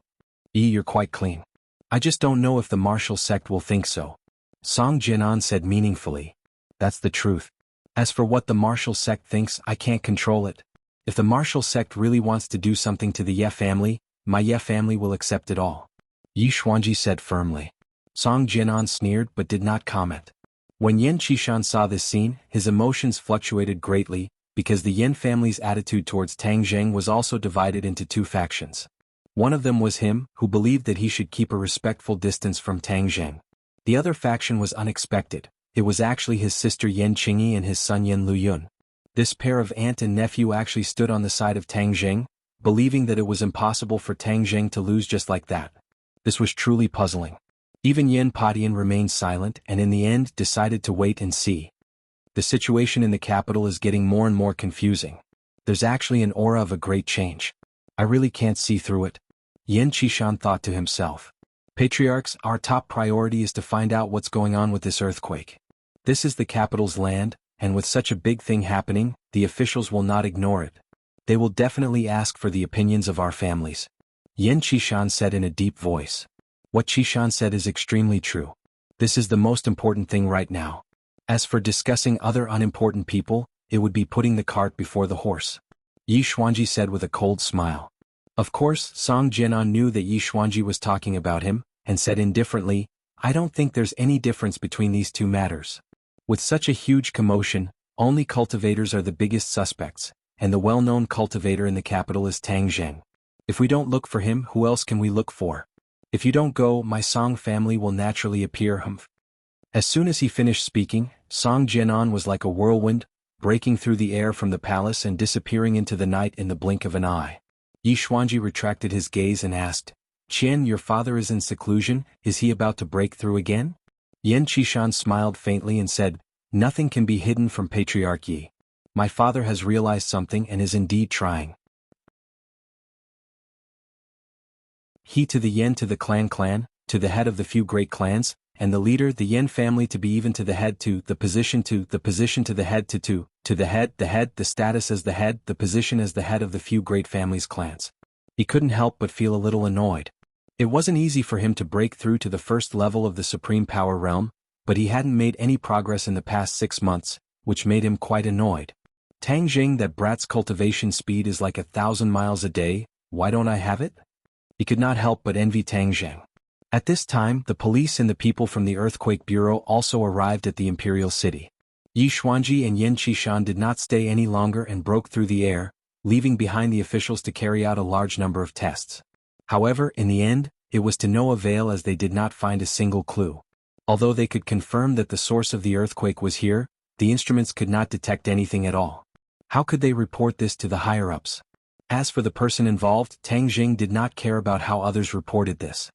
You're quite clean. I just don't know if the martial sect will think so. Song Jianan said meaningfully. That's the truth. As for what the martial sect thinks, I can't control it. If the martial sect really wants to do something to the Ye family, my Ye family will accept it all. Yi Xuanji said firmly. Song Jianan sneered but did not comment. When Yan Qishan saw this scene, his emotions fluctuated greatly, because the Yen family's attitude towards Tang Zheng was also divided into two factions. One of them was him, who believed that he should keep a respectful distance from Tang Zheng. The other faction was unexpected. It was actually his sister Yan Qingyi and his son Yan Luyun. This pair of aunt and nephew actually stood on the side of Tang Zheng, believing that it was impossible for Tang Zheng to lose just like that. This was truly puzzling. Even Yan Padian remained silent and in the end decided to wait and see. The situation in the capital is getting more and more confusing. There's actually an aura of a great change. I really can't see through it. Yan Qishan thought to himself. Patriarchs, our top priority is to find out what's going on with this earthquake. This is the capital's land, and with such a big thing happening, the officials will not ignore it. They will definitely ask for the opinions of our families. Yan Qishan said in a deep voice. What Qishan said is extremely true. This is the most important thing right now. As for discussing other unimportant people, it would be putting the cart before the horse. Yi Xuanji said with a cold smile. Of course, Song Jianan knew that Yi Xuanji was talking about him, and said indifferently, I don't think there's any difference between these two matters. With such a huge commotion, only cultivators are the biggest suspects, and the well-known cultivator in the capital is Tang Zheng. If we don't look for him, who else can we look for? If you don't go, my Song family will naturally appear. As soon as he finished speaking, Song Jianan was like a whirlwind, breaking through the air from the palace and disappearing into the night in the blink of an eye. Yi Xuanji retracted his gaze and asked, Qian, your father is in seclusion, is he about to break through again? Yan Qishan smiled faintly and said, nothing can be hidden from Patriarch Yi. My father has realized something and is indeed trying. He to the Yen to the clan, to the head of the few great clans, and the leader the Yen family to be even to the head to the position to the head to the head, the status as the head, the position as the head of the few great families' clans. He couldn't help but feel a little annoyed. It wasn't easy for him to break through to the first level of the supreme power realm, but he hadn't made any progress in the past 6 months, which made him quite annoyed. Tang Zheng, that brat's cultivation speed is like 1,000 miles a day, why don't I have it? He could not help but envy Tang Zheng. At this time, the police and the people from the Earthquake Bureau also arrived at the Imperial City. Yi Xuanji and Yan Qishan did not stay any longer and broke through the air, leaving behind the officials to carry out a large number of tests. However, in the end, it was to no avail as they did not find a single clue. Although they could confirm that the source of the earthquake was here, the instruments could not detect anything at all. How could they report this to the higher-ups? As for the person involved, Tang Jing did not care about how others reported this.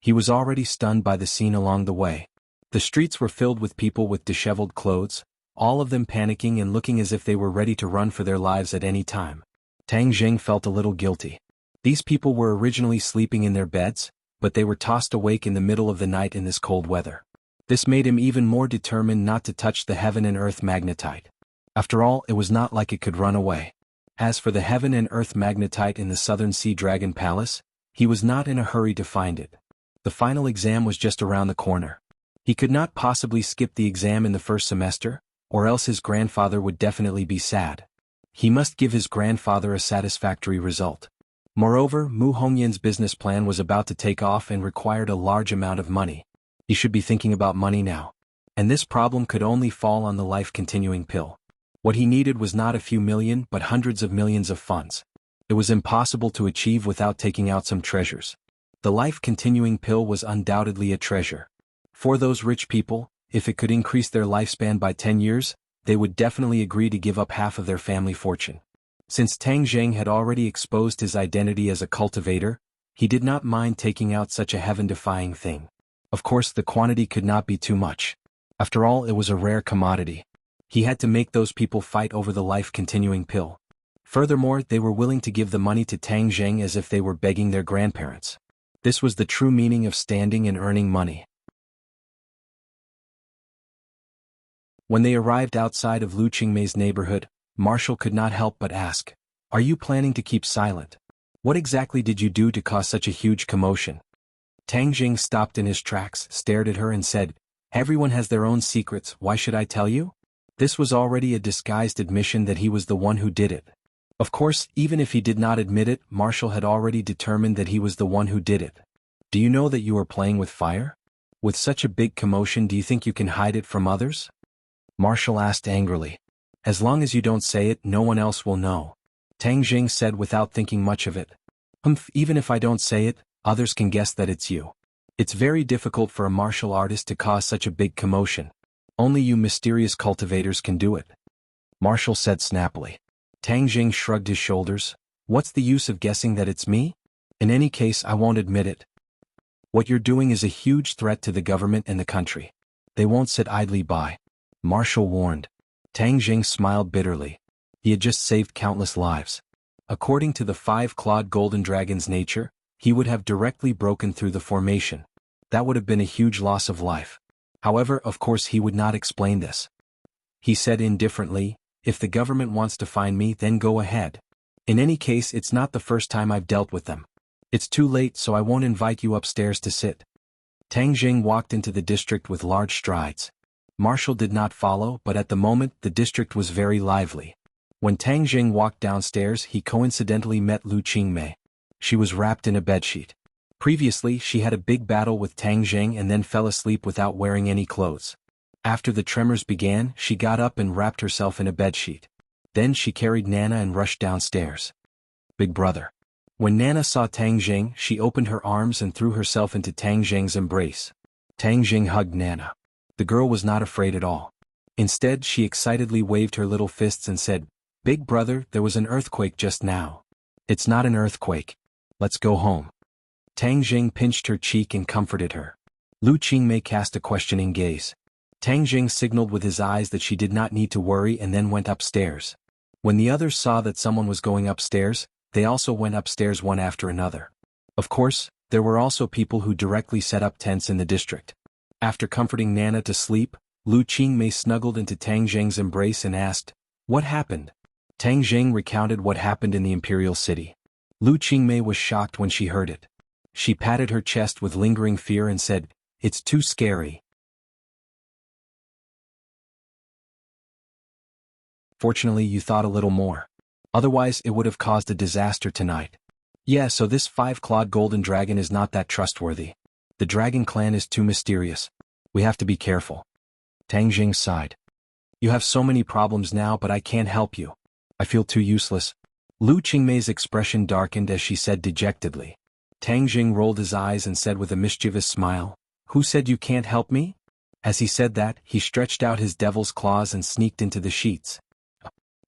He was already stunned by the scene along the way. The streets were filled with people with disheveled clothes, all of them panicking and looking as if they were ready to run for their lives at any time. Tang Jing felt a little guilty. These people were originally sleeping in their beds, but they were tossed awake in the middle of the night in this cold weather. This made him even more determined not to touch the heaven and earth magnetite. After all, it was not like it could run away. As for the heaven and earth magnetite in the Southern Sea Dragon Palace, he was not in a hurry to find it. The final exam was just around the corner. He could not possibly skip the exam in the first semester, or else his grandfather would definitely be sad. He must give his grandfather a satisfactory result. Moreover, Mu Hongyan's business plan was about to take off and required a large amount of money. He should be thinking about money now. And this problem could only fall on the life-continuing pill. What he needed was not a few million but hundreds of millions of funds. It was impossible to achieve without taking out some treasures. The life-continuing pill was undoubtedly a treasure. For those rich people, if it could increase their lifespan by 10 years, they would definitely agree to give up half of their family fortune. Since Tang Zheng had already exposed his identity as a cultivator, he did not mind taking out such a heaven-defying thing. Of course, the quantity could not be too much. After all, it was a rare commodity. He had to make those people fight over the life-continuing pill. Furthermore, they were willing to give the money to Tang Zheng as if they were begging their grandparents. This was the true meaning of standing and earning money. When they arrived outside of Lu Qingmei's neighborhood, Marshall could not help but ask, "Are you planning to keep silent? What exactly did you do to cause such a huge commotion?" Tang Jing stopped in his tracks, stared at her and said, "Everyone has their own secrets, why should I tell you?" This was already a disguised admission that he was the one who did it. Of course, even if he did not admit it, Marshall had already determined that he was the one who did it. "Do you know that you are playing with fire? With such a big commotion, do you think you can hide it from others?" Marshall asked angrily. "As long as you don't say it, no one else will know," Tang Jing said without thinking much of it. Even if I don't say it, others can guess that it's you. It's very difficult for a martial artist to cause such a big commotion. Only you mysterious cultivators can do it," Marshall said snappily. Tang Jing shrugged his shoulders. "What's the use of guessing that it's me? In any case, I won't admit it. What you're doing is a huge threat to the government and the country. They won't sit idly by," Marshall warned. Tang Jing smiled bitterly. He had just saved countless lives. According to the five-clawed golden dragon's nature, he would have directly broken through the formation. That would have been a huge loss of life. However, of course he would not explain this. He said indifferently, "If the government wants to find me, then go ahead. In any case, it's not the first time I've dealt with them. It's too late, so I won't invite you upstairs to sit." Tang Jing walked into the district with large strides. Marshall did not follow, but at the moment the district was very lively. When Tang Jing walked downstairs, he coincidentally met Lu Qingmei. She was wrapped in a bedsheet. Previously, she had a big battle with Tang Jing and then fell asleep without wearing any clothes. After the tremors began, she got up and wrapped herself in a bedsheet. Then she carried Nana and rushed downstairs. "Big brother." When Nana saw Tang Jing, she opened her arms and threw herself into Tang Jing's embrace. Tang Jing hugged Nana. The girl was not afraid at all. Instead, she excitedly waved her little fists and said, "Big brother, there was an earthquake just now." "It's not an earthquake. Let's go home." Tang Jing pinched her cheek and comforted her. Lu Qingmei cast a questioning gaze. Tang Jing signaled with his eyes that she did not need to worry and then went upstairs. When the others saw that someone was going upstairs, they also went upstairs one after another. Of course, there were also people who directly set up tents in the district. After comforting Nana to sleep, Lu Qingmei snuggled into Tang Jing's embrace and asked, "What happened?" Tang Jing recounted what happened in the imperial city. Lu Qingmei was shocked when she heard it. She patted her chest with lingering fear and said, "It's too scary." "Fortunately, you thought a little more. Otherwise, it would have caused a disaster tonight." "Yeah, so this five-clawed golden dragon is not that trustworthy. The dragon clan is too mysterious. We have to be careful." Tang Jing sighed. "You have so many problems now, but I can't help you. I feel too useless." Lu Qingmei's expression darkened as she said dejectedly. Tang Jing rolled his eyes and said with a mischievous smile, "Who said you can't help me?" As he said that, he stretched out his devil's claws and sneaked into the sheets.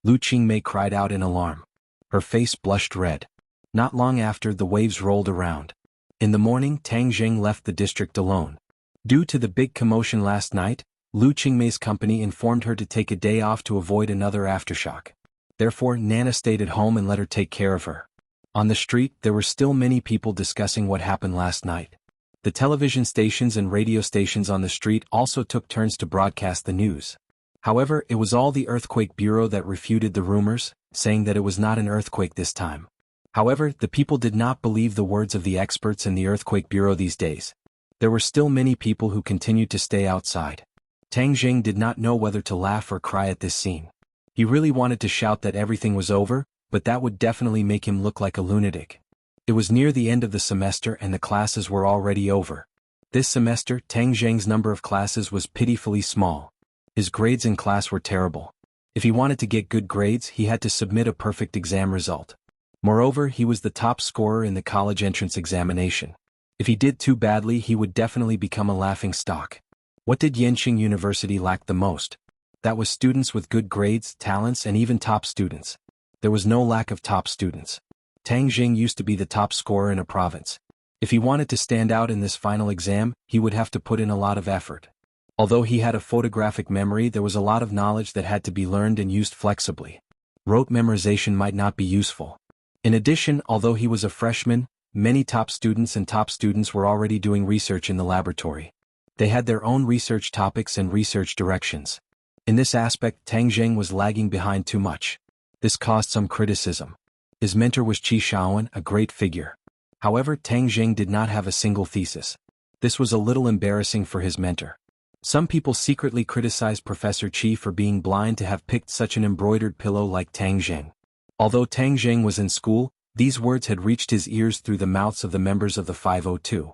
Lu Qingmei cried out in alarm. Her face blushed red. Not long after, the waves rolled around. In the morning, Tang Jing left the district alone. Due to the big commotion last night, Lu Qingmei's company informed her to take a day off to avoid another aftershock. Therefore, Nana stayed at home and let her take care of her. On the street, there were still many people discussing what happened last night. The television stations and radio stations on the street also took turns to broadcast the news. However, it was all the Earthquake Bureau that refuted the rumors, saying that it was not an earthquake this time. However, the people did not believe the words of the experts in the Earthquake Bureau these days. There were still many people who continued to stay outside. Tang Jing did not know whether to laugh or cry at this scene. He really wanted to shout that everything was over, but that would definitely make him look like a lunatic. It was near the end of the semester and the classes were already over. This semester, Tang Jing's number of classes was pitifully small. His grades in class were terrible. If he wanted to get good grades, he had to submit a perfect exam result. Moreover, he was the top scorer in the college entrance examination. If he did too badly, he would definitely become a laughing stock. What did Yenqing University lack the most? That was students with good grades, talents, and even top students. There was no lack of top students. Tang Jing used to be the top scorer in a province. If he wanted to stand out in this final exam, he would have to put in a lot of effort. Although he had a photographic memory, there was a lot of knowledge that had to be learned and used flexibly. Rote memorization might not be useful. In addition, although he was a freshman, many top students were already doing research in the laboratory. They had their own research topics and research directions. In this aspect, Tang Jing was lagging behind too much. This caused some criticism. His mentor was Qi Shaoan, a great figure. However, Tang Jing did not have a single thesis. This was a little embarrassing for his mentor. Some people secretly criticized Professor Qi for being blind to have picked such an embroidered pillow like Tang Jing. Although Tang Jing was in school, these words had reached his ears through the mouths of the members of the 502.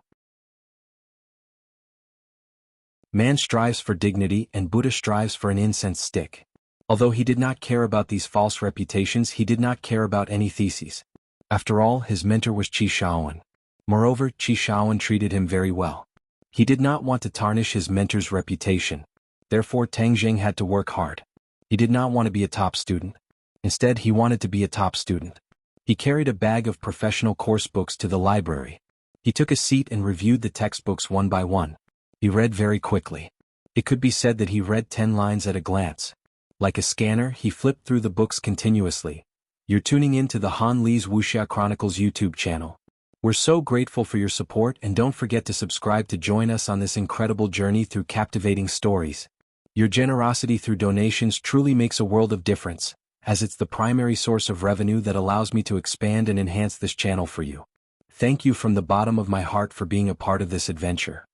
Man strives for dignity and Buddha strives for an incense stick. Although he did not care about these false reputations, he did not care about any theses. After all, his mentor was Qi Shaoan. Moreover, Qi Shaoan treated him very well. He did not want to tarnish his mentor's reputation. Therefore, Tang Jing had to work hard. He did not want to be a top student. Instead, he wanted to be a top student. He carried a bag of professional course books to the library. He took a seat and reviewed the textbooks one by one. He read very quickly. It could be said that he read 10 lines at a glance. Like a scanner, he flipped through the books continuously. You're tuning in to the Han Li's Wuxia Chronicles YouTube channel. We're so grateful for your support, and don't forget to subscribe to join us on this incredible journey through captivating stories. Your generosity through donations truly makes a world of difference, as it's the primary source of revenue that allows me to expand and enhance this channel for you. Thank you from the bottom of my heart for being a part of this adventure.